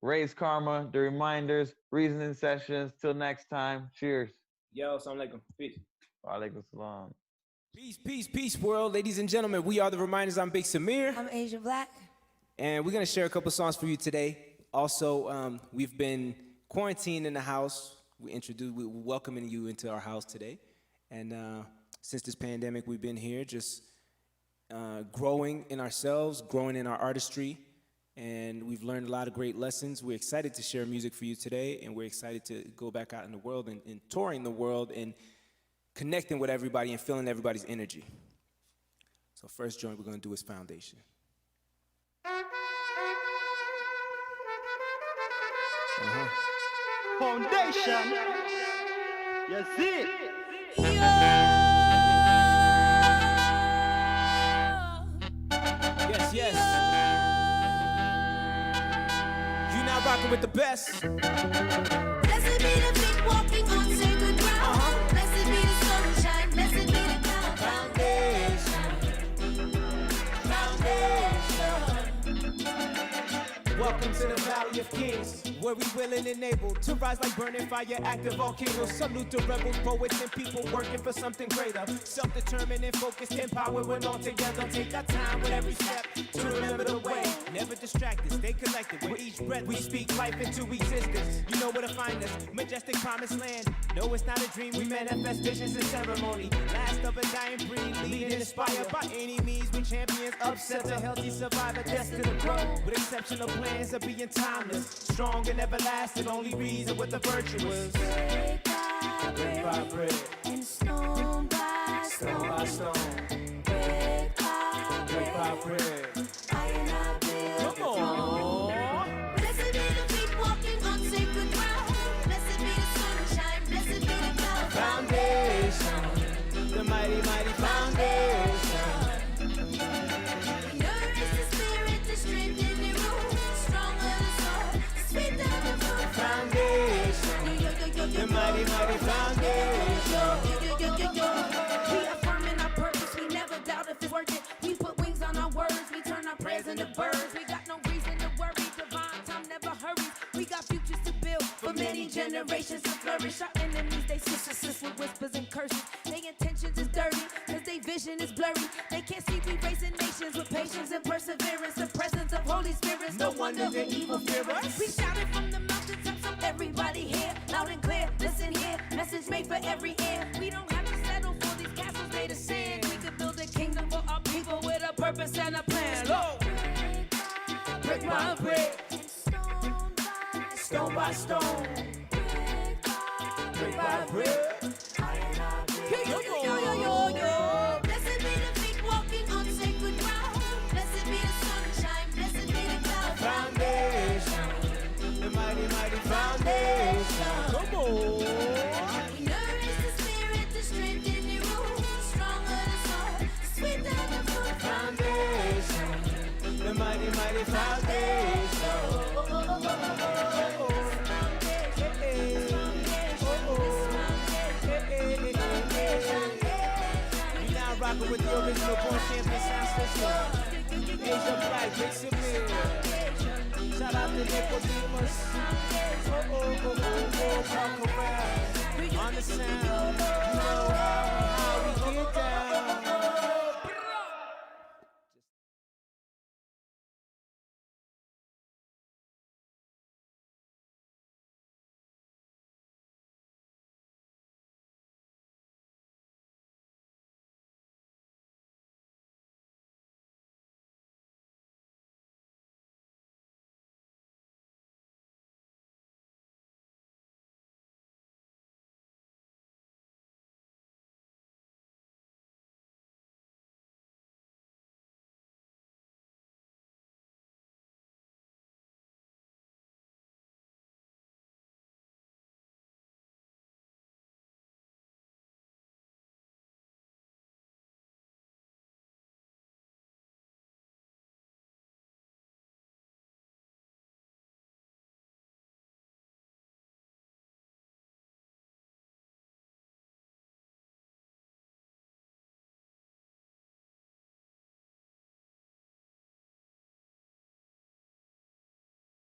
Raise karma, the reminders, reasoning sessions. Till next time. Cheers. Yo, assalamu alaikum. Peace. Wa alaikum salam. Peace, peace, peace, world. Ladies and gentlemen, we are the Reminders. I'm Big Samir. I'm Asia Black. And we're going to share a couple songs for you today. Also, we've been quarantined in the we're welcoming you into our house today. And since this pandemic, we've been here just growing in ourselves, growing in our artistry. And we've learned a lot of great lessons. We're excited to share music for you today. And we're excited to go back out in the world and touring the world and connecting with everybody and feeling everybody's energy. So first joint we're going to do is Foundation. Foundation. Yes, it. Yes, yes. You now rocking with the best. Blessed be the feet walking on sacred ground. Blessed be the sunshine. Blessed be the cloud. Foundation. Welcome to the Valley of Kings, where we willing and able to rise like burning fire, active volcanoes. Salute the rebels, poets, and people working for something greater. Self-determined and focused, empowered when all together. Take our time with every step to remember the way. Never distracted, stay connected. With each breath, we speak life into existence. You know where to find us, majestic promised land. No, it's not a dream, we manifest visions in ceremony. Last of a dying breed, lead and inspired by any means. We champions, upset a healthy survivor, destined to grow. With exceptional plans of being timeless, strong and everlasting. Only reason with the virtuous. Brick by brick, and stone by stone. Brick by brick, iron I build. Come on. Blessed be the feet walking on sacred ground. Blessed be the sunshine. Blessed be the cloud. Foundation, the mighty, mighty foundation. Nourish the spirit, the strength in the room. Stronger the soul, sweet than the fruit. Foundation, the mighty, mighty foundation. We are firm in our purpose. We never doubt if it's working. We put wings on our words. We turn our prayers into birds. We got no reason to worry. Divine time never hurries. We got futures to build for many generations to flourish. Our enemies, they assist with whispers and curses. Their intentions is dirty, cause their vision is blurry. They can't see we raising nations with patience and perseverance. The presence of Holy Spirit, no wonder the evil fear us. We shouted from the mountaintops, so everybody here, loud and clear, listen here, message made for every ear. We don't have to settle for these castles made of sand. We could build a kingdom for our people with a purpose and a plan. Lord, brick by brick, stone by stone. Brick by brick. Yo. Blessed be the feet walking on sacred ground. Blessed be the sunshine. Blessed be the cloud. Foundation, the mighty, mighty foundation. Come on. Nourish the spirit, the strength in the room. Stronger the soul, sweet than the fruit. Foundation, the mighty, mighty foundation. We now rocking with the original born champion sound system. Asia Black, Big Samir. Shout out to Nicodemus. Talk around. On the sound, you know how we get down.